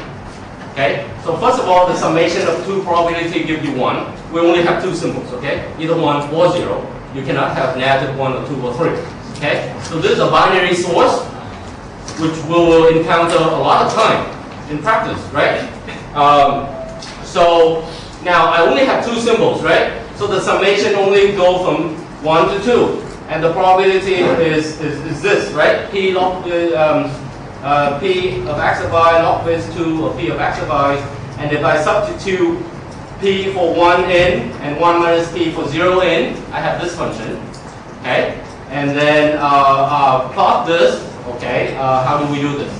Okay, so first of all, the summation of 2 probability gives you 1. We only have 2 symbols. Okay, either 1 or 0. You cannot have negative 1 or 2 or 3. Okay, so this is a binary source which we will encounter a lot of time. in practice, right? So now I only have two symbols, right? So the summation only go from 1 to 2, and the probability is this, right? P log P of x of y log base 2 of P of x of y, and if I substitute P for 1 in and 1 minus P for 0 in, I have this function, okay? And then plot this, okay? How do we do this?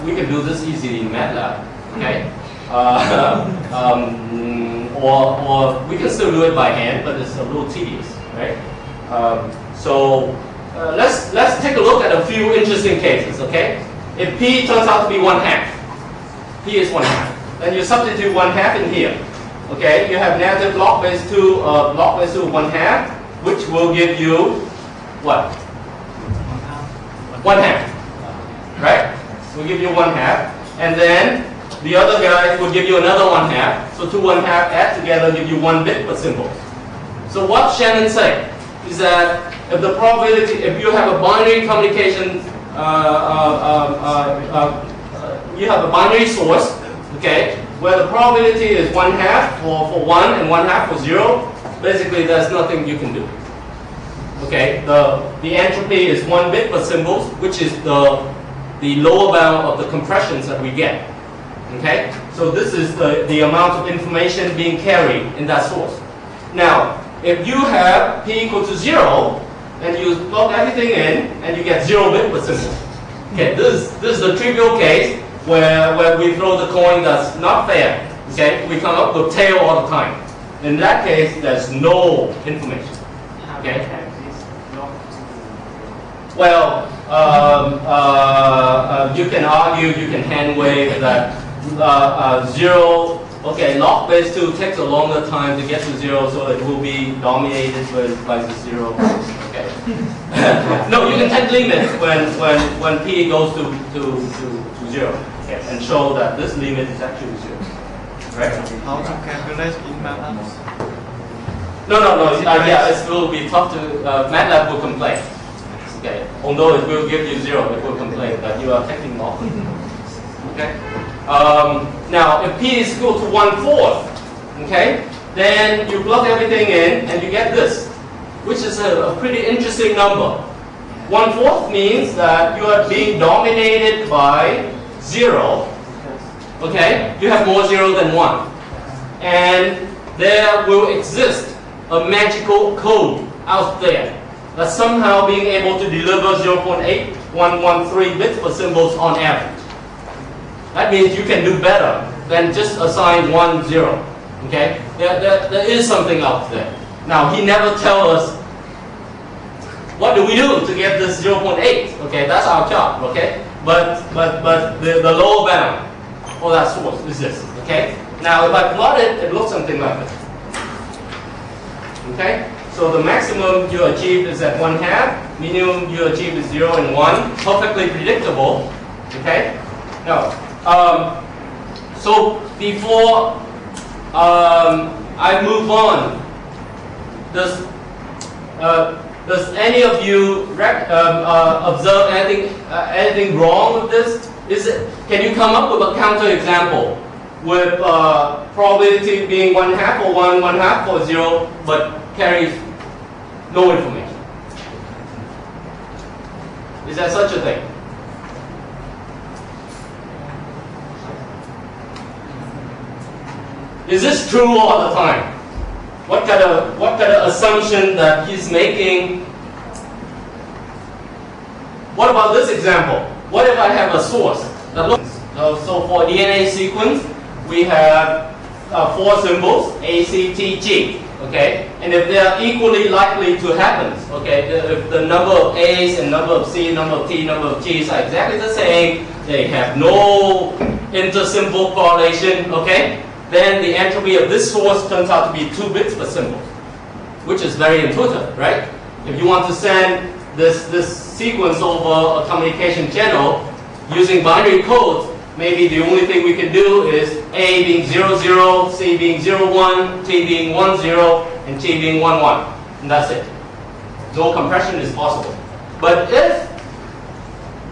We can do this easily in MATLAB, okay? Or we can still do it by hand, but it's a little tedious, right? So let's take a look at a few interesting cases, okay? If P turns out to be 1/2, P is 1/2, then you substitute 1/2 in here, okay? You have negative log base 2 of 1/2, which will give you what? 1/2, right? Will give you 1/2, and then the other guy will give you another 1/2. So 2 1/2 add together give you 1 bit per symbol. So what Shannon say is that if the probability, if you have a binary communication, you have a binary source, okay, where the probability is 1/2 for 1 and 1/2 for 0, basically there's nothing you can do. Okay, the entropy is 1 bit per symbol, which is the lower bound of the compressions that we get. Okay, so this is the amount of information being carried in that source. Now, if you have P equal to 0, then you plug everything in and you get 0 bit per symbol. Okay, this is the trivial case where we throw the coin that's not fair. Okay, we come up with tail all the time. In that case, there's no information. Okay. Well, you can argue, you can hand wave that 0, okay, log base 2 takes a longer time to get to 0, so it will be dominated by the 0. Okay. No, you can take limits when P goes to 0, okay, and show that this limit is actually 0. Right? How to calculate in MATLAB? No. Yeah, it will be tough to, MATLAB will complain. Okay, although it will give you 0, it will complain that you are taking off. Okay. Now, if P is equal to 1/4, okay, then you plug everything in and you get this, which is a pretty interesting number. 1/4 means that you are being dominated by 0. Okay, you have more 0 than 1, and there will exist a magical code out there that's somehow being able to deliver 0.8113 bits per symbols on average. That means you can do better than just assign 1, 0. Okay? There is something out there. Now, he never tells us what do we do to get this 0.8. Okay, that's our job. Okay? But the lower bound for that source is this. Okay? Now, if I plot it, it looks something like this. Okay? So the maximum you achieve is at 1/2, minimum you achieve is 0 and 1, perfectly predictable. Okay? Now, so before I move on, does any of you observe anything wrong with this? Can you come up with a counter example with probability being 1/2 for 1, 1/2 for 0, but carries no information? Is there such a thing? Is this true all the time? What kind of assumption that he's making? What about this example? What if I have a source that looks so for DNA sequence we have 4 symbols A, C, T, G. Okay, and if they are equally likely to happen, okay, if the number of A's and number of C, number of T, number of G's are exactly the same, they have no inter-symbol correlation, okay, then the entropy of this source turns out to be 2 bits per symbol, which is very intuitive, right? If you want to send this sequence over a communication channel using binary codes, maybe the only thing we can do is A being 0, 0, C being 0, 1, T being 1, 0, and T being 1, 1. And that's it. No compression is possible. But if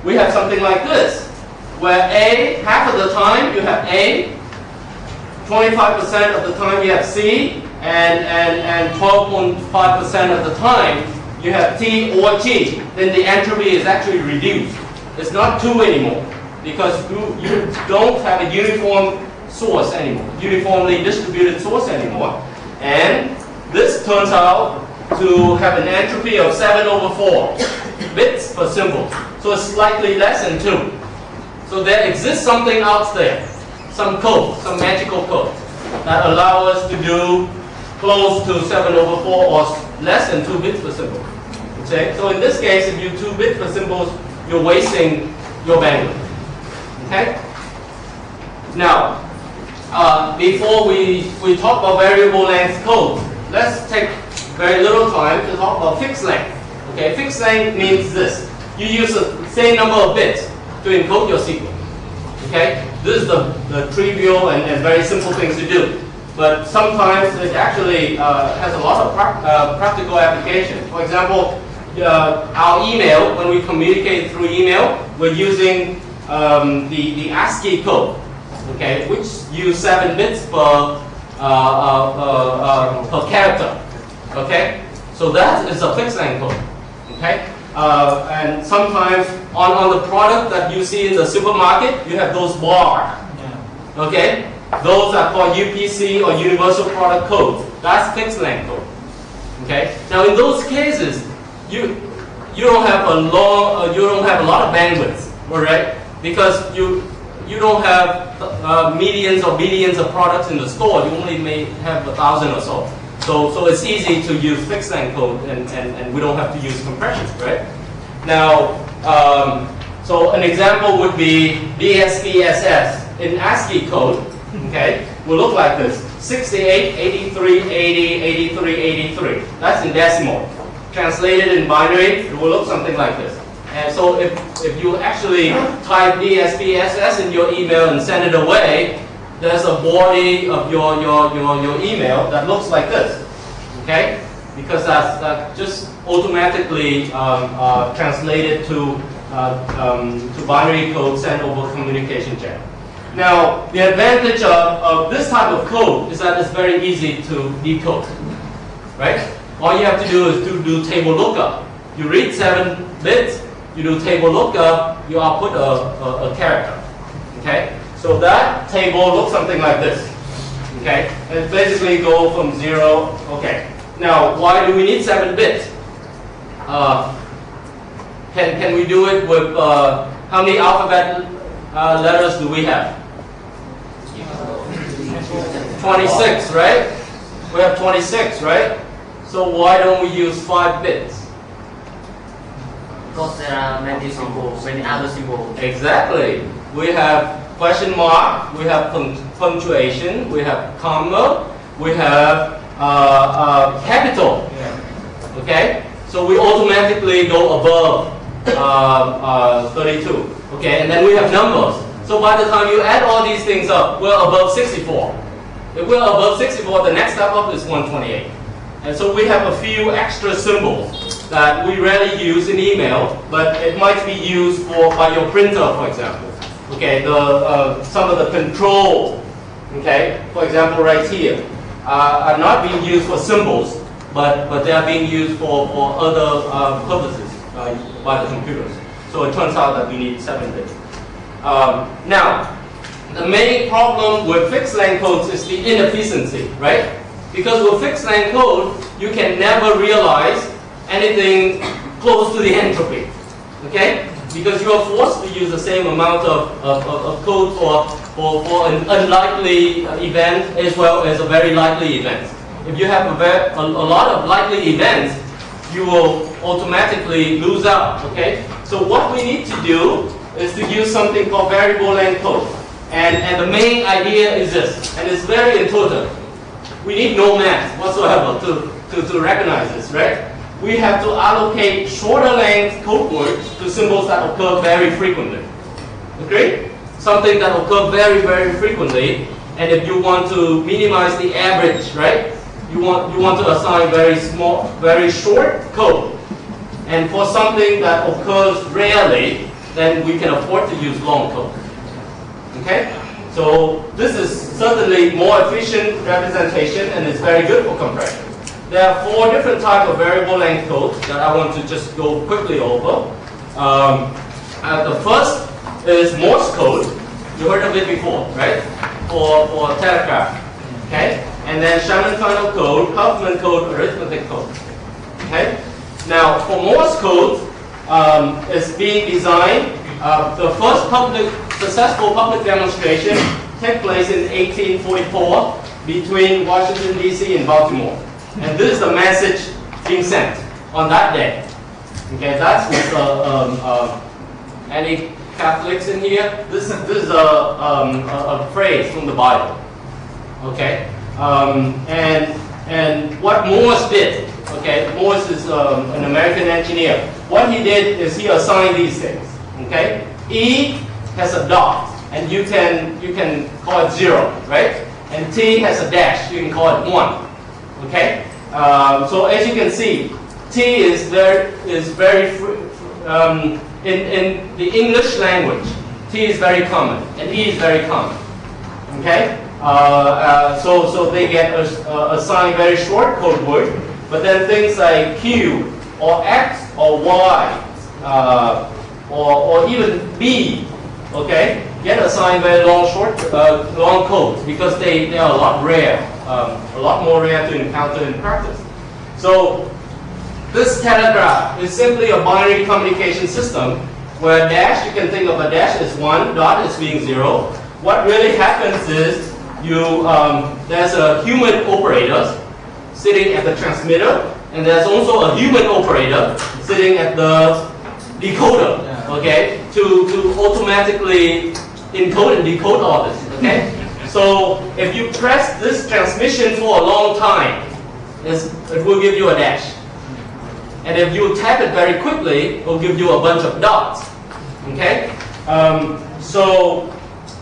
we have something like this, where A, half of the time you have A, 25% of the time you have C, and 12.5% of the time you have T or G, then the entropy is actually reduced. It's not 2 anymore, because you don't have a uniform source anymore, uniformly distributed source anymore. And this turns out to have an entropy of 7/4 bits per symbol. So it's slightly less than 2. So there exists something else there, some code, some magical code that allow us to do close to 7/4 or less than 2 bits per symbol. Okay? So in this case, if you 2 bits per symbol, you're wasting your bandwidth. Okay? Now, before we talk about variable length code, let's take very little time to talk about fixed length. Okay, fixed length means this. You use the same number of bits to encode your sequence. Okay, this is the trivial and very simple things to do. But sometimes it actually has a lot of practical application. For example, our email, when we communicate through email, we're using the ASCII code, okay, which use 7 bits per character. Okay, so that is a fixed length code. Okay, and sometimes on the product that you see in the supermarket, you have those bars. Okay, those are called UPC or Universal Product Code. That's fixed length code. Okay, now in those cases, you don't have a lot of bandwidth, all right? Because you don't have millions or billions of products in the store. You only may have 1,000 or so. So it's easy to use fixed length code, and we don't have to use compression, right? Now, so an example would be BSBSS in ASCII code. Okay, will look like this: 68, 83, 80, 83, 83. That's in decimal. Translated in binary, it will look something like this. And so if you actually type BSBSS in your email and send it away, there's a body of your email that looks like this. Okay? Because that's just automatically translated to binary code sent over communication channel. Now, the advantage of this type of code is that it's very easy to decode. Right? All you have to do is to do table lookup. You read 7 bits, you do table lookup, you output a character. Okay? So that table looks something like this. Okay? And it basically go from 0. Okay. Now, why do we need 7 bits? Can we do it with how many alphabet letters do we have? 26, right? We have 26, right? So why don't we use 5 bits? Because there are many symbols, many other symbols. Exactly. We have question mark, we have punctuation, we have comma, we have capital. Okay? So we automatically go above 32. Okay? And then we have numbers. So by the time you add all these things up, we're above 64. If we're above 64, the next step up is 128. And so we have a few extra symbols that we rarely use in email, but it might be used by your printer, for example. Okay, some of the control, okay, for example, right here, are not being used for symbols, but they are being used for other purposes by the computers. So it turns out that we need 7 bits. Now, the main problem with fixed length codes is the inefficiency, right? Because with fixed length code, you can never realize anything close to the entropy, okay? Because you are forced to use the same amount of code for an unlikely event as well as a very likely event. If you have a lot of likely events, you will automatically lose out, okay? So what we need to do is to use something called variable length code. And the main idea is this, and it's very intuitive. We need no math whatsoever to recognize this, right? We have to allocate shorter length code words to symbols that occur very frequently. Agree? Something that occur very, very frequently, and if you want to minimize the average, right? You want to assign very small, very short code. And for something that occurs rarely, then we can afford to use long code. Okay? So this is certainly more efficient representation and it's very good for compression. There are 4 different types of variable length code that I want to just go quickly over. The first is Morse code. You heard of it before, right? For telegraph. Okay? And then Shannon final code, Huffman code, arithmetic code. Okay? Now for Morse code, it's being designed. The first successful public demonstration took place in 1844 between Washington D.C. and Baltimore. And this is the message being sent on that day. Okay, that's with any Catholics in here. This is a phrase from the Bible. Okay, and what Morse did. Okay, Morse is an American engineer. What he did is he assigned these things. Okay, E has a dot, and you can call it 0, right? And T has a dash, you can call it 1. Okay, so as you can see, T is very in the English language. T is very common, and E is very common. Okay, so they get assigned very short code word, but then things like Q or X or Y. Or even B, okay, get assigned very long codes because they are a lot more rare to encounter in practice. So this telegraph is simply a binary communication system where dash, you can think of a dash as 1, dot as being 0. What really happens is there's a human operator sitting at the transmitter, and there's also a human operator sitting at the decoder. Okay, to automatically encode and decode all this. Okay, so if you press this transmission for a long time, it will give you a dash, and if you tap it very quickly, it will give you a bunch of dots. Okay, so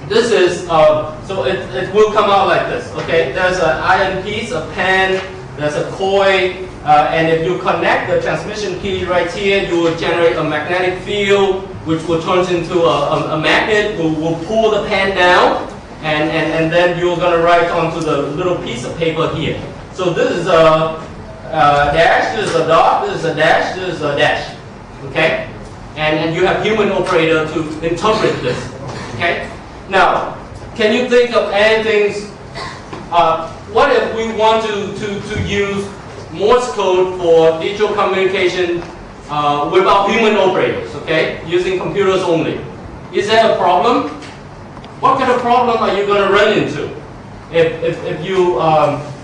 this is so it will come out like this. Okay, there's an iron piece, a pen, there's a coil. And if you connect the transmission key right here, you will generate a magnetic field, which will turn into a magnet, will pull the pen down, and then you're going to write onto the little piece of paper here. So this is a dash, this is a dot, this is a dash, this is a dash. Okay? And you have human operator to interpret this. Okay? Now, can you think of anything? What if we want to use Morse code for digital communication without human operators, okay? Using computers only. Is that a problem? What kind of problem are you going to run into if you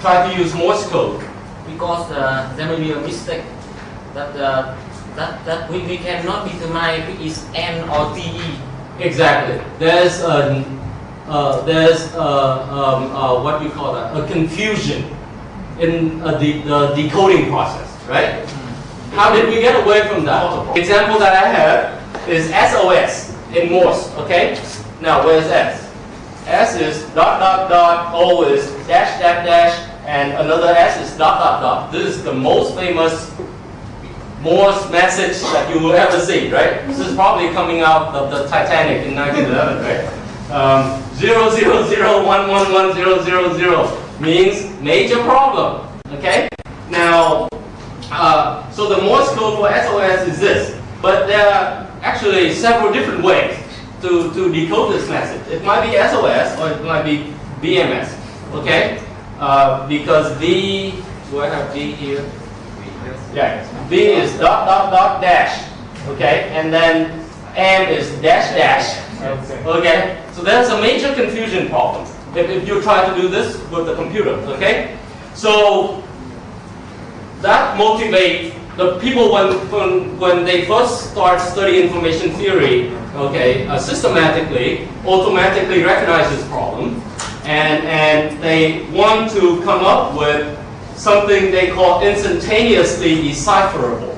try to use Morse code? Because there may be a mistake that we cannot determine if it is N or TE. Exactly. There's what we call that, a confusion in the decoding process, right? How did we get away from that? The example that I have is SOS in Morse, okay? Now, where's S? S is dot, dot, dot, O is dash, dash, dash, and another S is dot, dot, dot. This is the most famous Morse message that you will ever see, right? This is probably coming out of the Titanic in 1911, right? 0, 0, 0, 1, 1, 1, 0, 0, 0. Means major problem, okay? Now, so the Morse code for SOS is this, but there are actually several different ways to decode this message. It might be SOS or it might be BMS, okay? Because V, do I have V here? Yeah, V is dot, dot, dot, dash, okay? And then M is dash, dash, okay? So there's a major confusion problem if you try to do this with the computer, okay? So that motivates the people when they first start studying information theory, okay, systematically, automatically recognize this problem, and they want to come up with something they call instantaneously decipherable,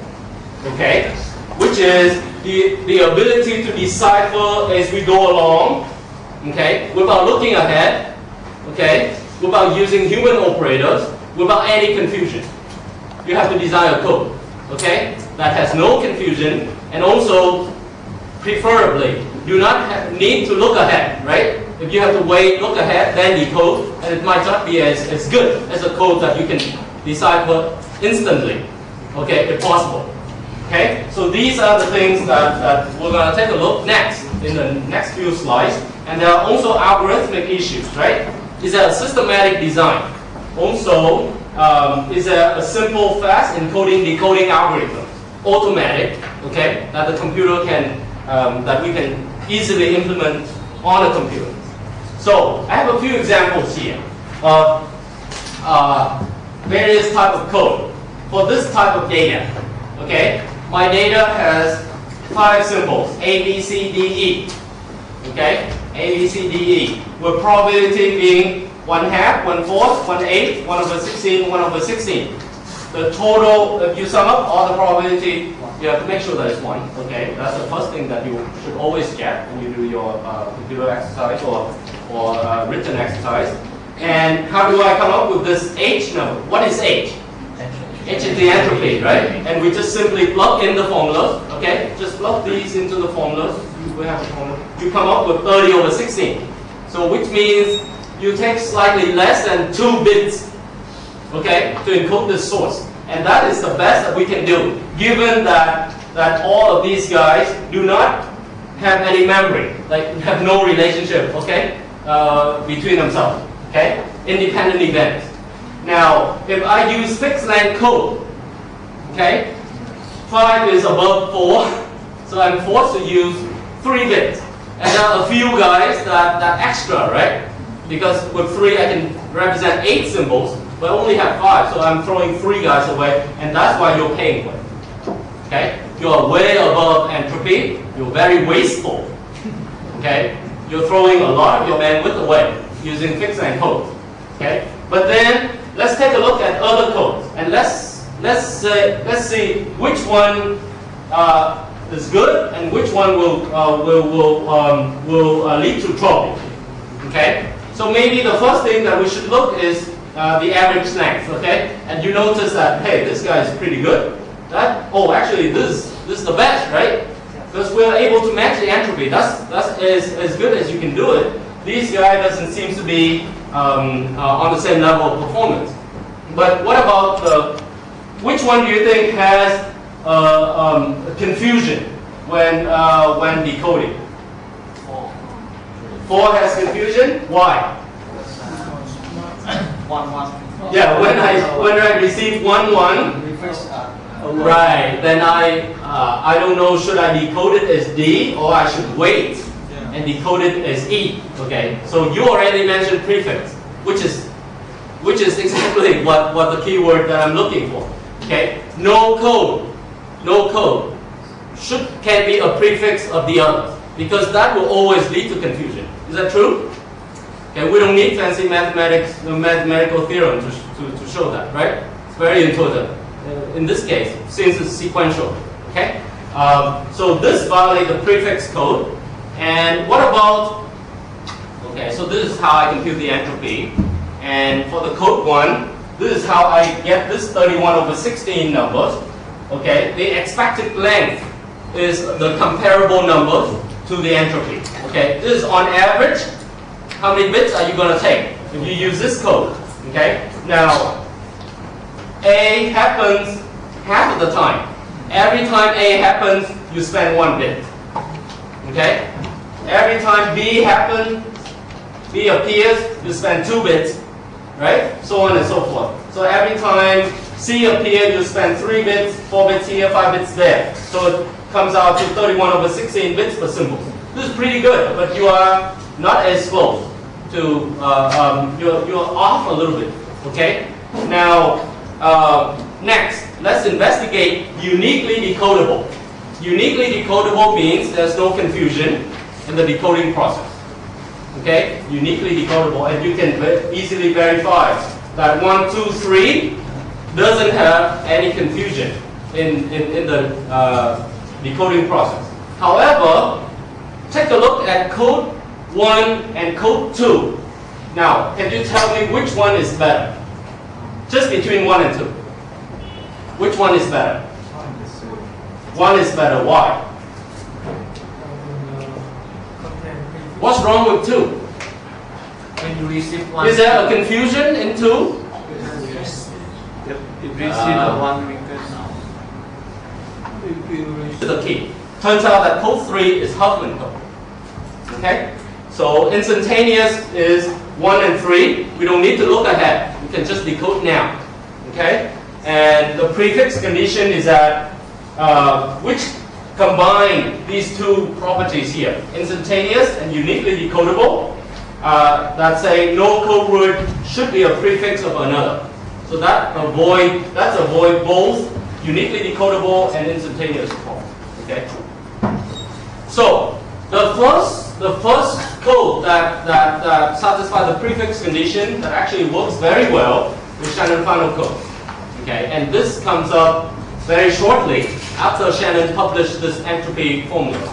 okay? Which is the ability to decipher as we go along, okay, without looking ahead, okay, without using human operators, without any confusion. You have to design a code, okay, that has no confusion and also preferably, do not need to look ahead, right? If you have to wait, look ahead, then decode, and it might not be as good as a code that you can decipher instantly, okay, if possible. Okay, so these are the things that we're going to take a look next in the next few slides. And there are also algorithmic issues, right? Is there a systematic design? Also, is there a simple, fast encoding, decoding algorithm, automatic, okay, that the computer can, that we can easily implement on a computer? So I have a few examples here of various type of code for this type of data. Okay, my data has 5 symbols: A, B, C, D, E. Okay, A, B, C, D, E. With probability being 1/2, 1/4, 1/8, 1/16, 1/16. The total, if you sum up all the probability, you have to make sure that it's 1. Okay, that's the first thing that you should always get when you do your computer exercise or written exercise. And how do I come up with this H number? What is H? H is the entropy, right? And we just simply plug in the formulas. Okay, just plug these into the formulas. We have a formula. You come up with 30/16. So which means you take slightly less than 2 bits, okay, to encode this source. And that is the best that we can do, given that all of these guys do not have any memory, like have no relationship, okay, between themselves, okay, independent events. Now, if I use fixed length code, okay, 5 is above 4, so I'm forced to use 3 bits. And there are a few guys that extra, right? Because with 3 I can represent 8 symbols, but I only have 5, so I'm throwing 3 guys away, and that's why you're paying for it. Okay? You're way above entropy, you're very wasteful. Okay? You're throwing a lot of your bandwidth away using fixed length code. Okay? But then let's take a look at other codes, and let's see which one is good and which one will lead to trouble. Okay, so maybe the first thing that we should look is the average length. Okay, and you notice that, hey, this guy is pretty good. Actually this is the best, right? Because we're able to match the entropy. That's as good as you can do it. This guy doesn't seem to be on the same level of performance. But what about which one do you think has confusion when decoding? 4 has confusion. Why? 1. Yeah, when I receive 1, 1. Right. Then I don't know, should I decode it as D or I should wait and decode it as E. Okay. So you already mentioned prefix, which is exactly what the keyword that I'm looking for. Okay. No code can be a prefix of the other, because that will always lead to confusion. Is that true? Okay, we don't need fancy mathematical theorem to show that, right? It's very intuitive. In this case, since it's sequential. Okay? So this violates the prefix code. And what about, okay, so this is how I compute the entropy. And for the code 1, this is how I get this 31/16 numbers. Okay, the expected length is the comparable number to the entropy. Okay, this is on average. How many bits are you going to take if you use this code? Okay, now A happens half of the time. Every time A happens, you spend 1 bit. Okay, every time B happens, B appears, you spend 2 bits. Right? So on and so forth. So every time C appears, you spend 3 bits, 4 bits here, 5 bits there. So it comes out to 31/16 bits per symbol. This is pretty good, but you are not as close to, you're off a little bit. Okay? Now, next, let's investigate uniquely decodable. Uniquely decodable means there's no confusion in the decoding process. Okay, uniquely decodable, and you can easily verify that 1, 2, 3 doesn't have any confusion in the decoding process. However, take a look at code 1 and code 2. Now, can you tell me which one is better? Just between 1 and 2. Which one is better? 1 is better. Why? What's wrong with 2? When you receive one. Is there a confusion in 2? Yep, it receives one request. The key. Turns out that code 3 is Huffman code. Okay? So instantaneous is 1 and 3. We don't need to look ahead. We can just decode now. Okay? And the prefix condition is that which combine these two properties here, instantaneous and uniquely decodable. That say no code word should be a prefix of another. So that's avoid both uniquely decodable and instantaneous form. Okay. So the first code that satisfies the prefix condition that actually works very well is Shannon final code. Okay, and this comes up very shortly after Shannon published this entropy formula.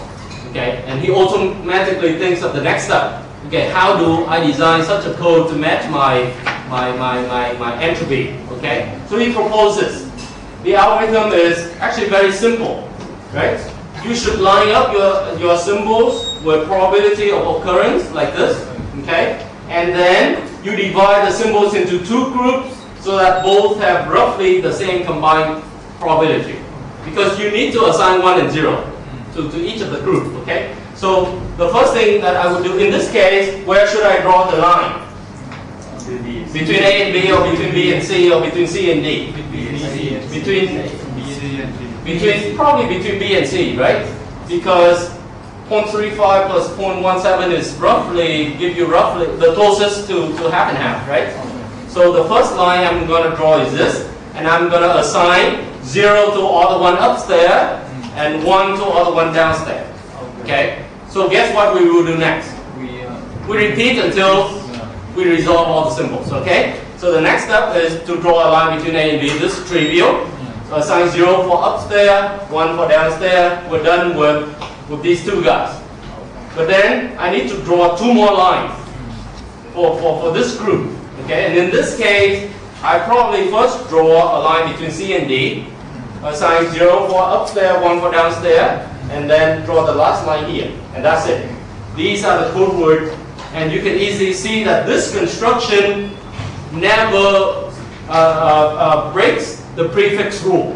Okay, and he automatically thinks of the next step. Okay, how do I design such a code to match my entropy? Okay, so he proposes. The algorithm is actually very simple, right? You should line up your symbols with probability of occurrence like this, okay? And then you divide the symbols into 2 groups so that both have roughly the same combined probability. Because you need to assign 1 and 0 to each of the groups, okay? So the first thing that I would do in this case, where should I draw the line? Between A and B, or between B and C, or between C and D? Probably between B and C, right? Because 0.35 plus 0.17 is roughly, give you roughly the closest to half and half, right? So the first line I'm going to draw is this, and I'm going to assign 0 to all the one upstairs and 1 to all the one downstairs. Okay? So guess what we will do next? We repeat until we resolve all the symbols. Okay? So the next step is to draw a line between A and B. This is trivial. So assign 0 for upstairs, 1 for downstairs. We're done with these 2 guys. But then I need to draw 2 more lines for this group. Okay? And in this case, I probably first draw a line between C and D. Assign 0 for upstairs, 1 for downstairs, and then draw the last line here. And that's it. These are the code words. And you can easily see that this construction never breaks the prefix rule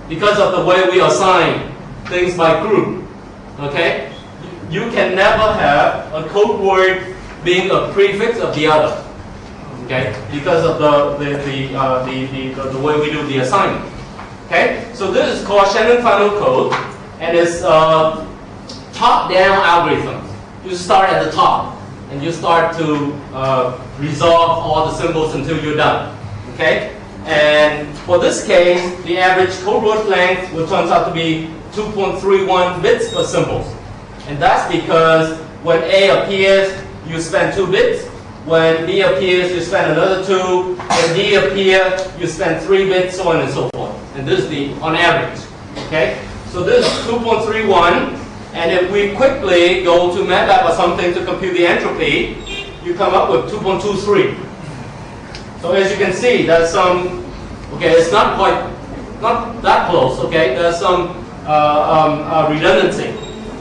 because of the way we assign things by group. Okay? You can never have a code word being a prefix of the other. Okay? Because of the way we do the assignment. Okay? So this is called Shannon final code, and it's top-down algorithm. You start at the top, and you start to resolve all the symbols until you're done. Okay? And for this case, the average code word length will turn out to be 2.31 bits per symbol. And that's because when A appears, you spend 2 bits. When B appears, you spend another 2. When D appears, you spend 3 bits, so on and so forth. And this is the on average. Okay? So this is 2.31. And if we quickly go to MATLAB or something to compute the entropy, you come up with 2.23. So as you can see, there's some, okay, it's not that close, okay? There's some redundancy,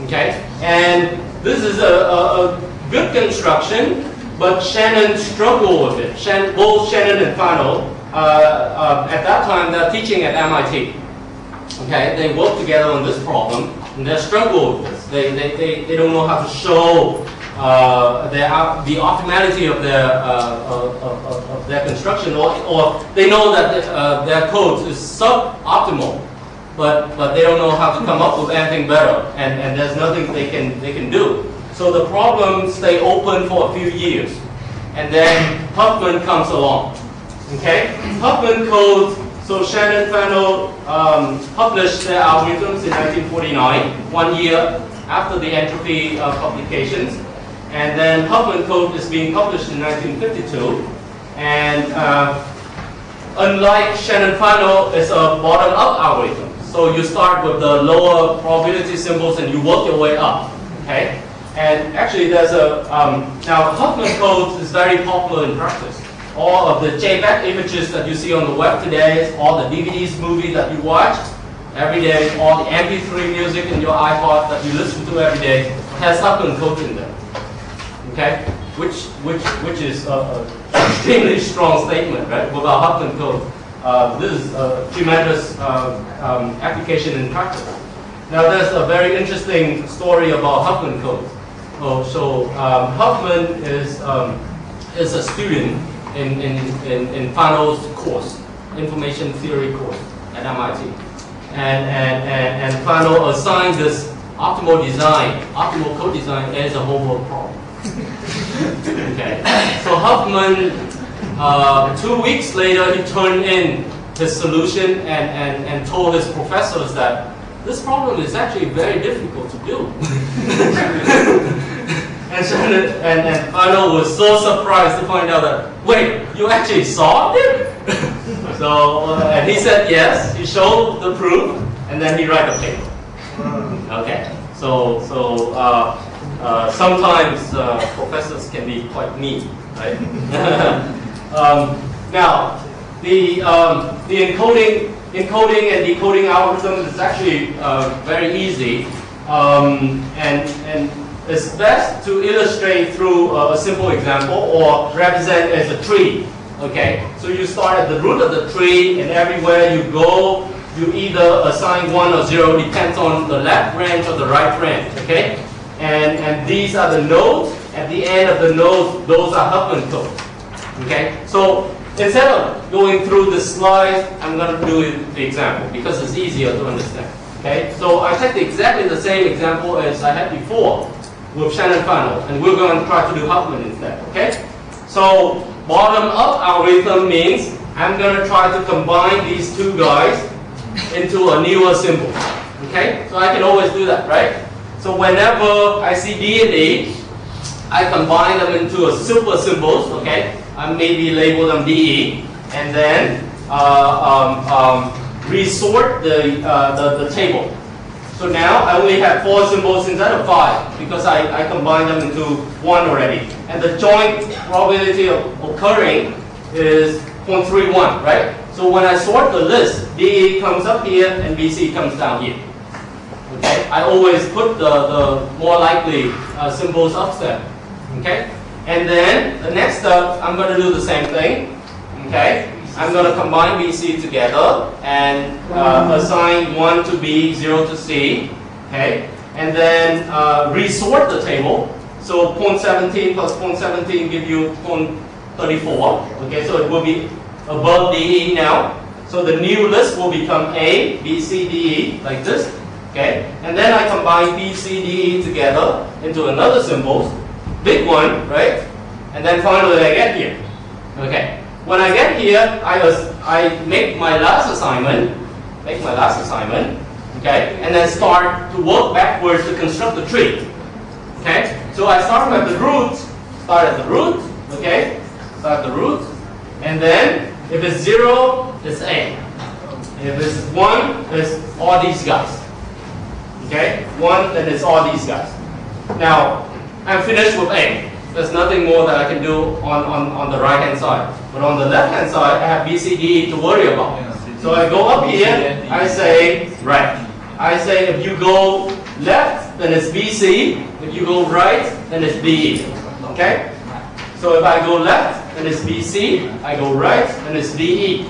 okay? And this is a good construction, but Shannon struggled with it. Both Shannon and Fano, at that time, they're teaching at MIT. Okay, they work together on this problem, and they struggle with this. They don't know how to show the optimality of their construction, or they know that their code is suboptimal, but they don't know how to come up with anything better, and there's nothing they can do. So the problem stay open for a few years, and then Huffman comes along. Okay, Huffman code. So Shannon Fano published their algorithms in 1949, 1 year after the entropy publications. And then Huffman code is being published in 1952. And unlike Shannon Fano, it's a bottom-up algorithm. So you start with the lower probability symbols and you work your way up. Okay? And actually there's now Huffman code is very popular in practice. All of the JPEG images that you see on the web today, all the DVDs, movies that you watch every day, all the MP3 music in your iPod that you listen to every day has Huffman code in there. okay? Which is an extremely strong statement, right? Without Huffman code, this is a tremendous application in practice. Now, there's a very interesting story about Huffman code. Huffman is a student in Fano's course, information theory course at MIT, and Fano assigned this optimal code design as a homework problem. Okay, so Huffman, 2 weeks later, he turned in his solution and told his professors that this problem is actually very difficult to do. and Fano was so surprised to find out that, wait, you actually solved it? So, and he said yes, he showed the proof, and then he wrote a paper. Okay, so sometimes professors can be quite mean, right? Now, the encoding and decoding algorithm is actually very easy, and it's best to illustrate through a simple example or represent as a tree. Okay, so you start at the root of the tree, and everywhere you go, you either assign 1 or 0, depends on the left branch or the right branch. Okay, and these are the nodes. At the end of the nodes, those are Huffman codes. Okay, so instead of going through the slides, I'm going to do the example because it's easier to understand. Okay, so I take exactly the same example as I had before with Shannon Fano, and we're going to try to do Huffman instead. Okay, so bottom-up algorithm means I'm going to try to combine these two guys into a newer symbol. Okay, so I can always do that, right? So whenever I see D and E, I combine them into a super symbols. Okay, I maybe label them DE, and then resort the table. So now I only have 4 symbols instead of 5 because I combined them into 1 already. And the joint probability of occurring is 0.31, right? So when I sort the list, DE comes up here and BC comes down here. Okay, I always put the more likely symbols upstairs. Okay, and then the next step, I'm going to do the same thing. Okay, I'm going to combine BC together and assign 1 to B, 0 to C. Okay, and then resort the table. So 0.17 plus 0.17 give you 0.34. Okay, so it will be above DE now. So the new list will become A, B, C, D, E, like this. Okay, and then I combine B, C, D, E together into another symbol, big one, right? And then finally I get here. Okay, when I get here, I make my last assignment, okay, and then start to work backwards to construct the tree. Okay, so I start at the root, okay, start at the root, and then if it's 0, it's A. If it's 1, it's all these guys. Okay, 1, then it's all these guys. Now, I'm finished with A. There's nothing more that I can do on the right hand side. But on the left hand side, I have B, C, D, E to worry about. So I go up here, I say right. I say if you go left, then it's B, C. If you go right, then it's B, E. Okay? So if I go left, then it's B, C. I go right, then it's D, E.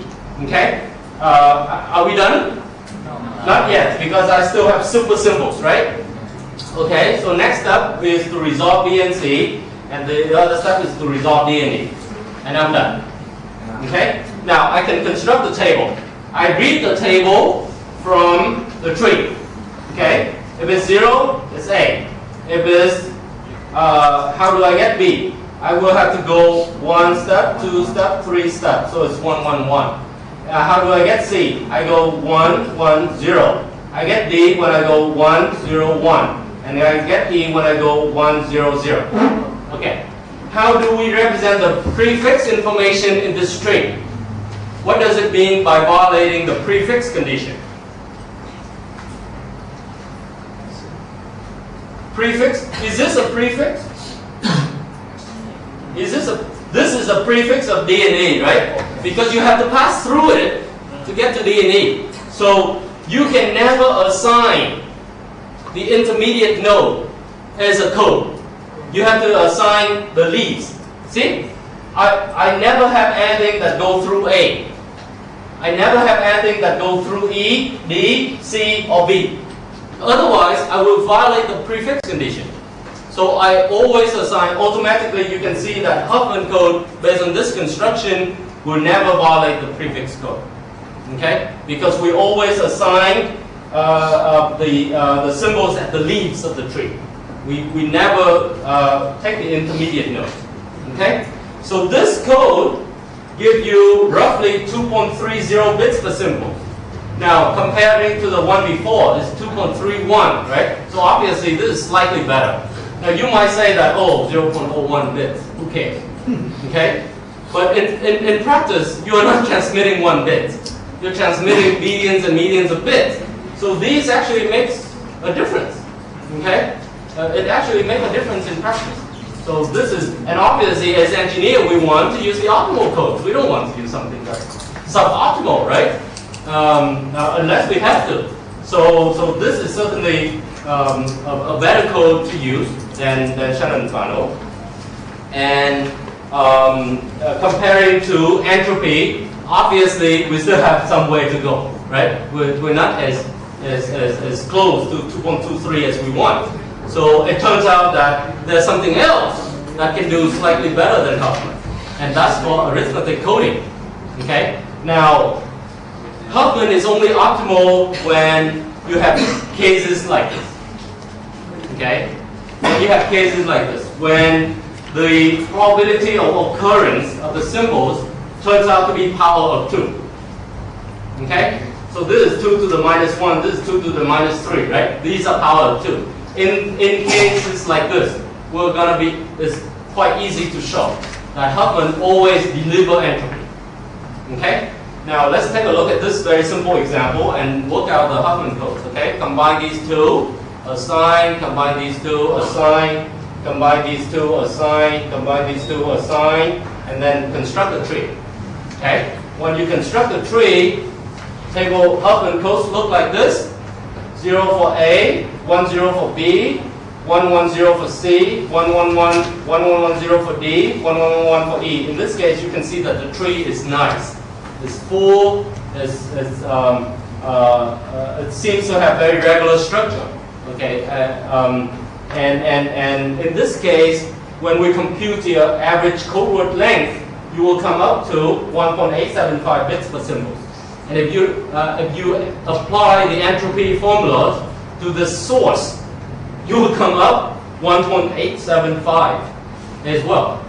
Okay? Are we done? Not yet, because I still have super symbols, right? Okay, so next step is to resolve B and C, and the other step is to resolve D and E. And I'm done. Okay? Now, I can construct the table. I read the table from the tree. Okay? If it's 0, it's A. If it's, how do I get B? I will have to go 1 step, 2 step, 3 steps. So it's 1, 1, 1. How do I get C? I go 1, 1, 0. I get D when I go 1, 0, 1. And I get E when I go 1, 0, 0. Okay. How do we represent the prefix information in this string? What does it mean by violating the prefix condition? Prefix? Is this a prefix? This is a prefix of D and E, right? Because you have to pass through it to get to D and E. So you can never assign the intermediate node as a code. you have to assign the leaves. See, I never have anything that go through A. I never have anything that go through E, D, C, or B. Otherwise, I will violate the prefix condition. So I always assign, automatically you can see that Huffman code based on this construction will never violate the prefix code. Okay? Because we always assign the symbols at the leaves of the tree. We never take the intermediate node. Okay? So this code gives you roughly 2.30 bits per symbol. Now, comparing to the one before, it's 2.31, right? So obviously this is slightly better. Now you might say that, oh, 0.01 bits, who cares? Okay? But in practice, you are not transmitting 1 bit. You're transmitting billions and millions of bits. So these actually makes a difference. Okay? It actually makes a difference in practice. So this is, and obviously as engineer, we want to use the optimal code. We don't want to use something that's suboptimal, right? Unless we have to. So this is certainly a better code to use than Shannon Fano. And comparing to entropy, obviously we still have some way to go, right? We're not as close to 2.23 as we want. So it turns out that there's something else that can do slightly better than Huffman, and that's called arithmetic coding. Okay? Now, Huffman is only optimal when you have cases like this. Okay? When you have cases like this, when the probability of occurrence of the symbols turns out to be power of 2. Okay? So this is 2 to the minus 1, this is 2 to the minus 3, right? These are power of 2. In cases like this, it's quite easy to show that Huffman always delivers entropy. Okay? Now let's take a look at this very simple example and work out the Huffman codes. Okay? Combine these two, assign, combine these two, assign, combine these two, assign, combine these two, assign, and then construct a tree. Okay? When you construct a tree, table Huffman codes look like this. 0 for A, 1 0 for B, 1 1 0 for C, 1 1 1, 1 1 1 0 for D, 1 1 1 for E. In this case, you can see that the tree is nice. It's full. It seems to have very regular structure. Okay, and in this case, when we compute the average code word length, you will come up to 1.875 bits per symbol. And if you apply the entropy formula to the source, you will come up 1.875 as well.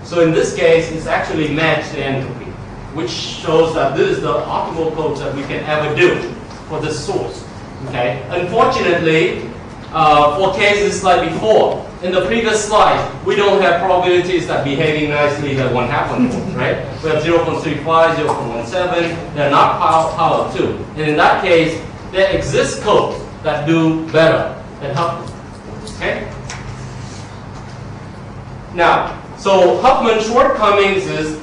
So in this case, it's actually matched the entropy, which shows that this is the optimal code that we can ever do for the source. Okay. Unfortunately, for cases like before, in the previous slide, we don't have probabilities that behaving nicely that 1/2, right? We have 0.35, 0.17. They're not power of 2. And in that case, there exist codes that do better than Huffman. Okay? Now, so Huffman's shortcomings is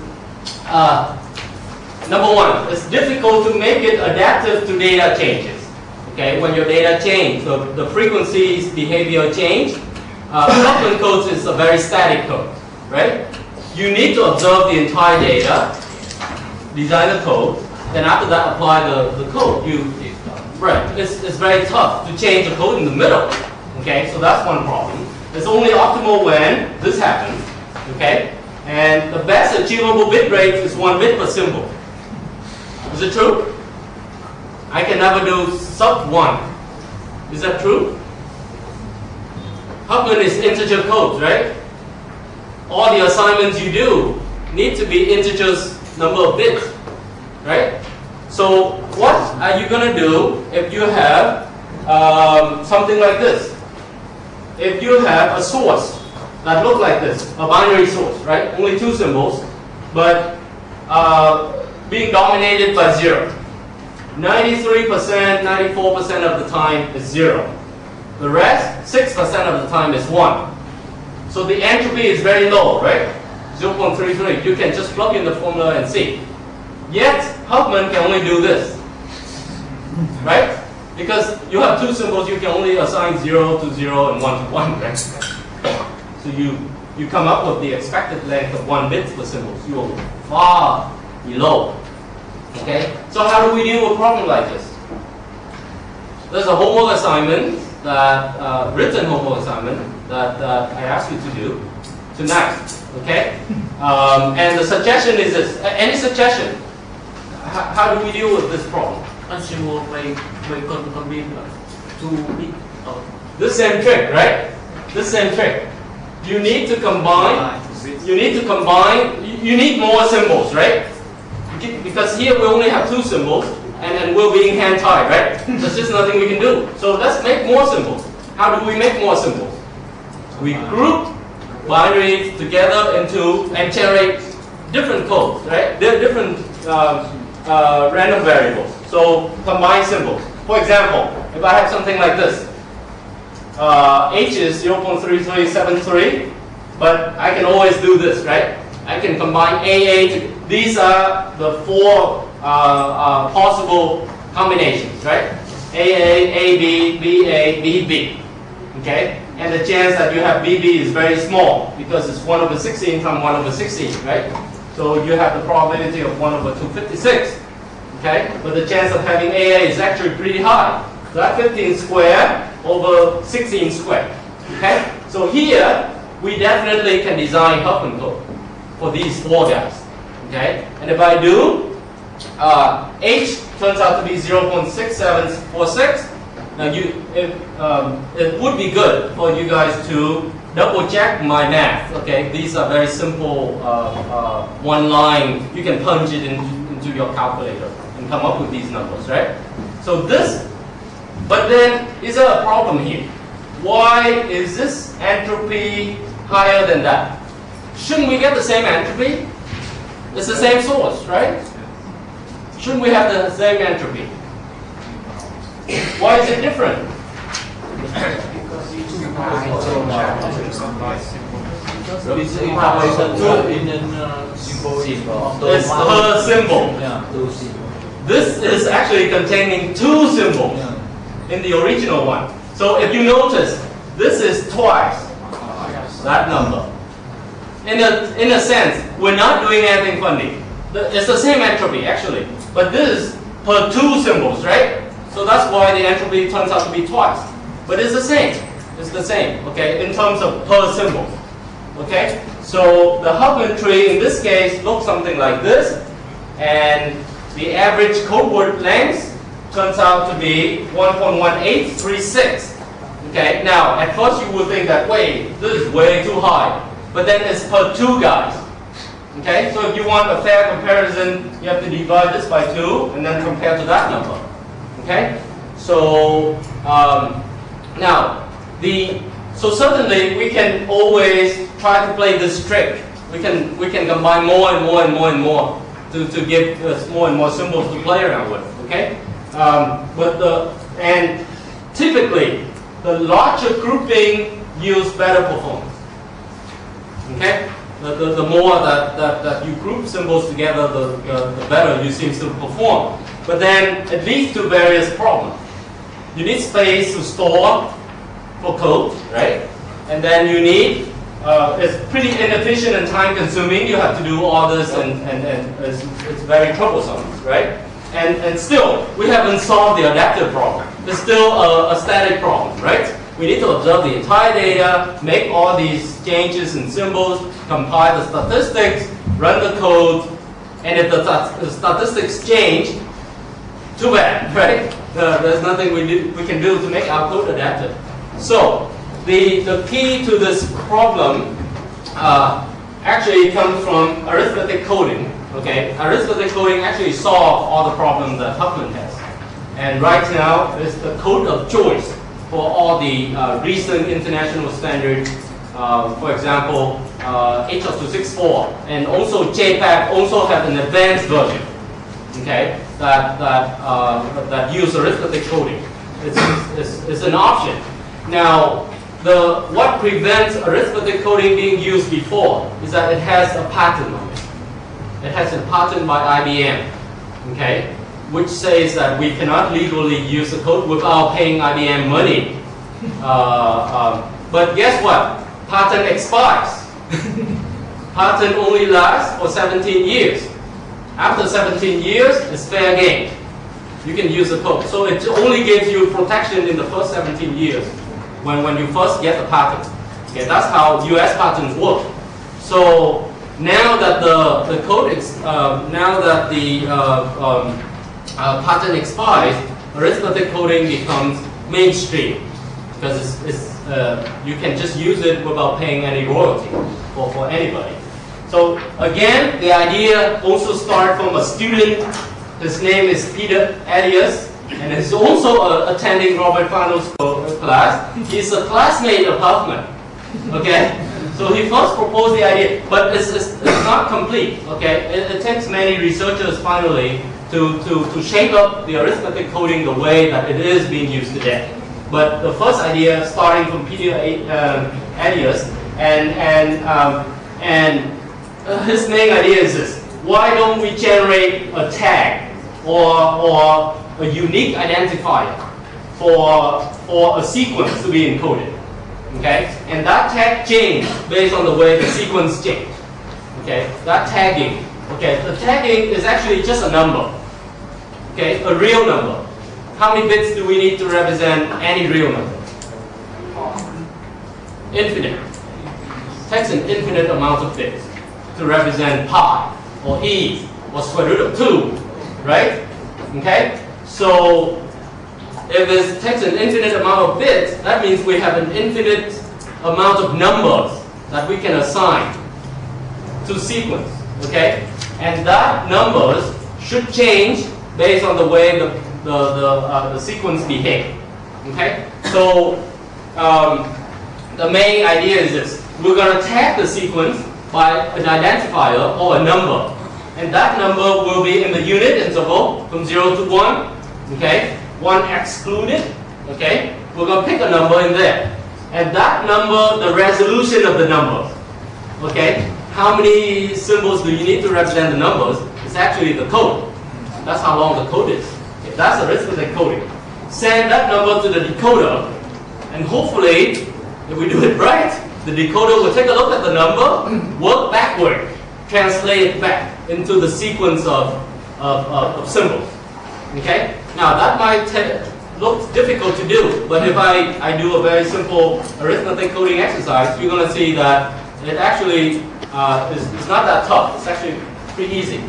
number one, it's difficult to make it adaptive to data changes. Okay, when your data change, the frequencies, behavior change. Huffman codes is a very static code, right? You need to observe the entire data, design the code, then after that apply the code. Right? It's very tough to change the code in the middle. Okay, so that's one problem. It's only optimal when this happens. Okay, and the best achievable bit rate is 1 bit per symbol. Is it true? I can never do sub 1. Is that true? Huffman is integer codes, right? All the assignments you do need to be integers number of bits, right? So what are you going to do if you have something like this? If you have a source that looks like this, a binary source, right? Only 2 symbols, but being dominated by 0. 93%, 94% of the time is 0. The rest, 6% of the time is 1. So the entropy is very low, right? 0.33. You can just plug in the formula and see. Yet, Huffman can only do this. Right? Because you have 2 symbols, you can only assign 0 to 0 and 1 to 1, right? So you come up with the expected length of 1 bit per symbol. So you're far below. Okay? So how do we deal with a problem like this? There's a homework assignment that written homework assignment that I asked you to do tonight. Okay? And the suggestion is this. Any suggestion? How do we deal with this problem? A symbol may contain two bit. The same trick, right? The same trick. You need to combine. You need to combine. You need more symbols, right? Because here we only have 2 symbols, and we're being hand-tied, right? There's just nothing we can do. So let's make more symbols. How do we make more symbols? We group binaries together into and generate different codes, right? They're different random variables. So combine symbols. For example, if I have something like this, H is 0.3373, but I can always do this, right? I can combine AA to, these are the 4 possible combinations, right? AA, AB, BA, BB, okay? And the chance that you have BB is very small because it's 1/16 from 1/16, right? So you have the probability of 1/256, okay? But the chance of having AA is actually pretty high. So that's 15 squared over 16 squared, okay? So here, we definitely can design Huffman code for these 4 guys, okay? And if I do, H turns out to be 0.6746. Now it would be good for you guys to double check my math, okay? These are very simple one line. You can punch it into your calculator and come up with these numbers, right? So this, but then is there a problem here? Why is this entropy higher than that? Shouldn't we get the same entropy? It's the same source, right? Shouldn't we have the same entropy? Why is it different? It's per symbol. This is actually containing 2 symbols in the original one. So if you notice, this is twice that number. In a sense, we're not doing anything funny. It's the same entropy actually, but this is per 2 symbols, right? So that's why the entropy turns out to be twice. But it's the same. It's the same, okay, in terms of per symbol. Okay? So the Huffman tree in this case looks something like this, and the average code word length turns out to be 1.1836. Okay, now at first you would think that, wait, this is way too high. But then it's per 2 guys. Okay, so if you want a fair comparison, you have to divide this by 2 and then compare to that number. Okay, so so certainly we can always try to play this trick. We can combine more and more and more and more to give us more and more symbols to play around with. Okay, and typically the larger grouping yields better performance. Okay, the more that you group symbols together, the better you seem to perform. But then it leads to various problems. You need space to store for code, right? And then you need, it's pretty inefficient and time consuming. You have to do all this and it's very troublesome, right? And still, we haven't solved the adaptive problem. It's still a static problem, right? We need to observe the entire data, make all these changes in symbols, compile the statistics, run the code, and if the statistics change, too bad, right? There's nothing we can do to make our code adaptive. So the key to this problem actually comes from arithmetic coding. Okay, arithmetic coding actually solves all the problems that Huffman has, and right now it's the code of choice for all the recent international standards. For example, H.264 and also JPEG also have an advanced version. Okay, that use arithmetic coding. It's an option. Now, what prevents arithmetic coding being used before is that it has a patent on it. It has a patent by IBM, okay, which says that we cannot legally use the code without paying IBM money. But guess what? patent expires. Patent only lasts for 17 years. After 17 years, it's fair game. You can use the code. So it only gives you protection in the first 17 years when you first get the patent. Okay, that's how US patents work. So now that the code now that the patent expires, arithmetic coding becomes mainstream because you can just use it without paying any royalty for anybody. So again, the idea also started from a student. His name is Peter Elias, and he's also attending Robert Farnell's class. He's a classmate of Huffman. Okay, so he first proposed the idea, but it's not complete. Okay, it takes many researchers finally to shape up the arithmetic coding the way that it is being used today. But the first idea, starting from Peter Elias, and his main idea is this: why don't we generate a tag or a unique identifier for a sequence to be encoded? Okay, and that tag changed based on the way the sequence changed. Okay, that tagging. Okay, the tagging is actually just a number. Okay, a real number. How many bits do we need to represent any real number? Infinite. It takes an infinite amount of bits to represent pi or e or square root of 2, right? Okay, so if it takes an infinite amount of bits, that means we have an infinite amount of numbers that we can assign to sequence. Okay, and that numbers should change based on the way the sequence behaves. Okay, so the main idea is this: we're going to tag the sequence by an identifier or a number, and that number will be in the unit interval from 0 to 1. Okay, 1 excluded. Okay, we're going to pick a number in there, and that number, the resolution of the number. Okay, how many symbols do you need to represent the numbers? It's actually the code. That's how long the code is. Okay, that's arithmetic coding. Send that number to the decoder, and hopefully, if we do it right, the decoder will take a look at the number, work backward, translate it back into the sequence of symbols. Okay? Now that might look difficult to do, but if I do a very simple arithmetic coding exercise, you're going to see that it actually is not that tough. It's actually pretty easy.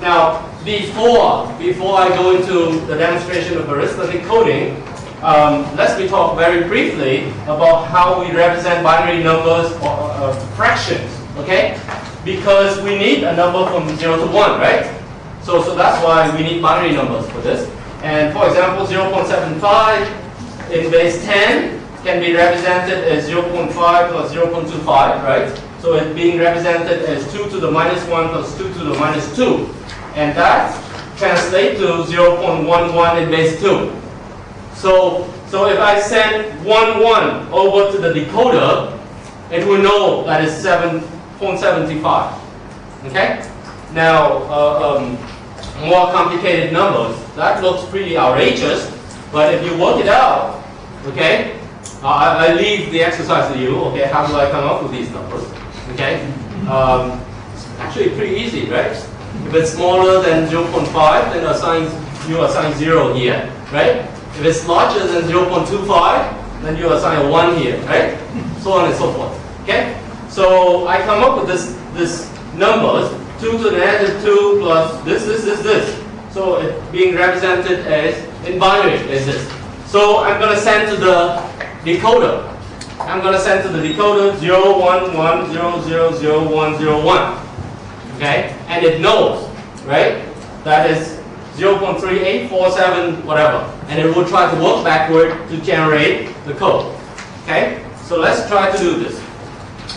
Now, before I go into the demonstration of arithmetic coding, let's talk very briefly about how we represent binary numbers or fractions, okay? Because we need a number from 0 to 1, right? So that's why we need binary numbers for this. And for example, 0.75 in base 10 can be represented as 0.5 plus 0.25, right? So it's being represented as 2 to the minus 1 plus 2 to the minus 2. And that translates to 0.11 in base 2. So if I send 1 over to the decoder, it will know that it's 7.75. Okay? Now, more complicated numbers. That looks pretty outrageous, but if you work it out, okay? I leave the exercise to you. Okay, how do I come up with these numbers? Okay? It's actually pretty easy, right? If it's smaller than 0.5, then you assign 0 here, right? If it's larger than 0.25, then you assign a 1 here, right? So on and so forth. Okay? So I come up with this numbers, 2 to the negative 2 plus this. So it's being represented as in binary as this. So I'm going to send to the decoder. I'm going to send to the decoder 0, 1, 1, 0, 0, 0, 1, 0, 1. Okay? And it knows, right? That is 0.3847, whatever. And it will try to work backward to generate the code. Okay? So let's try to do this.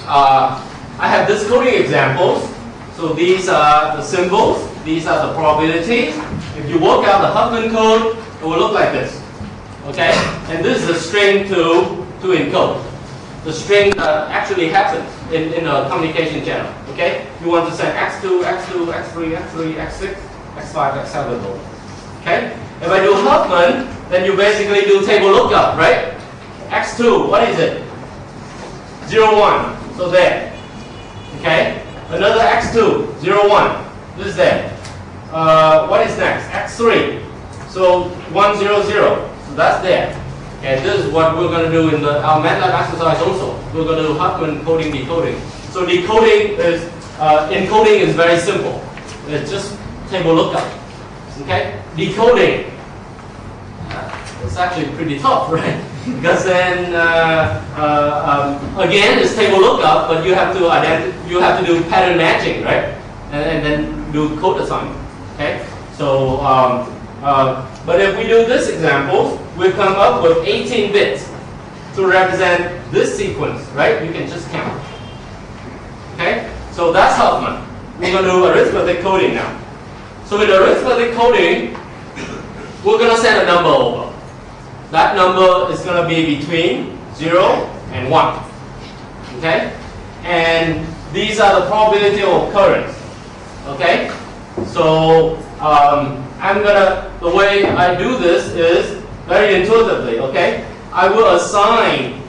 I have this coding examples. So these are the symbols. These are the probabilities. If you work out the Huffman code, it will look like this. Okay? And this is the string to encode. The string actually happens in a communication channel. Okay? You want to send x2, x2, x3, x3, x6, x5, x7. Okay? If I do Huffman, then you basically do table lookup, right? x2, what is it? 0, 1. So there. Okay? Another x2, 0, 1. This is there. What is next? x3. So 1, 0, 0. So that's there. Okay, this is what we're going to do in our MATLAB exercise also. We're going to do Huffman coding, decoding. So decoding is, encoding is very simple. It's just table lookup. Okay? Decoding. It's actually pretty tough, right? Because then, again, it's table lookup, but you have to do pattern matching, right? And then do code assignment. Okay? So, but if we do this example, we come up with 18 bits to represent this sequence, right? You can just count. Okay? So that's Huffman. We're going to do arithmetic coding now. So with arithmetic coding, we're going to send a number over. That number is going to be between 0 and 1. Okay? And these are the probability of occurrence. Okay? So the way I do this is very intuitively. Okay? I will assign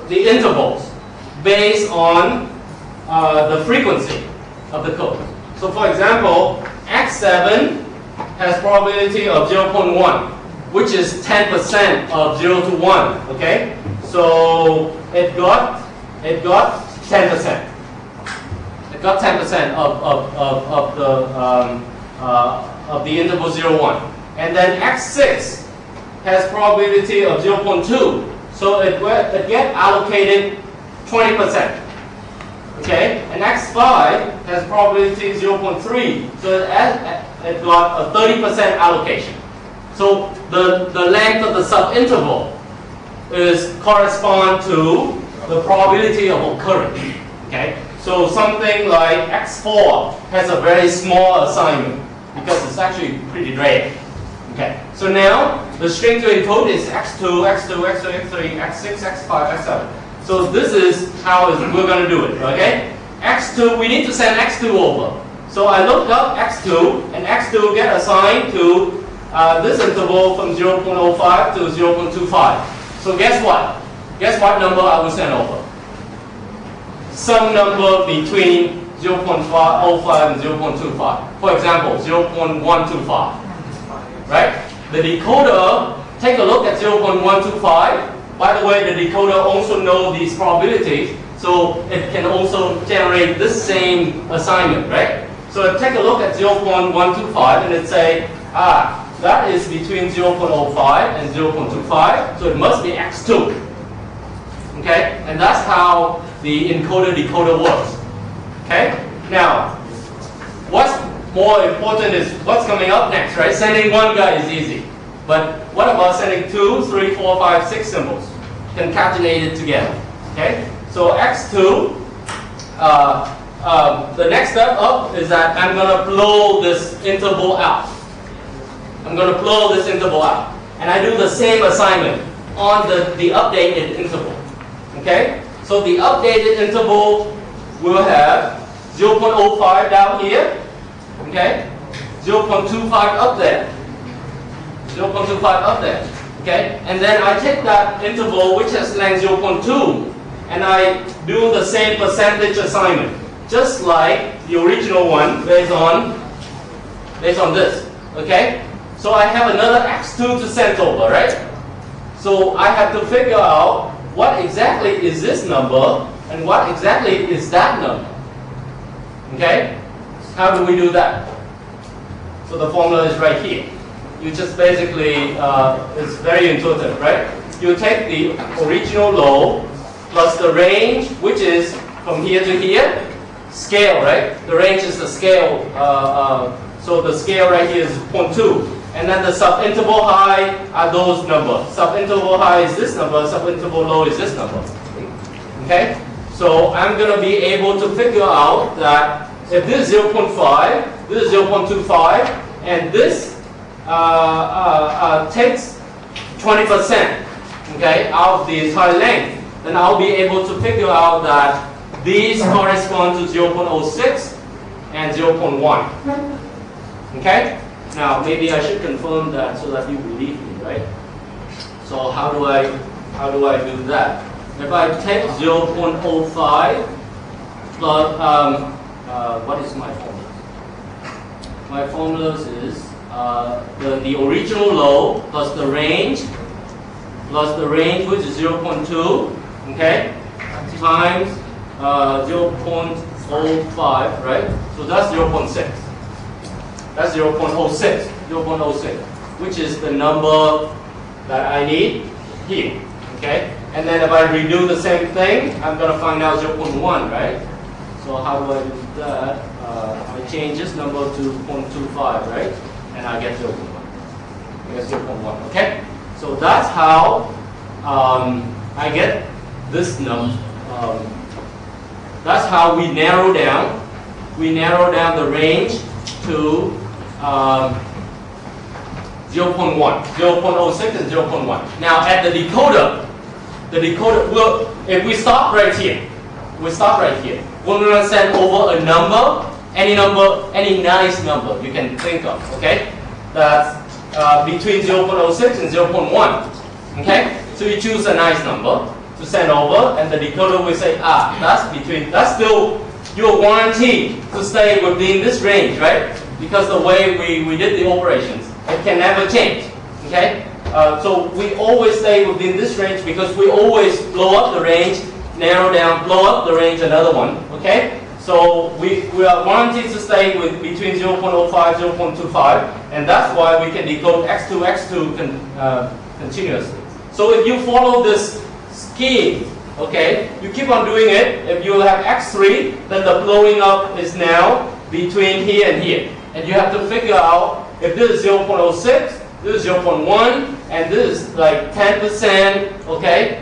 the intervals based on the frequency of the code. So for example, x7 has probability of 0.1, which is 10% of 0 to 1. Okay, so it got 10%. It got 10% of the interval 0, 1. And then x6 has probability of 0.2, so it get allocated 20%. Okay, and x5 has probability 0.3, so it got a 30% allocation. So the length of the subinterval correspond to the probability of occurrence. Okay, so something like x4 has a very small assignment because it's actually pretty rare. Okay, so now the string to encode is x2, x2, x2, x3, x6, x5, x7. So this is how we're going to do it. Okay, x2, we need to send x2 over. So I looked up x2, and x2 get assigned to this interval from 0.05 to 0.25. So guess what? Guess what number I will send over? Some number between 0.05 and 0.25. For example, 0.125. Right? The decoder, take a look at 0.125. By the way, the decoder also knows these probabilities, so it can also generate this same assignment, right? So take a look at 0.125 and it say, that is between 0.05 and 0.25, so it must be x2. Okay? And that's how the encoder-decoder works. Okay? Now, what's more important is what's coming up next, right? Sending one guy is easy. But what about sending 2, 3, 4, 5, 6 symbols? Concatenated together. Okay? So x2, the next step up is that I'm going to blow this interval out. I'm going to blow this interval out. And I do the same assignment on the updated interval. Okay? So the updated interval will have 0.05 down here. Okay? 0.25 up there. 0.25 up there. Okay? And then I take that interval which has length 0.2 and I do the same percentage assignment. Just like the original one based on this. Okay? So I have another x2 to send over, right? So I have to figure out what exactly is this number and what exactly is that number. Okay? How do we do that? So the formula is right here. You just basically, it's very intuitive, right? You take the original low plus the range, which is from here to here, scale, right? The range is the scale, so the scale right here is 0.2. And then the subinterval high are those numbers. Subinterval high is this number, subinterval low is this number. Okay? So I'm going to be able to figure out that if this is 0.5, this is 0.25, and this takes 20%, okay, out of the entire length, then I'll be able to figure out that these correspond to 0.06 and 0.1. Okay? Now, maybe I should confirm that so that you believe me, right? So how do I How do I do that? If I take 0.05 plus, what is my formula? My formula is the original low plus the range which is 0.2, okay, times 0.05, right? So that's 0.6. That's 0.06, which is the number that I need here, okay? And then if I redo the same thing, I'm going to find out 0.1, right? So how do I do that? I change this number to 0.25, right? And I get 0.1. I get 0.1, okay? So that's how I get this number. That's how we narrow down. We narrow down the range to 0.1, 0.06 and 0.1. Now at the decoder will, if we stop right here, we're going to send over a number, any nice number you can think of, okay? That's between 0.06 and 0.1, okay? So you choose a nice number to send over, and the decoder will say, that's still your warranty to stay within this range, right? Because the way we did the operations, it can never change, okay? So we always stay within this range because we always blow up the range, narrow down, blow up the range, another one, okay? So we are warranted to stay with between 0.05, 0.25, and that's why we can decode x2 continuously. So if you follow this scheme, okay, you keep on doing it. If you have x3, then the blowing up is now between here and here. And you have to figure out if this is 0.06, this is 0.1, and this is like 10%, okay,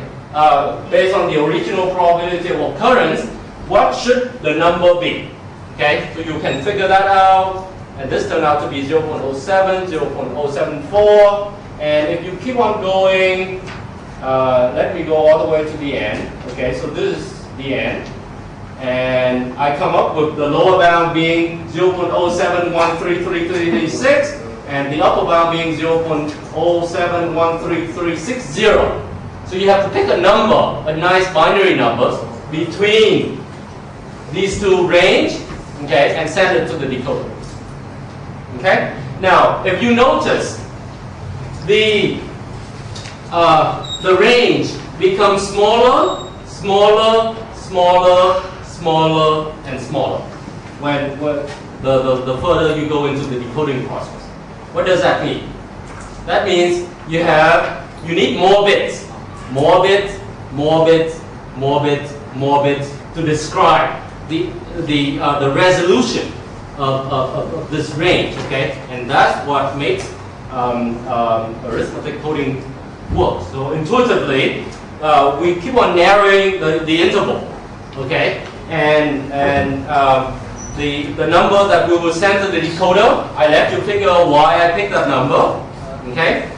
based on the original probability of occurrence, what should the number be? Okay, so you can figure that out, and this turned out to be 0.07, 0.074, and if you keep on going, let me go all the way to the end. Okay, so this is the end. And I come up with the lower bound being 0.0713336 and the upper bound being 0.0713360. So you have to pick a number, a nice binary number between these two range, okay, and send it to the decoder. Okay? Now, if you notice, the range becomes smaller, smaller, smaller, smaller, and smaller when the further you go into the decoding process. What does that mean? That means you need more bits, more bits, more bits, more bits, more bits to describe the resolution of this range, okay? And that's what makes arithmetic coding work. So intuitively, we keep on narrowing the interval, okay? And the number that we will send to the decoder, I let you figure out why I picked that number, okay?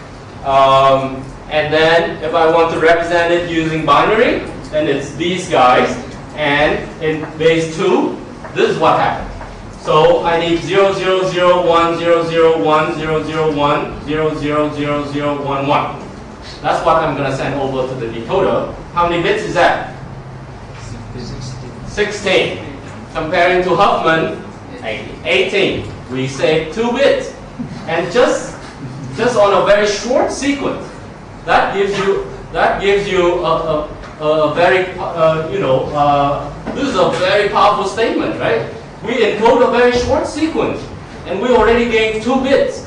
And then if I want to represent it using binary, then it's these guys. And in base 2, this is what happened. So I need 0, 0, 0, 1, 0, 0, 1, 0, 0, 1, 0, 0, 0, 0, 1, 1. That's what I'm going to send over to the decoder. How many bits is that? 16. Comparing to Huffman, 18. We save 2 bits. And just on a very short sequence, that gives you a very, this is a very powerful statement, right? We encode a very short sequence, and we already gained 2 bits.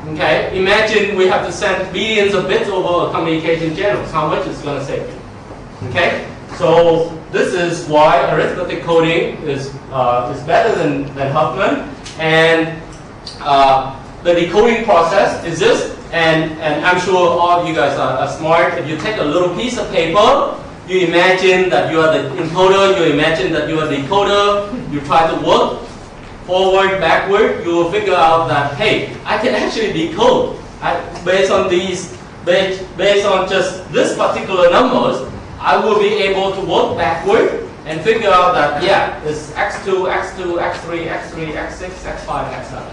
Okay, imagine we have to send billions of bits over a communication channels. How much it's going to save you? Okay, so this is why arithmetic coding is better than Huffman, and the decoding process is this. And I'm sure all of you guys are smart. If you take a little piece of paper, you imagine that you are the encoder, you imagine that you are the decoder, you try to work forward, backward, you will figure out that, hey, I can actually decode. Based on just this particular numbers, I will be able to work backward and figure out that, yeah, it's x2, x2, x3, x3, x6, x5, x7.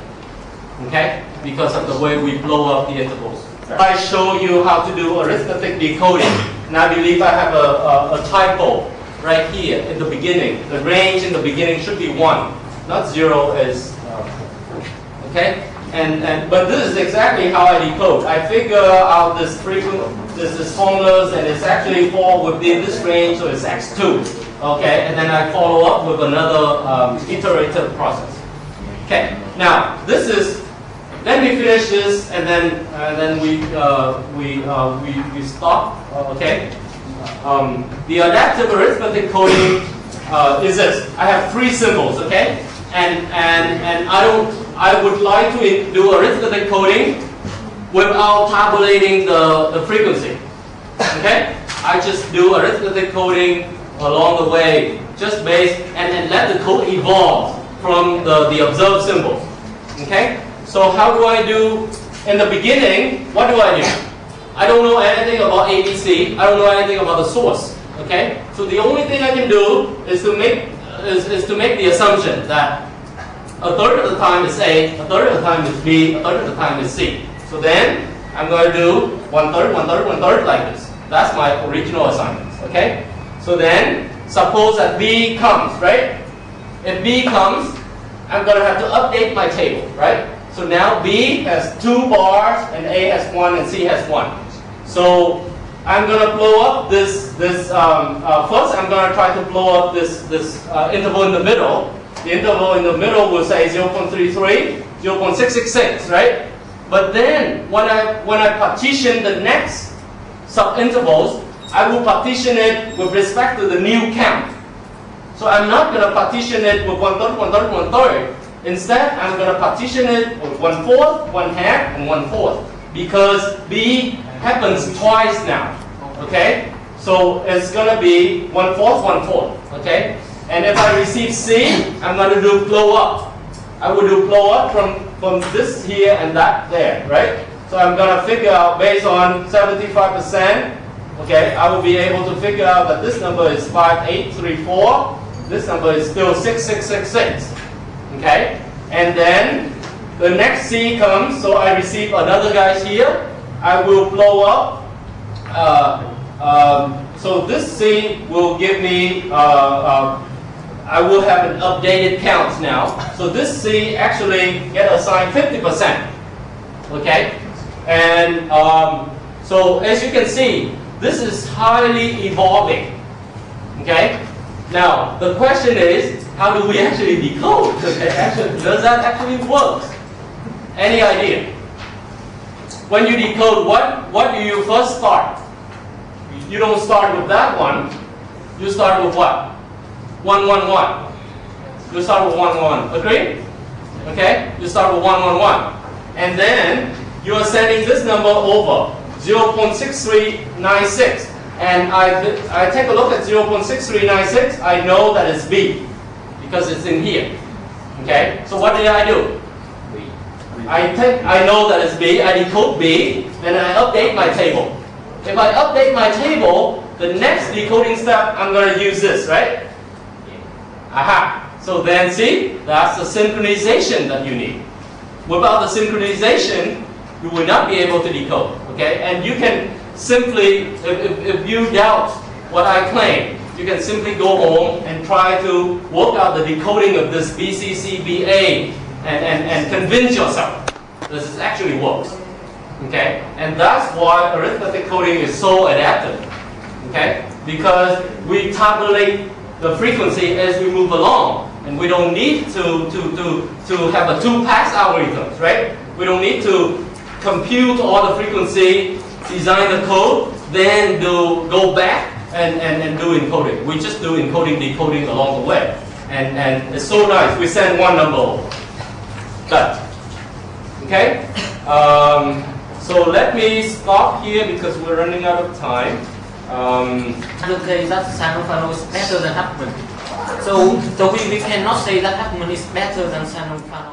Okay? Because of the way we blow up the intervals. I show you how to do arithmetic decoding. And I believe I have a typo right here in the beginning. The range in the beginning should be 1, not 0 as, okay? But this is exactly how I decode. I figure out this formulas, and it's actually fall within this range, so it's x2. Okay, and then I follow up with another iterative process. Okay, now this is. Let me finish this, and then we stop. Okay. The adaptive arithmetic coding is this. I have 3 symbols. Okay, and I would like to do arithmetic coding without tabulating the frequency. Okay, I just do arithmetic coding along the way, just based, and let the code evolve from the observed symbols. Okay. So how do I do? In the beginning, what do I do? I don't know anything about ABC. I don't know anything about the source. Okay. So the only thing I can do is to make the assumption that a third of the time is A, a third of the time is B, a third of the time is C. So then I'm going to do 1/3, 1/3, 1/3 like this. That's my original assignment. Okay. So then suppose that B comes, right? If B comes, I'm going to have to update my table, right? So now B has 2 bars, and A has 1, and C has 1. So I'm going to blow up first I'm going to try to blow up this interval in the middle. The interval in the middle will say 0.33, 0.666, right? But then when I partition the next subintervals, I will partition it with respect to the new count. So I'm not going to partition it with 1/3, 1/3, 1/3. Instead, I'm going to partition it with 1/4, 1/2, and 1/4, because B happens twice now. Okay, so it's going to be 1/4, 1/4. Okay, and if I receive C, I'm going to do blow up. I will do blow up from this here and that there, right? So I'm going to figure out based on 75%. Okay, I will be able to figure out that this number is 5834. This number is still 6666. Okay, and then the next C comes, so I receive another guy here. I will blow up. So this C will give me. I will have an updated count now. So this C actually get assigned 50%. Okay, and so as you can see, this is highly evolving. Okay. Now, the question is, how do we actually decode? Okay, does that actually work? Any idea? When you decode, what do you first start? You don't start with that one. You start with what? 1, 1, 1. You start with 1, 1. Agree? Okay? You start with 1, 1, 1. And then, you are sending this number over, 0.6396. And I take a look at 0.6396, I know that it's B, because it's in here. Okay, so what did I do? I know that it's B, I decode B, then I update my table. If I update my table, the next decoding step, I'm going to use this, right? Aha, so then see, that's the synchronization that you need. Without the synchronization, you will not be able to decode, okay? And you can simply, if you doubt what I claim, you can simply go home and try to work out the decoding of this BCCBA and convince yourself this actually works. Okay? And that's why arithmetic coding is so adaptive. Okay? Because we tabulate the frequency as we move along, and we don't need to have a 2-pass algorithms, right? We don't need to compute all the frequency, design the code, then go back and do encoding. We just do encoding, decoding along the way. And it's so nice. We send one number over. Done. Okay? So let me stop here because we're running out of time. Okay, that Sanofano is better than Huckman. So we cannot say that Huckman is better than Sanofano.